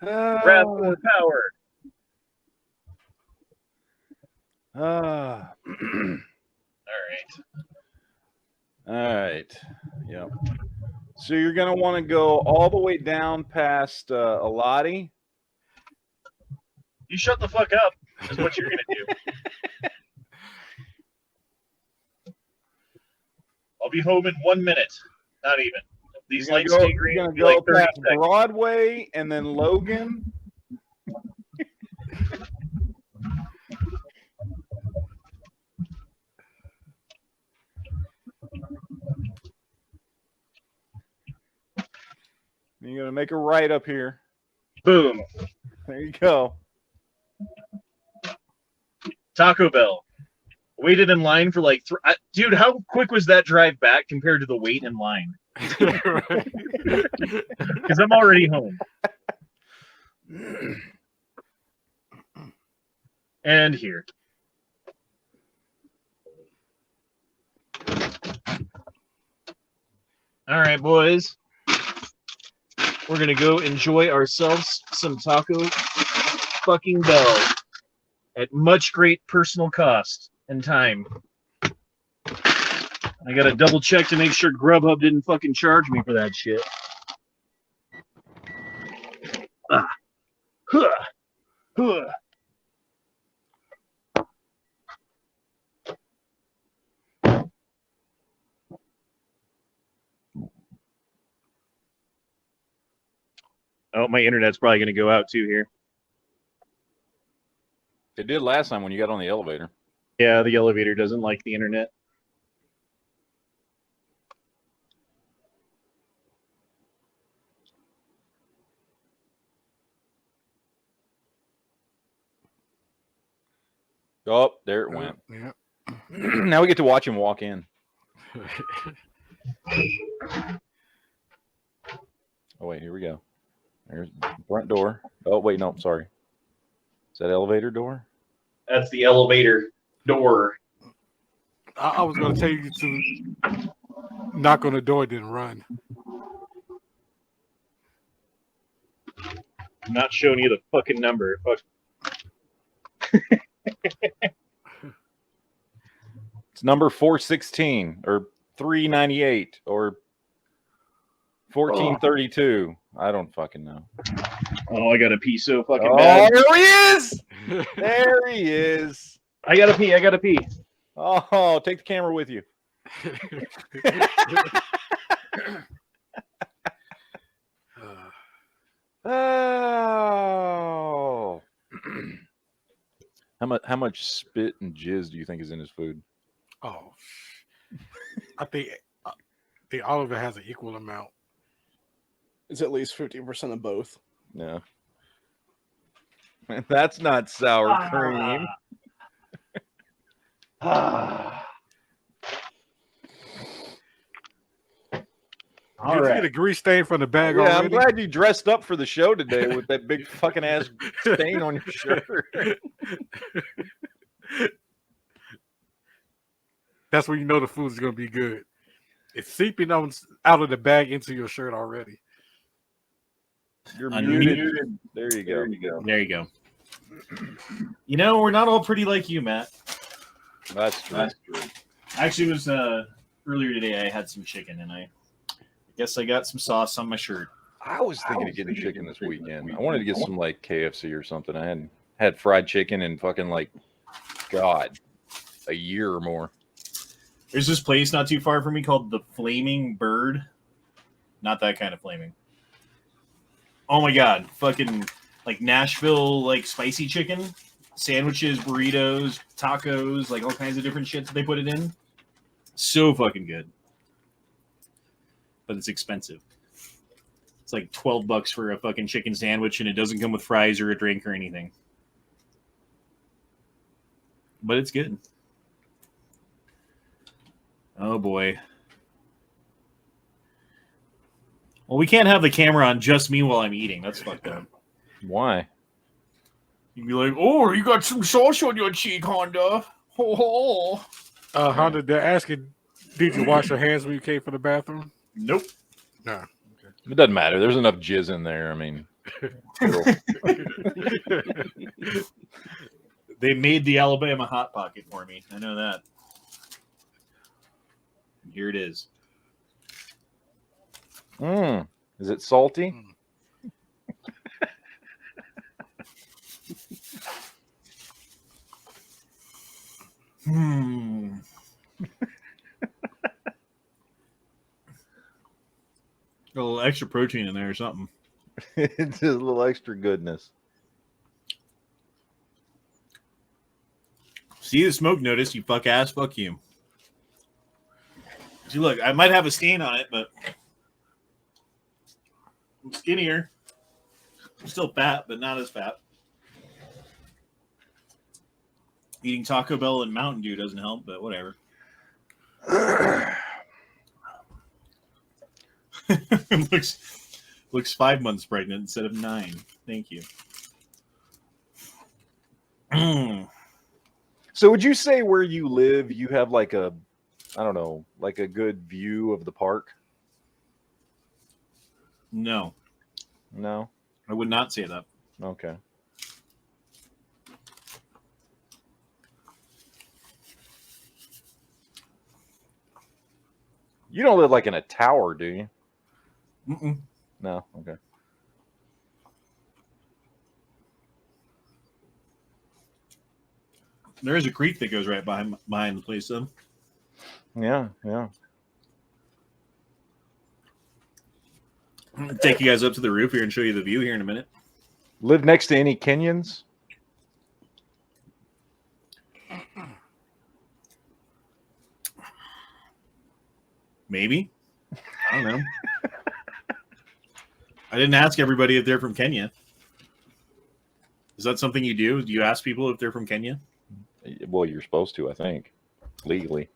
Wrath for power. All right. Yep. So you're gonna want to go all the way down past Alati. You shut the fuck up. Is what you're gonna do. I'll be home in 1 minute. Not even. These lights stay green. You're gonna Be go like 30 past seconds. Broadway and then Logan. You're gonna make a right up here. Boom. There you go. Taco Bell. Waited in line for like dude, how quick was that drive back compared to the wait in line? Because I'm already home. And here. All right, boys. We're going to go enjoy ourselves some Taco fucking Bell at much great personal cost and time. I got to double check to make sure Grubhub didn't fucking charge me for that shit. Oh, my internet's probably going to go out too here. It did last time when you got on the elevator. Yeah, the elevator doesn't like the internet. Oh, there it went. Yeah. Now we get to watch him walk in. Oh, wait, here we go. There's the front door. Oh, wait, no, sorry. Is that elevator door? That's the elevator door. I was going to tell you to knock on the door, then run. I'm not showing you the fucking number. Fuck. It's number 416 or 398 or 1432. I don't fucking know. Oh, I gotta pee so fucking Oh, bad. there he is! There he is. I gotta pee. I gotta pee. Oh, take the camera with you. Oh. How much spit and jizz do you think is in his food? Oh, I think all of it has an equal amount. It's at least 50% of both. Yeah. That's not sour cream. All right. Get a grease stain from the bag already. I'm glad you dressed up for the show today with that big fucking ass stain on your shirt. That's when you know the food is going to be good. It's seeping out of the bag into your shirt already. You're muted. There you go. There you go. You know, we're not all pretty like you, Matt. That's true. Actually, it was earlier today. I had some chicken, and I guess I got some sauce on my shirt. I was thinking of getting chicken this weekend. I wanted to get some like KFC or something. I hadn't had fried chicken in fucking like, God, a year or more. There's this place not too far from me called the Flaming Bird. Not that kind of flaming. Oh my God, fucking like Nashville like spicy chicken. sandwiches, burritos, tacos, like all kinds of different shit that they put it in. So fucking good. But it's expensive. It's like $12 for a fucking chicken sandwich, and it doesn't come with fries or a drink or anything. But it's good. Oh boy. Well, we can't have the camera on just me while I'm eating. That's fucked up. Why? You'd be like, oh, you got some sauce on your cheek, Honda. Oh. Honda, they're asking, did you wash your hands when you came from the bathroom? Nope. No. It doesn't matter. There's enough jizz in there. I mean, they made the Alabama Hot Pocket for me. I know that. And here it is. Is it salty? A little extra protein in there or something. It's just a little extra goodness. See the smoke notice, you fuck ass, fuck you. See, look, I might have a stain on it, but I'm skinnier. I'm still fat, but not as fat. Eating Taco Bell and Mountain Dew doesn't help, but whatever. looks 5 months pregnant instead of 9. Thank you. So would you say where you live, you have like a, I don't know, like a good view of the park? No. No? I would not say that. Okay. You don't live like in a tower, do you? Mm-mm. No? Okay. There is a creek that goes right behind the place, though. Yeah, yeah. I'm gonna take you guys up to the roof here and show you the view here in a minute. Live next to any Kenyans? Maybe. I don't know. I didn't ask everybody if they're from Kenya. Is that something you do? Do you ask people if they're from Kenya? Well, you're supposed to, I think, legally.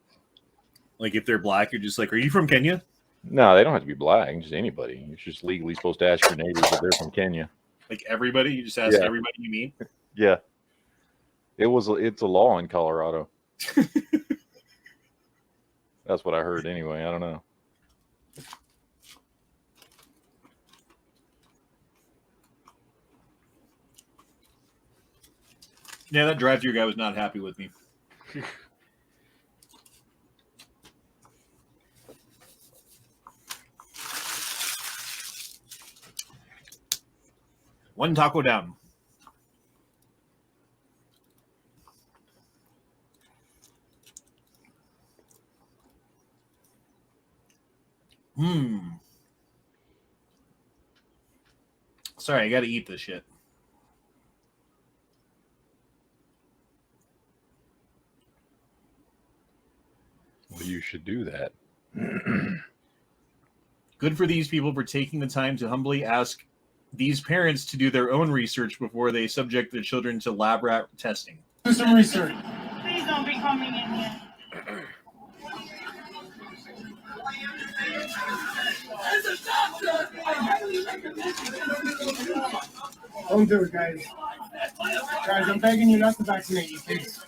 Like if they're black, you're just like, are you from Kenya? No, they don't have to be black. Just anybody. You're just legally supposed to ask your neighbors if they're from Kenya. Like everybody? You just ask everybody you meet? Yeah. It's a law in Colorado. That's what I heard anyway. I don't know. Yeah, that drive-thru guy was not happy with me. One taco down. Sorry, I gotta eat this shit. Well, you should do that. Good for these people for taking the time to humbly ask these parents to do their own research before they subject their children to lab rat testing. Do some research. Please don't be coming in here. Don't do it, guys. Guys, I'm begging you not to vaccinate you kids.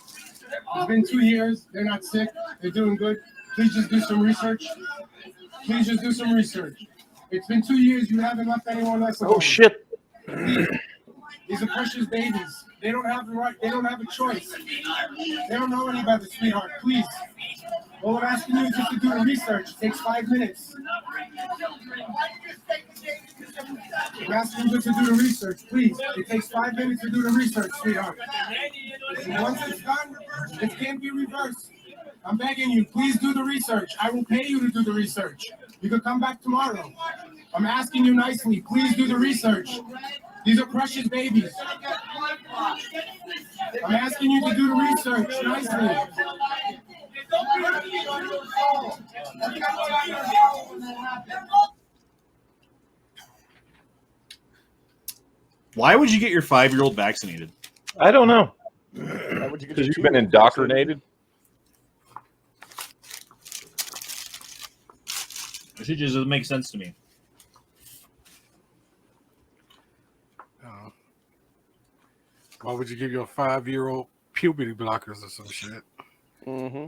It's been 2 years. They're not sick. They're doing good. Please just do some research. Please just do some research. It's been 2 years. You haven't left anyone else alone. Oh, shit. These are precious babies. They don't have the right. They don't have a choice. They don't know any better, sweetheart. Please. All I'm asking you is just to do the research. It takes 5 minutes. I'm asking you just to do the research, please. It takes 5 minutes to do the research, sweetheart. And once it's done, it can't be reversed. I'm begging you, please do the research. I will pay you to do the research. You can come back tomorrow. I'm asking you nicely, please do the research. These are precious babies. I'm asking you to do the research nicely. Why would you get your 5-year-old vaccinated? I don't know. Why would you get Because your you've been 2-year-old indoctrinated. It just doesn't make sense to me. Why would you give your 5-year-old puberty blockers or some shit? Mm-hmm.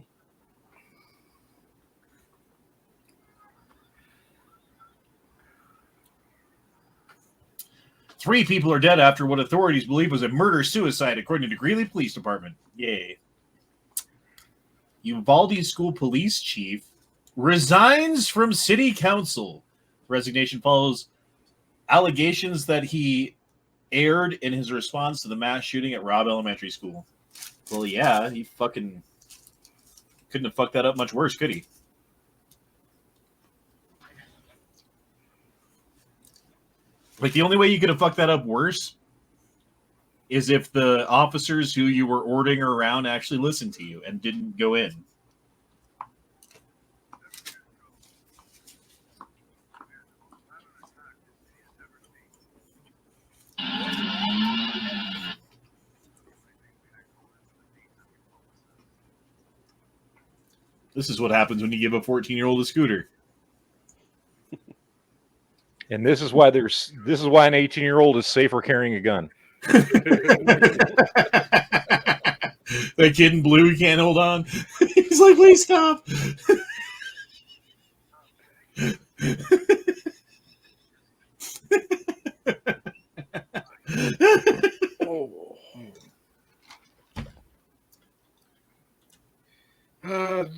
3 people are dead after what authorities believe was a murder-suicide, according to Greeley Police Department. Yay. Uvalde School Police Chief resigns from City Council. Resignation follows allegations that he aired in his response to the mass shooting at Robb Elementary School. Well, yeah, he fucking couldn't have fucked that up much worse, could he? Like, the only way you could have fucked that up worse is if the officers who you were ordering around actually listened to you and didn't go in. This is what happens when you give a 14-year-old a scooter. And this is why an 18-year-old is safer carrying a gun. That kid in blue, he can't hold on. He's like, please stop.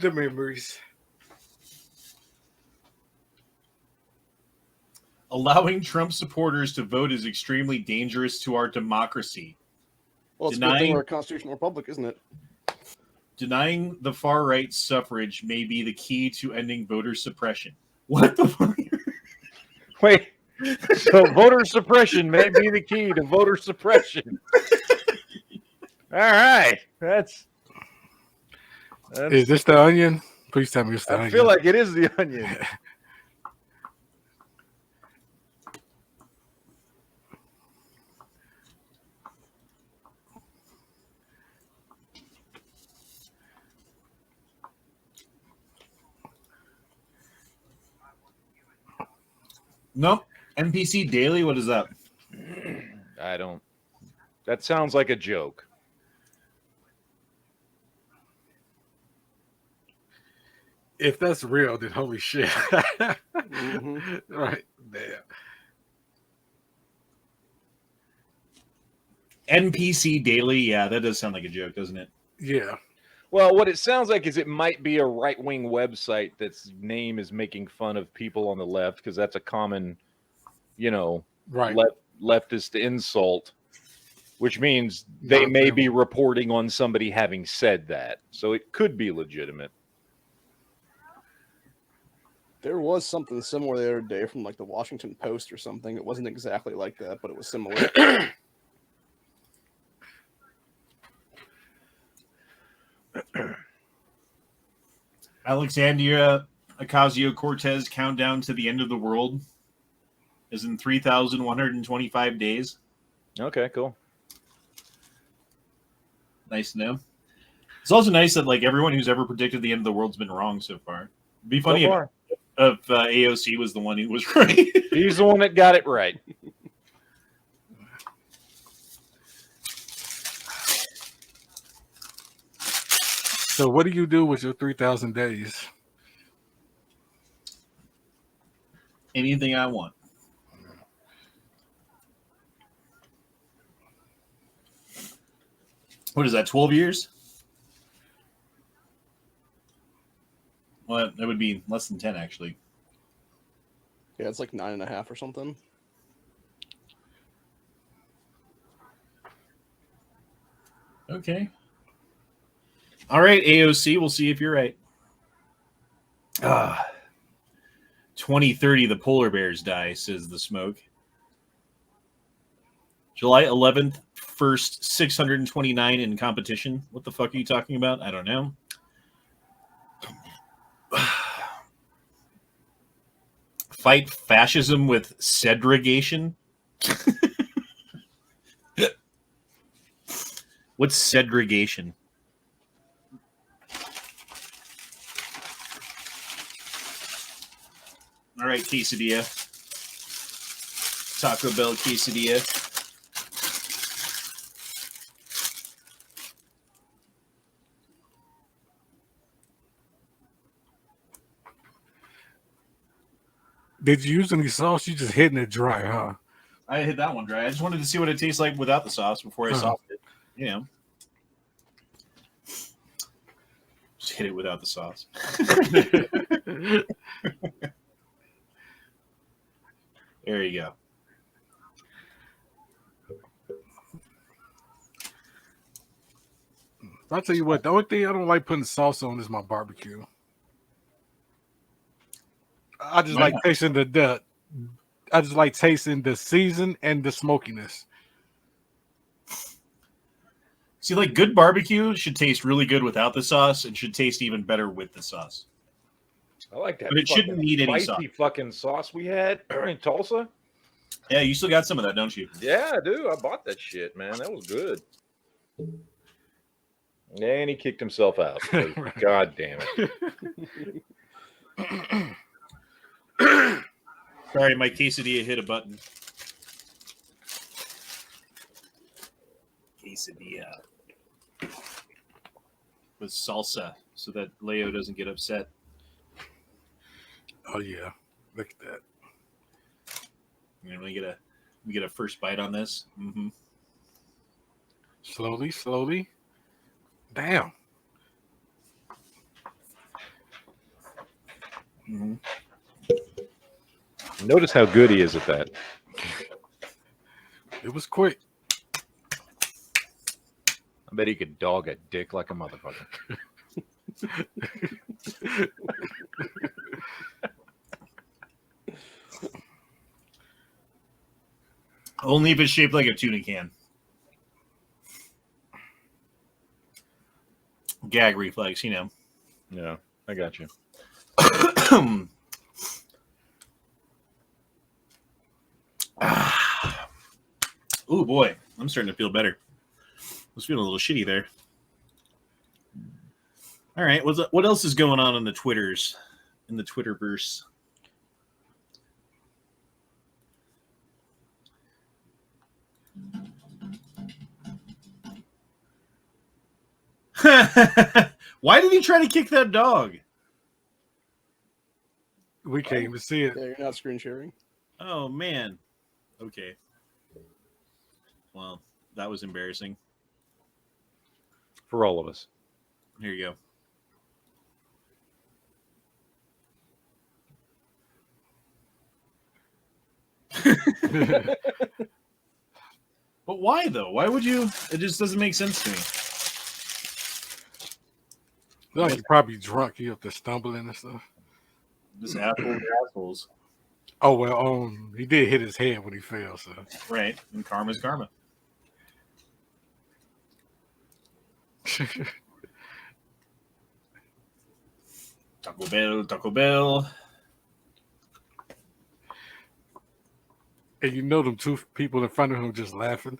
The memories. Allowing Trump supporters to vote is extremely dangerous to our democracy. Well, it's a good thing we're a constitutional republic, isn't it? Denying the far right suffrage may be the key to ending voter suppression. What the fuck? Wait. So voter suppression may be the key to voter suppression. All right. That's Is this the onion? Please tell me it's the onion. I feel like it is the onion. Nope. NPC Daily, what is that? I don't. That sounds like a joke. If that's real, then holy shit. Mm-hmm. Right there. NPC Daily, yeah, that does sound like a joke, doesn't it? Yeah. Well, what it sounds like is it might be a right-wing website that's name is making fun of people on the left, because that's a common, right. leftist insult, which means they may be reporting on somebody having said that. So it could be legitimate. There was something similar the other day from like the Washington Post or something. It wasn't exactly like that, but it was similar. Alexandria Ocasio-Cortez countdown to the end of the world is in 3,125 days. Okay, cool. Nice to know. It's also nice that like everyone who's ever predicted the end of the world's been wrong so far. It'd be funny if AOC was the one who was right. He's the one that got it right. So what do you do with your 3,000 days? Anything I want. What is that, 12 years? Well, that would be less than 10, actually. Yeah, it's like 9.5 or something. Okay. All right, AOC, we'll see if you're right. 2030, the polar bears die, says the smoke. July 11th, first 629 in competition. What the fuck are you talking about? I don't know. Fight fascism with segregation. What's segregation? All right, quesadilla. Taco Bell quesadilla. Did you use any sauce? You just hitting it dry, huh? I hit that one dry. I just wanted to see what it tastes like without the sauce before I sauced it. You know. Just hit it without the sauce. There you go. I'll tell you what, the only thing I don't like putting sauce on is my barbecue. I just like tasting the season and the smokiness. See, like good barbecue should taste really good without the sauce and should taste even better with the sauce. I like that. But it shouldn't need any spicy fucking sauce we had in Tulsa. Yeah, you still got some of that, don't you? Yeah, I do. I bought that shit, man. That was good. And he kicked himself out. God damn it. Sorry, my quesadilla hit a button. Quesadilla. With salsa so that Leo doesn't get upset. Oh yeah. Look at that. And we get a first bite on this. Mm-hmm. Slowly, slowly. Damn. Mm-hmm. Notice how good he is at that. It was quick. I bet he could dog a dick like a motherfucker. Only if it's shaped like a tuna can. Gag reflex, you know. Yeah, I got you. Oh boy, I'm starting to feel better. I was feeling a little shitty there. All right, what else is going on in the Twitters, in the Twitterverse? Why did he try to kick that dog? We can't even see it. Yeah, you're not screen sharing. Oh man. Okay. Well, that was embarrassing. For all of us. Here you go. But why though? Why would you? It just doesn't make sense to me. Like you're probably drunk. You have to stumbling and stuff. This assholes. Oh well, he did hit his head when he fell. So right, and karma's karma. Taco Bell, Taco Bell. And you know them two people in front of him just laughing.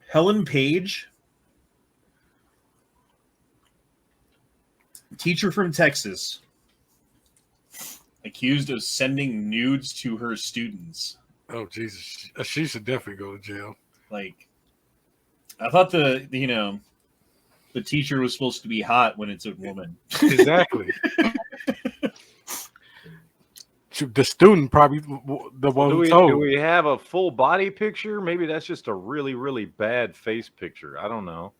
Helen Page, teacher from Texas, accused of sending nudes to her students. Oh Jesus, she should definitely go to jail. Like, I thought the teacher was supposed to be hot when it's a woman. Exactly. The student probably the one who told. Do we have a full body picture? Maybe that's just a really, really bad face picture. I don't know.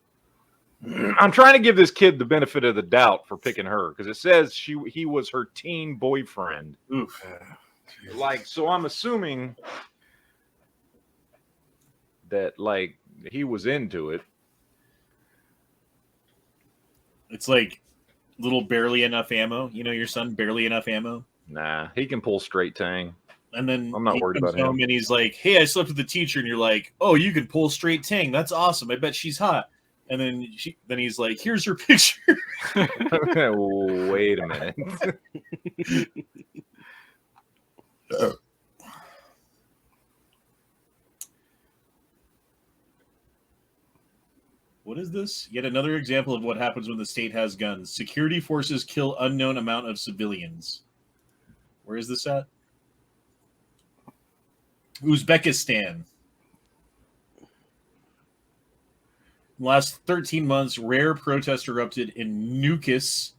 I'm trying to give this kid the benefit of the doubt for picking her because it says he was her teen boyfriend. Oof. Like, so I'm assuming that like he was into it. It's like little barely enough ammo. You know, your son barely enough ammo. Nah, he can pull straight tang. And then I'm not he worried comes about him. home and he's like, "Hey, I slept with the teacher," and you're like, "Oh, you can pull straight tang. That's awesome. I bet she's hot." And then he's like, "Here's her picture." Wait a minute. What is this? Yet another example of what happens when the state has guns. Security forces kill unknown amount of civilians. Where is this at? Uzbekistan. In the last 13 months, rare protests erupted in Nukis,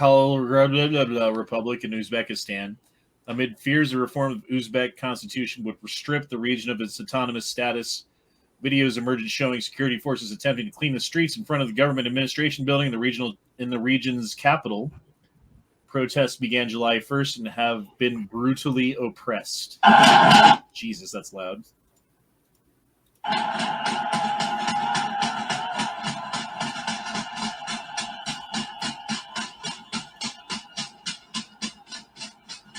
Republic in Uzbekistan, amid fears a reform of Uzbek constitution would restrict the region of its autonomous status. Videos emerged showing security forces attempting to clean the streets in front of the government administration building in the region's capital. Protests began July 1st and have been brutally oppressed. Jesus, that's loud.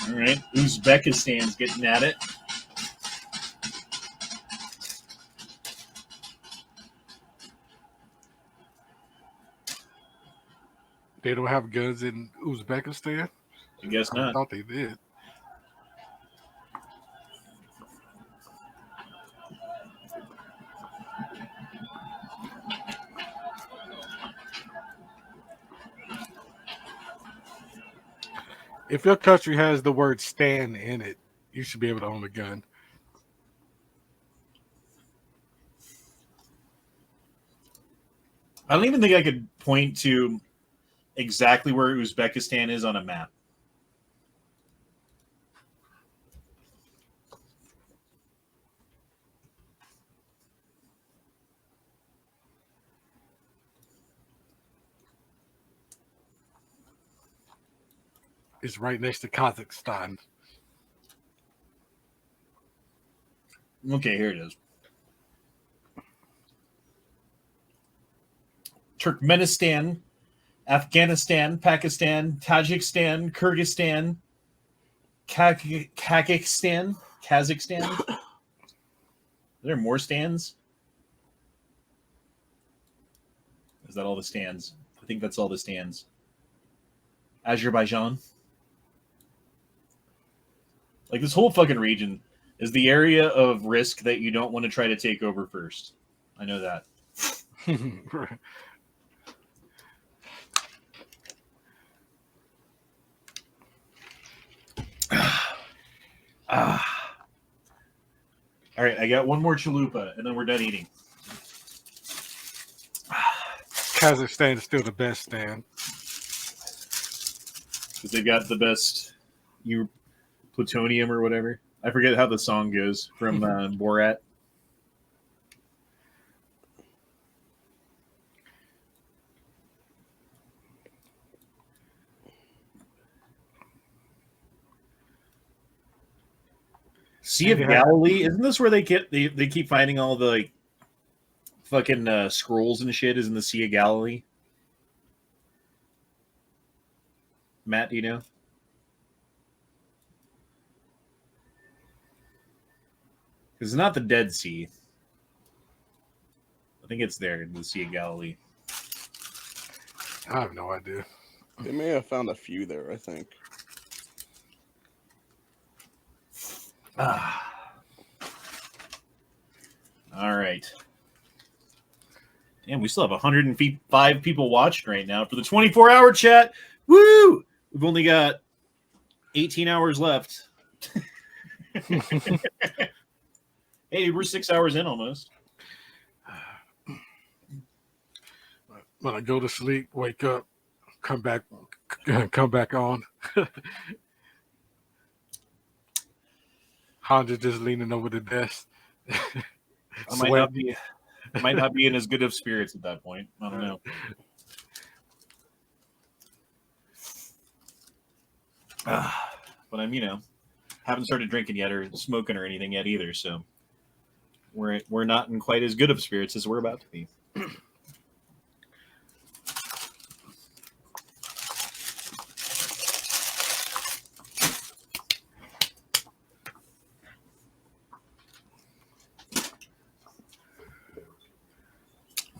All right, Uzbekistan's getting at it. They don't have guns in Uzbekistan? I guess not. I thought they did. If your country has the word "stand" in it, you should be able to own a gun. I don't even think I could point to exactly where Uzbekistan is on a map. It's right next to Kazakhstan. Okay, here it is. Turkmenistan, Afghanistan, Pakistan, Tajikistan, Kyrgyzstan, Kazakhstan. Are there more stands? Is that all the stands? I think that's all the stands. Azerbaijan. Like, this whole fucking region is the area of risk that you don't want to try to take over first. I know that. All right, I got one more chalupa, and then we're done eating. Kazakhstan is still the best stand. Because they've got the best plutonium or whatever. I forget how the song goes from Borat. Sea of Galilee, isn't this where they keep finding all the like, fucking scrolls and shit? Is in the Sea of Galilee? Matt, do you know? Because it's not the Dead Sea. I think it's there in the Sea of Galilee. I have no idea. They may have found a few there, I think. All right. Damn, we still have 105 people watching right now for the 24-hour chat. Woo! We've only got 18 hours left. Hey, we're 6 hours in almost. When I go to sleep, wake up, come back on. Honda just leaning over the desk. I might not be in as good of spirits at that point. I don't know. But I'm, haven't started drinking yet or smoking or anything yet either. So we're not in quite as good of spirits as we're about to be.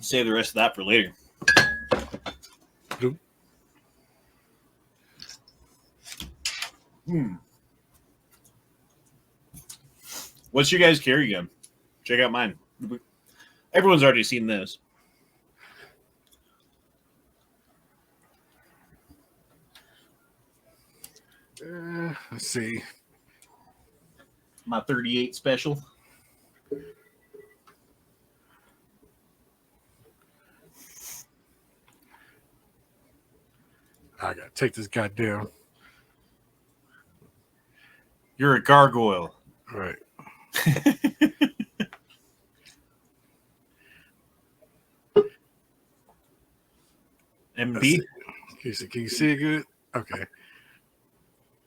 Save the rest of that for later. What's your guys' carry gun? Check out mine. Everyone's already seen this. Let's see. My 38 special. I gotta take this guy down. You're a gargoyle. Right. MB? Can you see it good? Okay.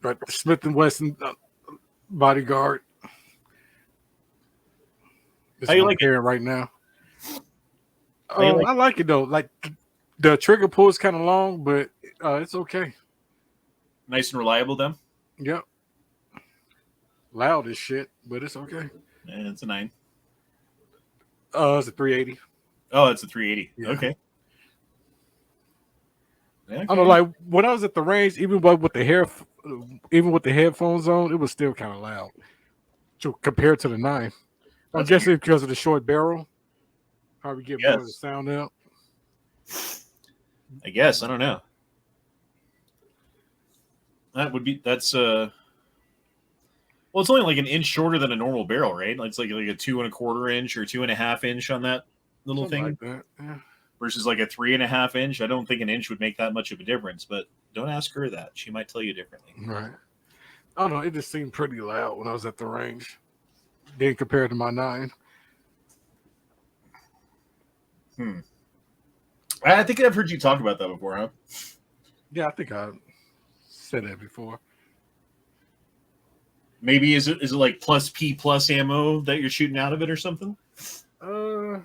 But Smith & Wesson bodyguard. This How is you what I'm like it? carrying right now. you like I like it though. Like the trigger pull is kind of long, but it's okay. Nice and reliable, then? Yep. Loud as shit, but it's okay. Yeah, it's a 9. It's a 380. Oh, it's a 380. Yeah. Okay. I don't know, like when I was at the range, even with the headphones on, it was still kind of loud. So compared to the 9, I'm guessing because of the short barrel, probably get more of the sound out. I guess I don't know. That's well, it's only like an inch shorter than a normal barrel, right? Like it's like a 2¼ inch or 2½ inch on that little Something thing. like that, yeah. Versus like a 3½ inch. I don't think an inch would make that much of a difference, but don't ask her that. She might tell you differently. Right. I don't know. It just seemed pretty loud when I was at the range. Then compared to my 9. I think I've heard you talk about that before, huh? Yeah, I think I said that before. Maybe is it like plus P plus ammo that you're shooting out of it or something? No.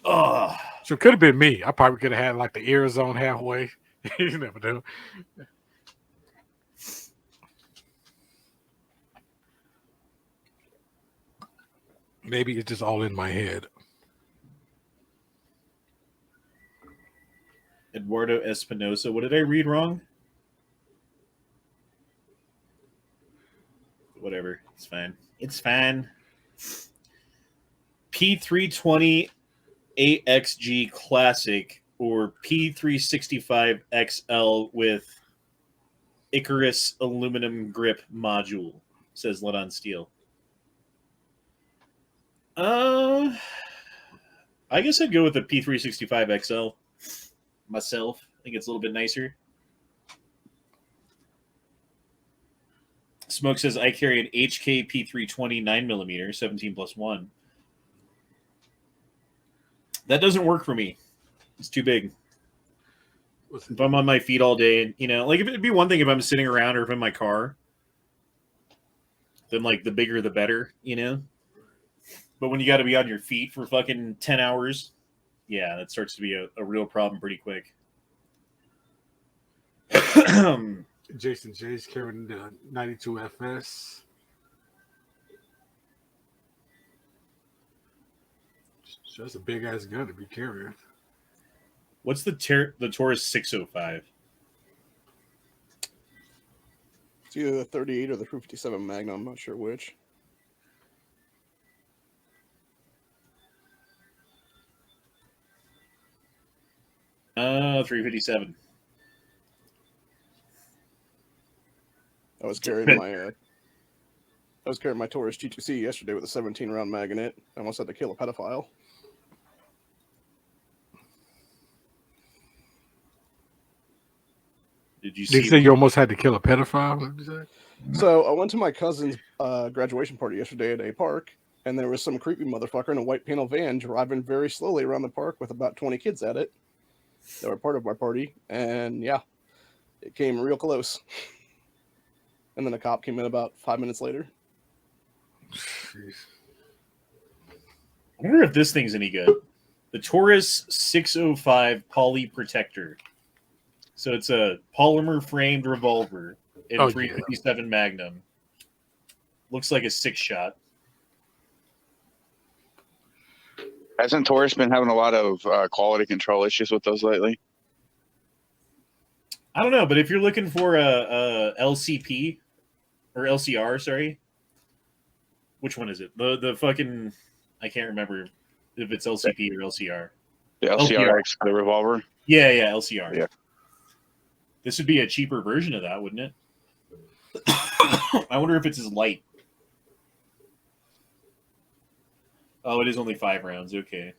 Oh, So it could have been me. I probably could have had like the ear zone halfway. You never know. Maybe it's just all in my head. Eduardo Espinosa. What did I read wrong? Whatever. It's fine. It's fine. P320 AXG Classic or P365 XL with Icarus aluminum grip module, says Let on Steel. I guess I'd go with the P365 XL myself. I think it's a little bit nicer. Smoke says I carry an HK P320 9mm 17+1. That doesn't work for me. It's too big. If I'm on my feet all day, like if it'd be one thing if I'm sitting around or if I'm in my car, then like the bigger the better, But when you got to be on your feet for fucking 10 hours, yeah, that starts to be a real problem pretty quick. Jason J's carrying the 92 FS. So that's a big ass gun to be carrying. What's the Taurus 605? It's either the 38 or the 357 Magnum. I'm not sure which. Uh, 357. I was carrying my Taurus G2C yesterday with a 17-round mag in it. I almost had to kill a pedophile. Did you Did you say you almost had to kill a pedophile? What did you say? So I went to my cousin's graduation party yesterday at a park, and there was some creepy motherfucker in a white panel van driving very slowly around the park with about 20 kids at it. They were part of my party, and yeah, it came real close. And then a cop came in about 5 minutes later. Jeez. I wonder if this thing's any good. The Taurus 605 Poly Protector. So it's a polymer framed revolver in 357 Magnum. Looks like a 6-shot. Hasn't Taurus been having a lot of quality control issues with those lately? I don't know, but if you're looking for a LCP or LCR, sorry, which one is it? The fucking I can't remember if it's LCP or LCR. The LCRX, the revolver. Yeah, LCR. Yeah. This would be a cheaper version of that, wouldn't it? I wonder if it's as light. Oh, it is only 5 rounds. Okay.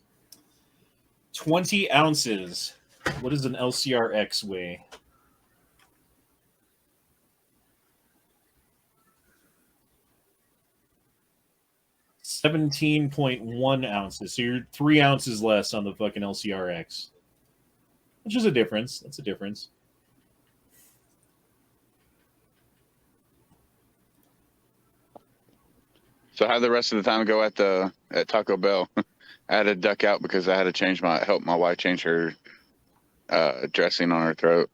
20 ounces. What does an LCRX weigh? $17.1 ounces. So you're 3 ounces less on the fucking LCRX. Which is a difference. That's a difference. So how'd the rest of the time go at Taco Bell? I had to duck out because I had to help my wife change her dressing on her throat.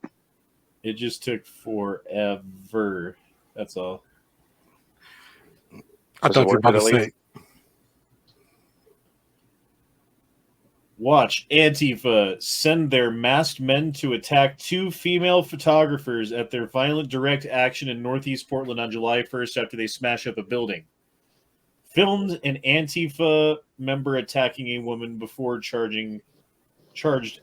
It just took forever. That's all. I thought you were about to say. Watch Antifa send their masked men to attack 2 female photographers at their violent direct action in Northeast Portland on July 1st after they smash up a building. Filmed an Antifa member attacking a woman before charged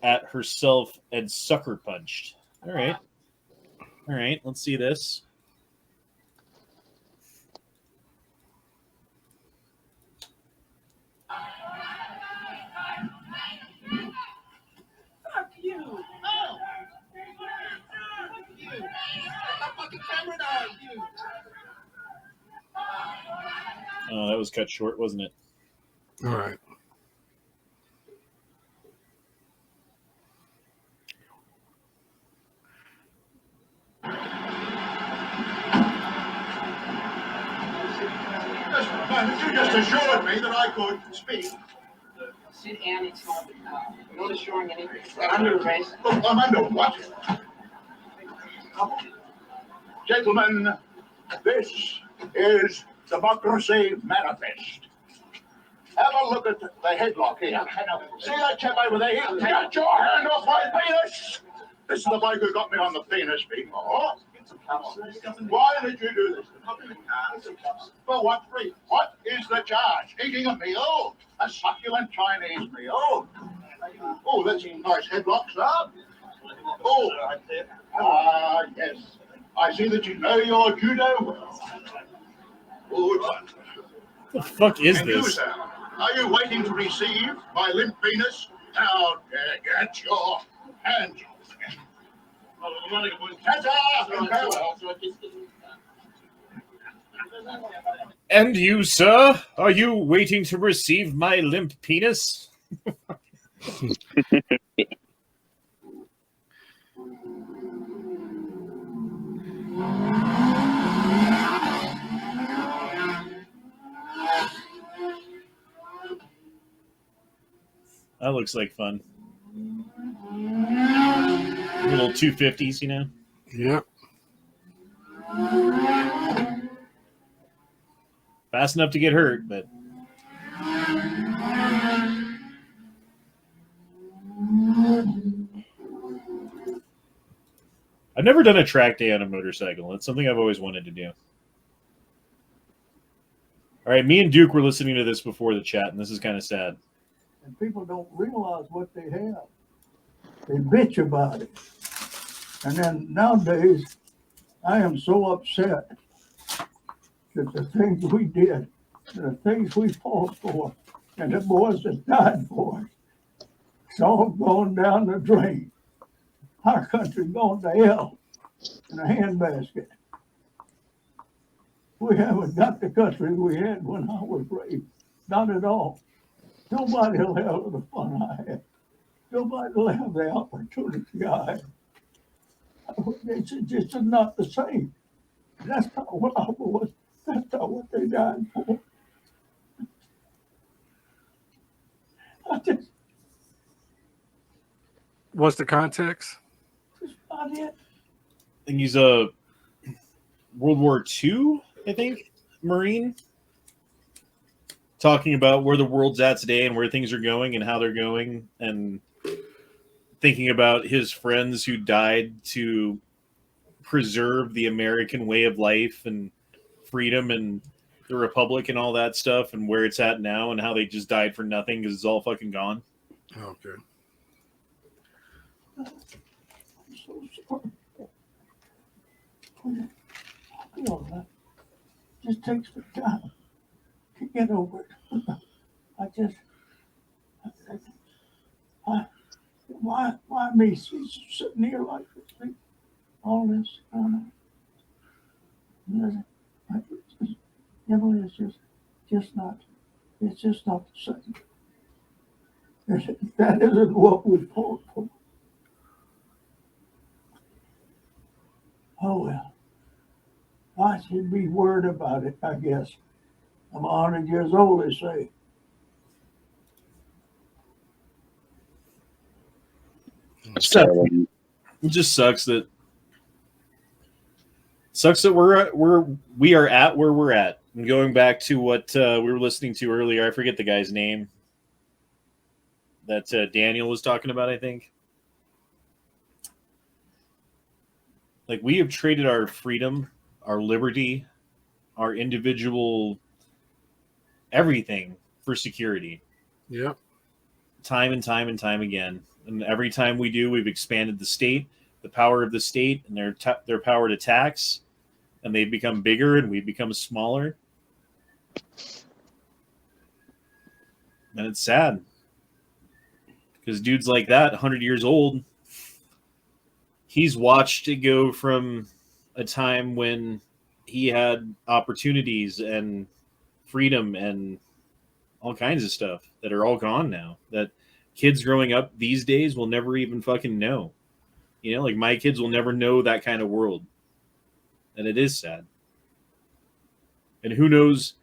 at herself and sucker punched. All right, let's see this. Fuck you! Oh! Fuck you! Get the fucking camera down, you! Oh, that was cut short, wasn't it? All right. You just assured me that I could speak. Sit down, it's not assuring anything. Under arrest. Look, I'm under what? Gentlemen, this is Democracy Manifest. Have a look at the headlock here. See that chap over there? Get your hand off my penis! This is the bloke who got me on the penis before. Why did you do this? For what reason? What is the charge? Eating a meal? A succulent Chinese meal? Oh, that's a nice headlock, sir. Oh, yes. I see that you know your judo well. Good. What the fuck is And you, this? sir, are you waiting to receive my limp penis? Now, get your hands off. And you, sir, are you waiting to receive my limp penis? That looks like fun. Little 250s, you know? Yep. Fast enough to get hurt, but... I've never done a track day on a motorcycle. It's something I've always wanted to do. All right, me and Duke were listening to this before the chat, and this is kind of sad. And people don't realize what they have. They bitch about it. And then nowadays, I am so upset that the things we did, the things we fought for, and the boys that died for it, it's all gone down the drain. Our country gone to hell in a handbasket. We haven't got the country we had when I was raised. Not at all. Nobody will have the fun I had. Nobody will have the opportunity I had. It's just not the same. That's not what I was. That's not what they died for. What's the context? That's not it. I think he's a World War II, I think, Marine. talking about where the world's at today and where things are going and how they're going, and thinking about his friends who died to preserve the American way of life and freedom and the Republic and all that stuff, and where it's at now and how they just died for nothing because it's all fucking gone. Okay. I'm so sorry. Well, that just takes the time to get over it. Why me sitting here like this? All this going on. Emily is just not. It's just not the same. That isn't what we fought for. Oh well. I should be worried about it, I guess. I'm 100 years old, they say. It just sucks that we are at where we're at. And going back to what we were listening to earlier, I forget the guy's name that Daniel was talking about, I think. Like, we have traded our freedom, our liberty, our individual everything for security. Yep. Time and time and time again. And every time we do, we've expanded the state, the power of the state, and their power to tax, and they've become bigger and we've become smaller. And it's sad. Because dudes like that, 100 years old, he's watched it go from a time when he had opportunities and freedom and all kinds of stuff that are all gone now, that kids growing up these days will never even fucking know. You know, like, my kids will never know that kind of world. And it is sad. And who knows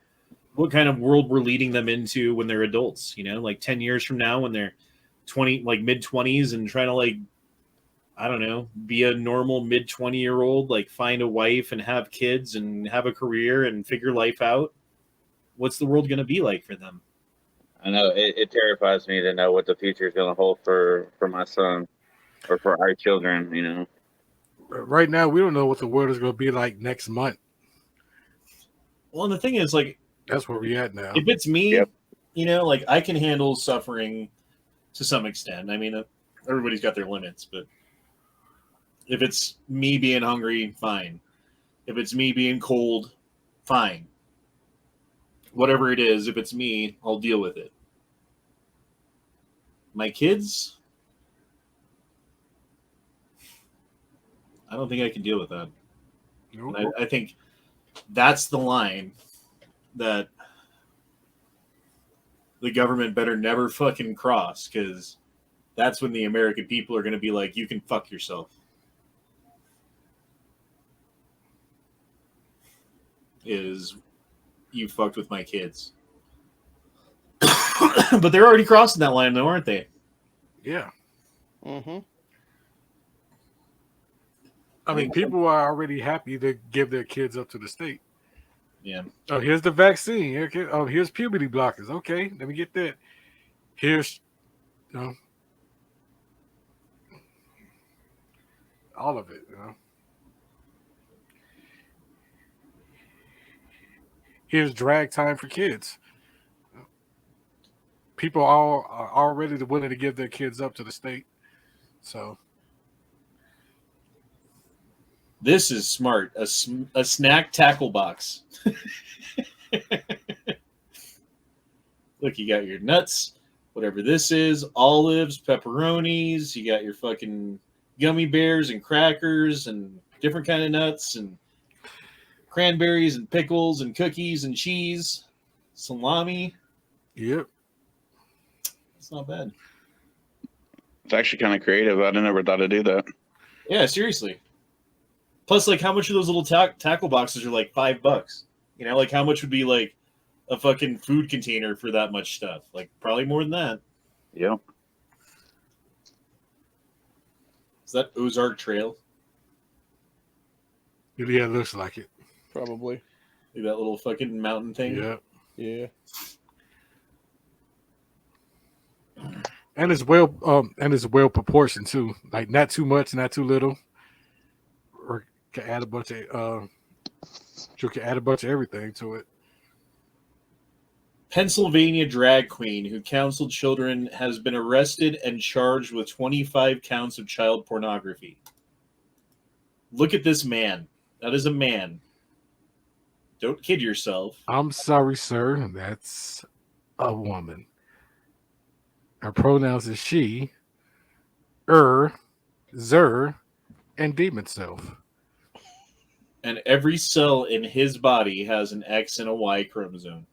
what kind of world we're leading them into when they're adults, you know, like 10 years from now when they're 20, like mid-20s, and trying to, like, I don't know, be a normal mid-20-year-old, like find a wife and have kids and have a career and figure life out. What's the world going to be like for them? I know it terrifies me to know what the future is going to hold for my son or for our children, you know. Right now, we don't know what the world is going to be like next month. Well, and the thing is, like, that's where we at now. If it's me, you know, like, I can handle suffering to some extent. I mean, everybody's got their limits, but if it's me being hungry, fine. If it's me being cold, fine. Whatever it is, if it's me, I'll deal with it. My kids, I don't think I can deal with that. Nope. And I think that's the line that the government better never fucking cross, because that's when the American people are going to be like, you can fuck yourself. Is you fucked with my kids. But they're already crossing that line, though, aren't they? Yeah. Mm-hmm. I mean, people are already happy to give their kids up to the state. Yeah. Oh, here's the vaccine. Okay. Oh, here's puberty blockers. Okay, let me get that. Here's, you know, all of it. You know. Here's drag time for kids. People are already willing to give their kids up to the state. So this is smart. A snack tackle box. Look, you got your nuts, whatever this is, olives, pepperonis. You got your fucking gummy bears and crackers and different kind of nuts and cranberries and pickles and cookies and cheese, salami. Yep. It's not bad. It's actually kind of creative. I never thought to do that. Yeah, seriously. Plus, like, how much of those little tackle boxes are like $5? You know, like, how much would be like a fucking food container for that much stuff? Like, probably more than that. Yep. Is that Ozark Trail? Yeah, it looks like it. Probably. Like that little fucking mountain thing? Yeah. Yeah. and it's well proportioned too. Like not too much, not too little. Or can add a bunch of you can add a bunch of everything to it. Pennsylvania drag queen who counseled children has been arrested and charged with 25 counts of child pornography. Look at this man. That is a man. Don't kid yourself. I'm sorry, sir. That's a woman. Her pronouns is she, zer, and demon self. And every cell in his body has an X and a Y chromosome.